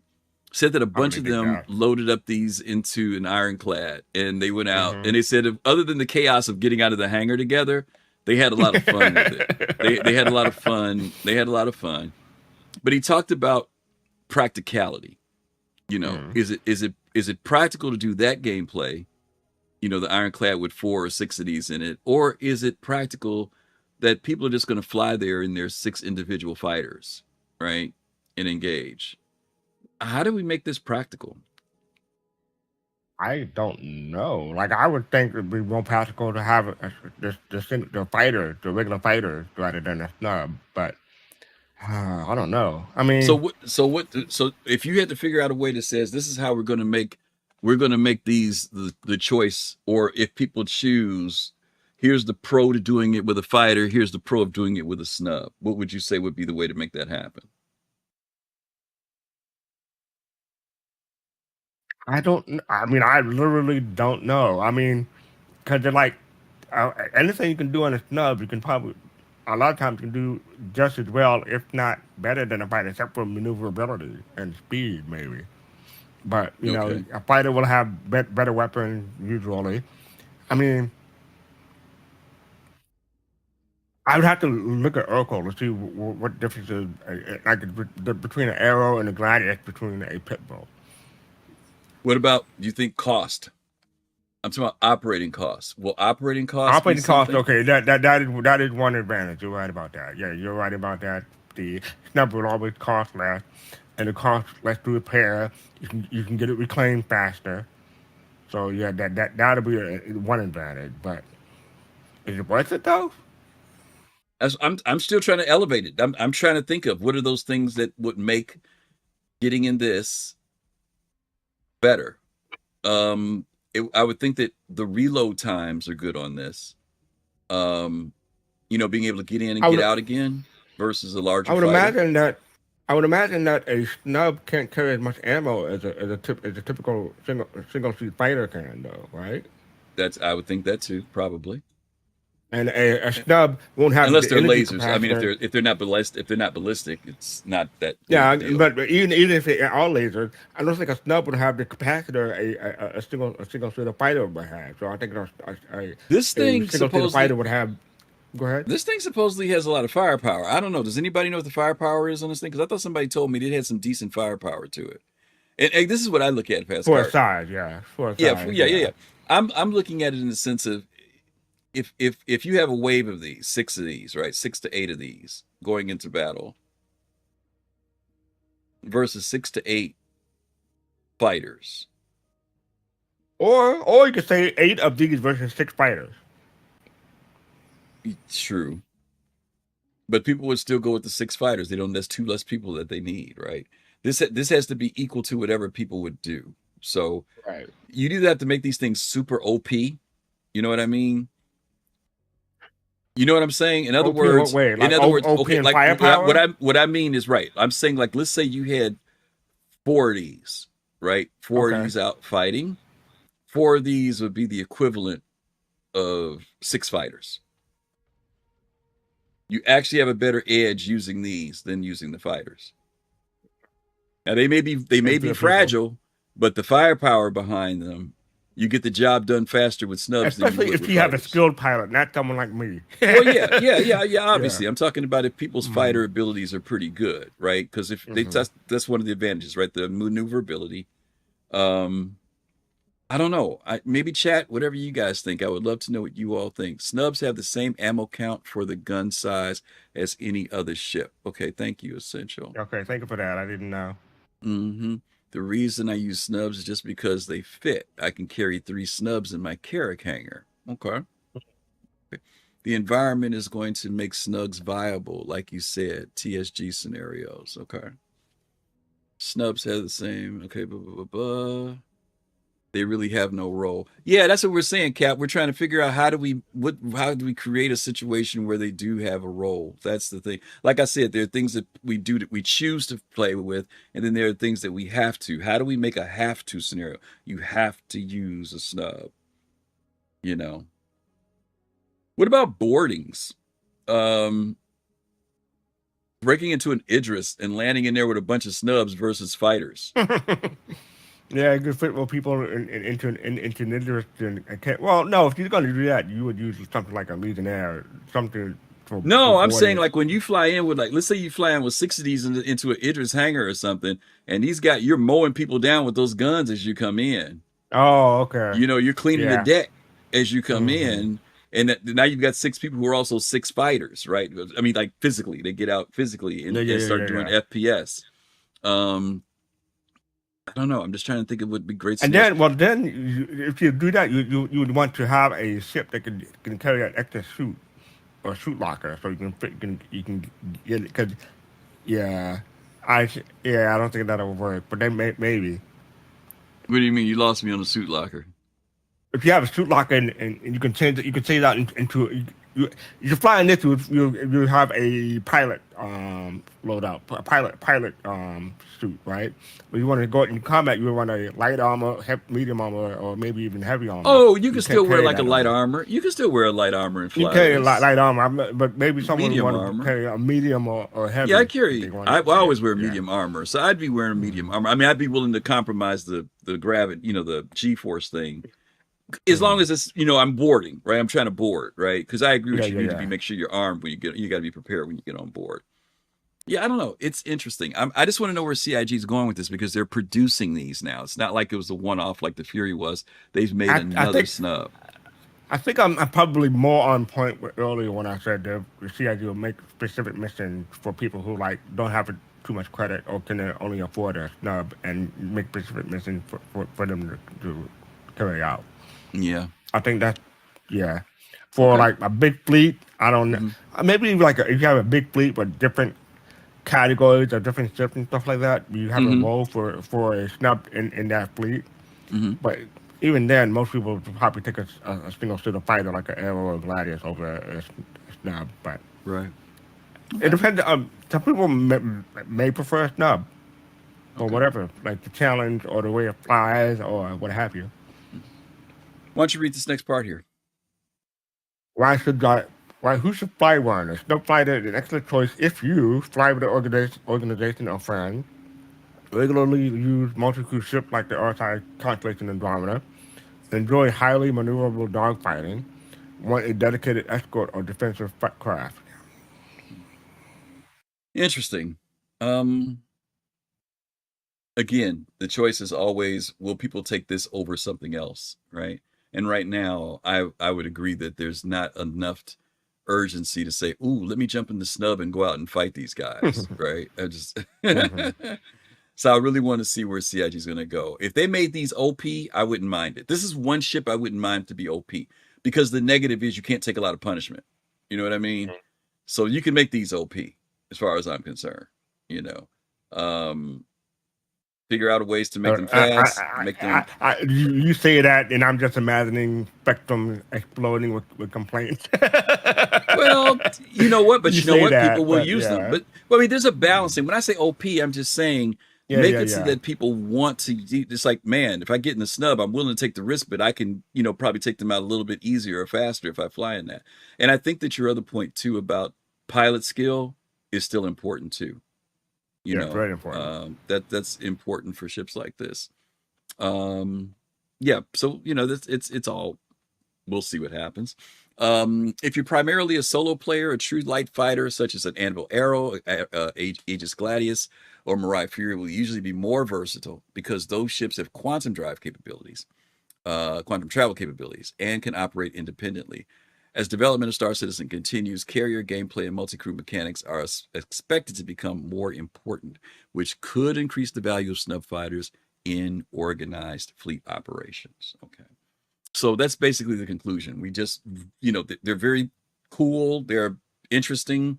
Said that a bunch of them loaded up these into an Ironclad and they went out and they said, other than the chaos of getting out of the hangar together, they had a lot of fun with it. They had a lot of fun. But he talked about practicality. You know, is it practical to do that gameplay? You know, the Ironclad with 4 or 6 of these in it, or is it practical that people are just going to fly there in their 6 individual fighters, right, and engage? How do we make this practical?
I don't know. Like, I would think it'd be more practical to have the fighter, the regular fighters, rather than a snub. But I don't know. I mean,
so if you had to figure out a way that says this is how we're going to make these the choice, or if people choose, here's the pro to doing it with a fighter, here's the pro of doing it with a snub, what would you say would be the way to make that happen?
I literally don't know. I mean, because they're like, anything you can do on a snub, you can probably, a lot of times you can do just as well, if not better than a fighter, except for maneuverability and speed, maybe. But, you know, a fighter will have better weapons, usually. I mean, I would have to look at Urkel to see what difference is between an arrow and a gladius between a pit bull.
What about, do you think cost? I'm talking about operating costs. Will operating costs?
Operating costs, okay. That is one advantage. You're right about that. Yeah, you're right about that. The snub will always cost less, and it costs less to repair. You can get it reclaimed faster. So yeah, that'll be one advantage. But is it worth it though?
I'm still trying to elevate it. I'm trying to think of what are those things that would make getting in this better. I would think that the reload times are good on this. You know, being able to get in and get out again. versus a
I
larger
would
fighter.
imagine that a snub can't carry as much ammo as a typical single seat fighter can, though, right?
I would think that too, probably.
And a snub won't have
Unless
the
they're
energy
lasers. I mean,
capacitor.
if they're not ballistic, it's not that big
Yeah,
a deal.
but even if they are lasers, I don't think a snub would have the capacitor a single seater fighter would have. So I think
This
a
thing
single seater fighter would have. Go ahead.
This thing supposedly has a lot of firepower. I don't know. Does anybody know what the firepower is on this thing? Because I thought somebody told me it had some decent firepower to it. And this is what I look at, fast
For a
card.
size, yeah. For a
Yeah,
size,
yeah. I'm looking at it in the sense of if you have a wave of these, 6 of these, right, 6 to 8 of these going into battle, versus 6 to 8 fighters.
Or you could say 8 of these versus 6 fighters.
True. But people would still go with the 6 fighters. That's 2 less people that they need, right? This has to be equal to whatever people would do. So
Right.
you do have to make these things super OP. You know what I mean? You know what I'm saying? In other
OP
words,
what way? Like
in other words,
OP
okay,
in
like
firepower?
what I mean is right. I'm saying, like, let's say you had 4 of these, right? 4 of
Okay.
these out fighting. 4 of these would be the equivalent of 6 fighters. You actually have a better edge using these than using the fighters. Now they may be fragile, but the firepower behind them, you get the job done faster with snubs.
Especially
than you would
if
with
you have a
fighters.
skilled pilot, not someone like me.
Well, yeah. Obviously, I'm talking about if people's fighter abilities are pretty good, right? Because if that's one of the advantages, right? The maneuverability. I don't know. Maybe chat, whatever you guys think. I would love to know what you all think. Snubs have the same ammo count for the gun size as any other ship. Okay, thank you, Essential.
Okay, thank you for that. I didn't know.
The reason I use snubs is just because they fit. I can carry 3 snubs in my Carrack hangar. Okay. The environment is going to make snugs viable, like you said, TSG scenarios. Okay. Snubs have the same. Okay, blah, blah, blah, blah. They really have no role. Yeah, that's what we're saying, Cap. We're trying to figure out how do we create a situation where they do have a role. That's the thing. Like I said, there are things that we do that we choose to play with, and then there are things that we have to. How do we make a have to scenario? You have to use a snub. You know. What about boardings? Breaking into an Idris and landing in there with a bunch of snubs versus fighters.
Yeah, it could fit more people into an interest. Well, no, if you're going to do that, you would use something like a Legionnaire, something.
No, I'm saying like when you fly in with let's say you fly in with 6 of these into an Idris hangar or something, and you're mowing people down with those guns as you come in.
Oh, okay.
You know, you're cleaning the deck as you come in, and now you've got 6 people who are also 6 fighters, right? I mean, like physically, they get out physically and start doing FPS. I don't know. I'm just trying to think of what would be great.
And then, if you do that, you would want to have a ship that can carry an extra chute or chute locker, so you can get it. Because I don't think that'll work. But then maybe.
What do you mean? You lost me on the suit locker.
If you have a chute locker and you can change it, you can change that into. You're flying this, you have a pilot loadout, a pilot suit, right? But you want to go in combat, you want a light armor, medium armor, or maybe even heavy armor.
Oh, you can still wear like a light armor. You can still wear a light armor and fly.
You carry a light armor, but maybe someone want to carry a medium or heavy.
Yeah, I carry. I always wear medium armor, so I'd be wearing medium armor. I mean, I'd be willing to compromise the gravity, the G-force thing. As long as it's, I'm boarding, right? I'm trying to board, right? Because I agree with you. You need to make sure you're armed when you get. You got to be prepared when you get on board. Yeah, I don't know. It's interesting. I just want to know where CIG is going with this because they're producing these now. It's not like it was a one-off like the Fury was. They've made another snub.
I think I'm probably more on point with earlier when I said the CIG will make specific missions for people who don't have too much credit or can only afford a snub and make specific missions for them to carry out.
Yeah,
I think that, for like a big fleet, I don't know. Maybe if you have a big fleet with different categories or different ships and stuff like that, you have a role for a snub in that fleet. But even then, most people would probably take a single ship fighter like an Arrow or Gladius over a snub. But
right.
It depends. Some people may prefer snub or whatever, like the challenge or the way it flies or what have you.
Why don't you read this next part here?
Why should I? Why? Who should fly one? A snub fighter is an excellent choice if you fly with an organization or friend. Regularly use multi-crew ships like the RSI Constellation Andromeda. Enjoy highly maneuverable dogfighting. Want a dedicated escort or defensive craft.
Interesting. Again, the choice is always, will people take this over something else, right? And right now, I would agree that there's not enough urgency to say, ooh, let me jump in the snub and go out and fight these guys, right? I just So I really want to see where CIG is going to go. If they made these OP, I wouldn't mind it. This is one ship I wouldn't mind to be OP, because the negative is you can't take a lot of punishment. You know what I mean? So you can make these OP as far as I'm concerned, you know. Figure out ways to make them fast. Make them.
You say that, and I'm just imagining Spectrum exploding with complaints.
Well, you know what? But you know what?
That,
People will use them. But well, I mean, there's a balancing. When I say OP, I'm just saying make it so that people want to. It's like, man, if I get in the snub, I'm willing to take the risk, but I can, you know, probably take them out a little bit easier or faster if I fly in that. And I think that your other point too about pilot skill is still important too. You know,
very important.
That's important for ships like this. Yeah, so you know, it's all. We'll see what happens. If you're primarily a solo player, a true light fighter such as an Anvil Arrow, Aegis Gladius, or Mirai Fury will usually be more versatile because those ships have quantum drive capabilities, quantum travel capabilities, and can operate independently. As development of Star Citizen continues, carrier gameplay and multi-crew mechanics are expected to become more important, which could increase the value of snub fighters in organized fleet operations. Okay. So that's basically the conclusion. We just, you know, they're very cool. They're interesting,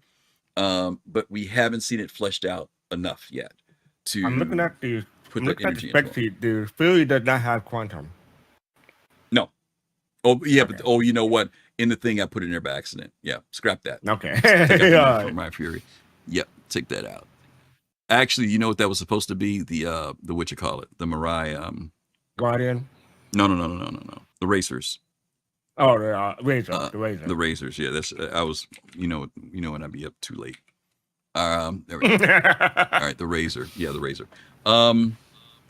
but we haven't seen it fleshed out enough yet to
I'm looking at the spec sheet. The Fury does not have quantum.
No. Oh, yeah, okay. But, oh, you know what? In the thing I put in there by accident. Yeah, scrap that.
Okay.
From my Fury. Yep, take that out. Actually, you know what that was supposed to be? The what you call it? The Mirai
Guardian?
No. The Racers.
Oh, the Razor. The Razor.
The Razors, yeah. That's I was, you know when I'd be up too late. There we go. All right, the Razor. Yeah, the Razor.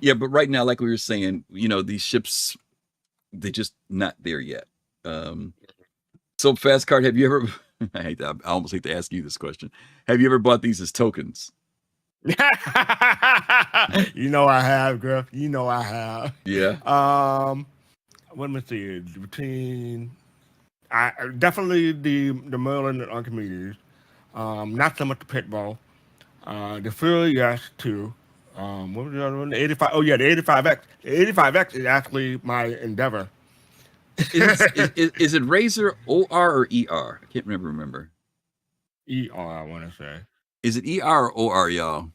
Yeah, but right now, like we were saying, you know, these ships, they're just not there yet. So fastcart, have you ever I almost hate to ask you this question. Have you ever bought these as tokens?
You know I have, Griff. You know I have.
Yeah.
Let me see. Between definitely the Merlin and Archimedes. Not so much the Pitbull. The Fury, yes, too. What was the other one? The 85. Oh yeah, the 85X. The 85X is actually my Endeavor.
Is it Razor OR or ER? I can't remember.
ER, I want to say.
Is it ER or OR, y'all?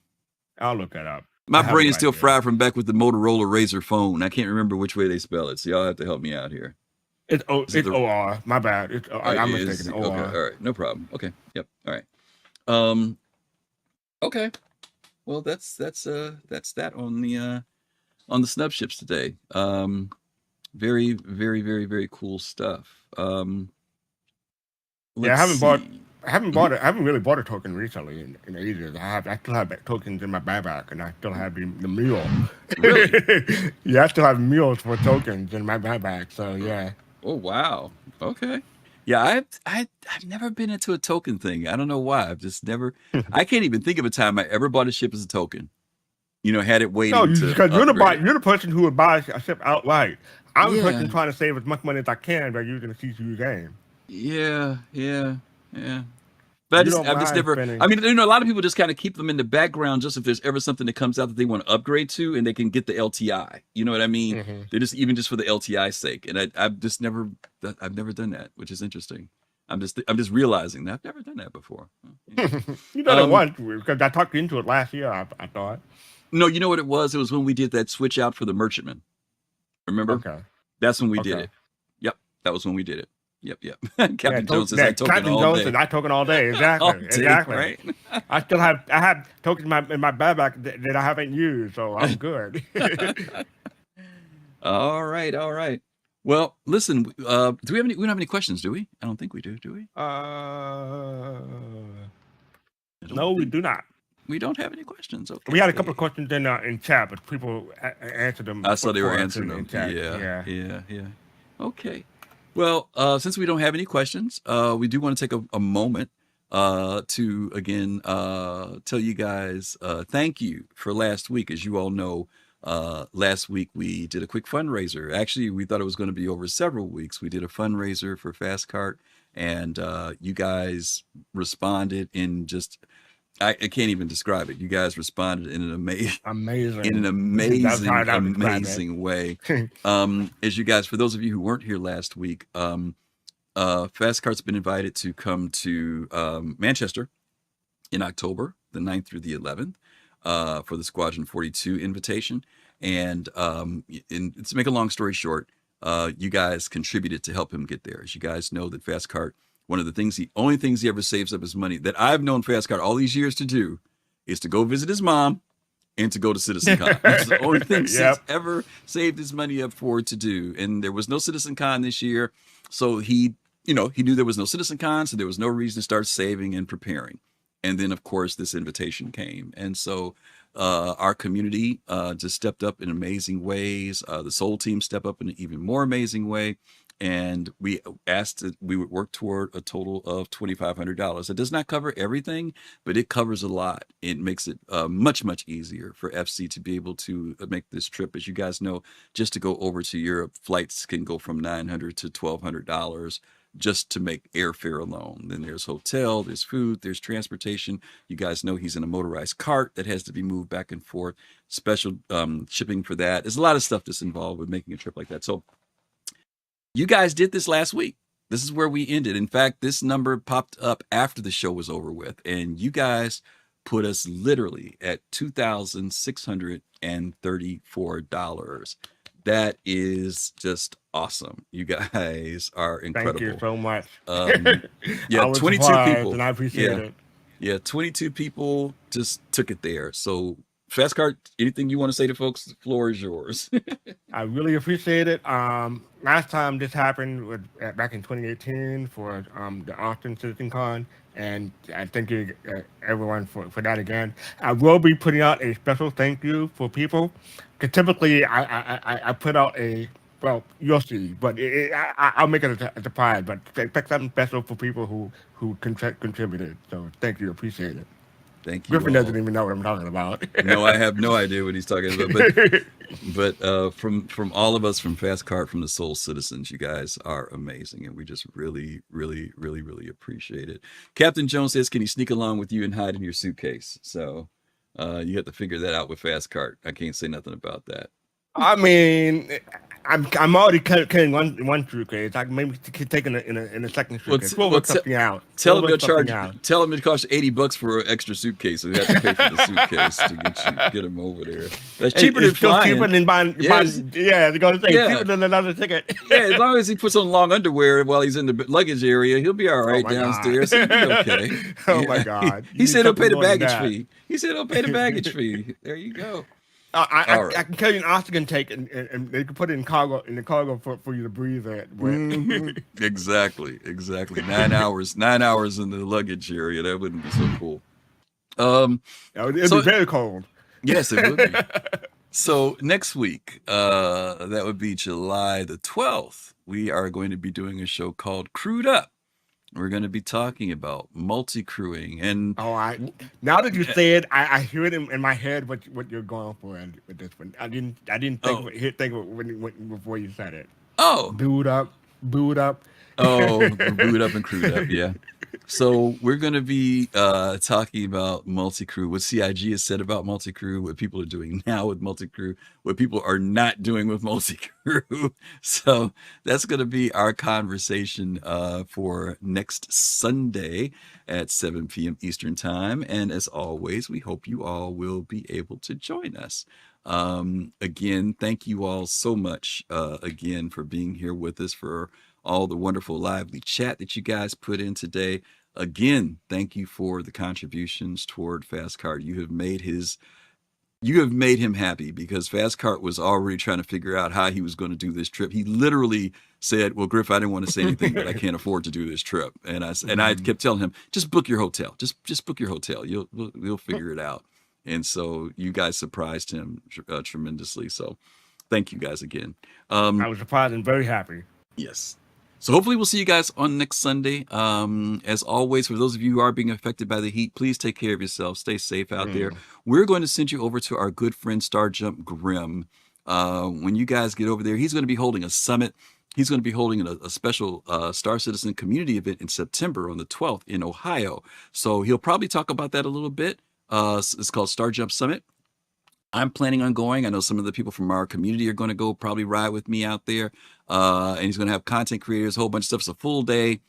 I'll look that up.
My brain is still fried from back with the Motorola Razor phone. I can't remember which way they spell it, so y'all have to help me out here.
It's OR. My bad. I'm mistaken. OR.
Okay, all right, no problem. Okay, yep, all right. Okay. Well, that's that on the snub ships today. Very, very, very, very cool stuff.
I haven't really bought a token recently in ages. I still have tokens in my buyback, and I still have the mule.
Really?
Yeah, I still have mules for tokens in my buyback. So yeah.
Oh wow. Okay. Yeah, I've never been into a token thing. I don't know why. I've just never. I can't even think of a time I ever bought a ship as a token. You know, had it waiting. No,
because you're the person who would buy a ship outright. I'm the person trying to save as much money as I can by using a CCU game.
Yeah. But I've just never. Spending. I mean, you know, a lot of people just kind of keep them in the background, just if there's ever something that comes out that they want to upgrade to, and they can get the LTI. You know what I mean? Mm-hmm. They're just even just for the LTI sake. And I've just never done that, which is interesting. I'm just realizing that I've never done that before.
You done it once because I talked you into it last year. I thought.
No, you know what it was? It was when we did that switch out for the merchantman. Remember?
Okay.
That's when we did it. Yep, that was when we did it. Yep.
Yeah,
Captain Jones says I token
Captain
all
Jones
day.
says I token all day. Exactly.
All day,
Exactly.
right?
I have tokens in my backpack that I haven't used, so I'm good.
All right. Well, listen, do we don't have any questions, do we? I don't think we do we? I don't
No, we
think-
do not.
We don't have any questions. Okay.
We had a couple of questions in chat, but people answered them.
I saw they were
for us
answering
in
them.
chat.
Yeah. Okay. Well, since we don't have any questions, we do want to take a moment to again tell you guys thank you for last week. As you all know, last week we did a quick fundraiser. Actually, we thought it was going to be over several weeks. We did a fundraiser for fastcart, and you guys responded in just I can't even describe it. You guys responded in an amazing way. As you guys, for those of you who weren't here last week, fastcart's been invited to come to Manchester in October, the 9th through the 11th, for the Squadron 42 invitation. And to make a long story short, you guys contributed to help him get there. As you guys know, that fastcart, one of the only things he ever saves up his money that I've known fastcart all these years to do is to go visit his mom and to go to CitizenCon. That's the only thing he's ever saved his money up for to do. And there was no CitizenCon this year. So he knew there was no CitizenCon, so there was no reason to start saving and preparing. And then, of course, this invitation came. And so our community just stepped up in amazing ways. The Soul team stepped up in an even more amazing way. And we asked that we would work toward a total of $2,500. It does not cover everything, but it covers a lot. It makes it much, much easier for FC to be able to make this trip. As you guys know, just to go over to Europe, flights can go from $900 to $1,200 just to make airfare alone. Then there's hotel, there's food, there's transportation. You guys know he's in a motorized cart that has to be moved back and forth. Special shipping for that. There's a lot of stuff that's involved with making a trip like that. So you guys did this last week. This is where we ended. In fact, this number popped up after the show was over with, and you guys put us literally at $2,634. That is just awesome. You guys are incredible.
Thank you so much.
Yeah, 22 people.
And I appreciate it.
Yeah, 22 people just took it there. So fastcart, anything you want to say to folks? The floor is yours.
I really appreciate it. Last time this happened back in 2018 for the Austin CitizenCon, and I thank you everyone for that again. I will be putting out a special thank you for people, because typically I put out well, you'll see, but I'll make it a surprise. But expect something special for people who contributed. So thank you, appreciate it.
Thank you.
Griffin doesn't even know what I'm talking about.
No, I have no idea what he's talking about. But from all of us from fastcart, from the Soul Citizens, you guys are amazing, and we just really, really, really, really appreciate it. Captain Jones says, "Can he sneak along with you and hide in your suitcase?" So you have to figure that out with fastcart. I can't say nothing about that.
I mean, I'm already carrying one suitcase. I can maybe take in a second suitcase. We'll work something out.
Tell him it costs $80 for an extra suitcase. So you have to pay for the suitcase to get him over there. That's cheaper than flying.
Cheaper than buying. Yeah, they're gonna say cheaper than another ticket.
Yeah, as long as he puts on long underwear while he's in the luggage area, he'll be all right downstairs. He'll be okay.
Oh my God!
He said he'll pay the baggage fee. He said he'll pay the baggage fee. There you go.
I can tell you an oxygen tank, and they can put it in the cargo for you to breathe at.
Exactly. 9 hours in the luggage area. That wouldn't be so cool.
It'd be very cold.
Yes, it would be. So next week, that would be July the 12th, we are going to be doing a show called Crewed Up. We're going to be talking about multi-crewing and
now that you say it, I hear it in my head what you're going for with this one. I didn't think of it before you said it.
Oh,
booed up.
Oh, booed up and crewed up, yeah. So we're going to be talking about multi-crew, what CIG has said about multi-crew, what people are doing now with multi-crew, what people are not doing with multi-crew. So that's going to be our conversation for next Sunday at 7 p.m. Eastern Time. And as always, we hope you all will be able to join us. Again, thank you all so much again for being here with us for all the wonderful lively chat that you guys put in today. Again, thank you for the contributions toward fastcart. You have made him happy, because fastcart was already trying to figure out how he was going to do this trip. He literally said, well, Griff, I didn't want to say anything, but I can't afford to do this trip. And I kept telling him, just book your hotel. Just book your hotel. We'll figure it out. And so you guys surprised him tremendously. So thank you guys again.
I was surprised and very happy.
Yes. So hopefully we'll see you guys on next Sunday. As always, for those of you who are being affected by the heat, please take care of yourselves. Stay safe out there. We're going to send you over to our good friend Starjump Grim. When you guys get over there, he's going to be holding a summit. He's going to be holding a special Star Citizen community event in September on the 12th in Ohio. So he'll probably talk about that a little bit. It's called Starjump Summit. I'm planning on going. I know some of the people from our community are going to go probably ride with me out there. And he's going to have content creators, a whole bunch of stuff. It's a full day.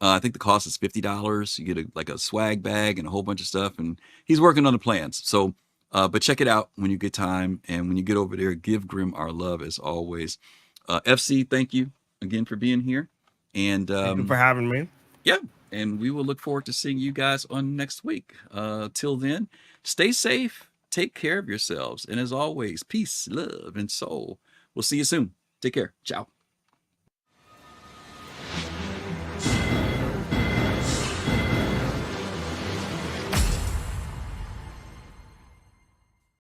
I think the cost is $50. You get like a swag bag and a whole bunch of stuff. And he's working on the plans. So, but check it out when you get time. And when you get over there, give Grim our love as always. FC, thank you again for being here. And
Thank you for having me.
yeah. And we will look forward to seeing you guys on next week. Till then, stay safe. Take care of yourselves. And as always, peace, love, and soul. We'll see you soon. Take care. Ciao.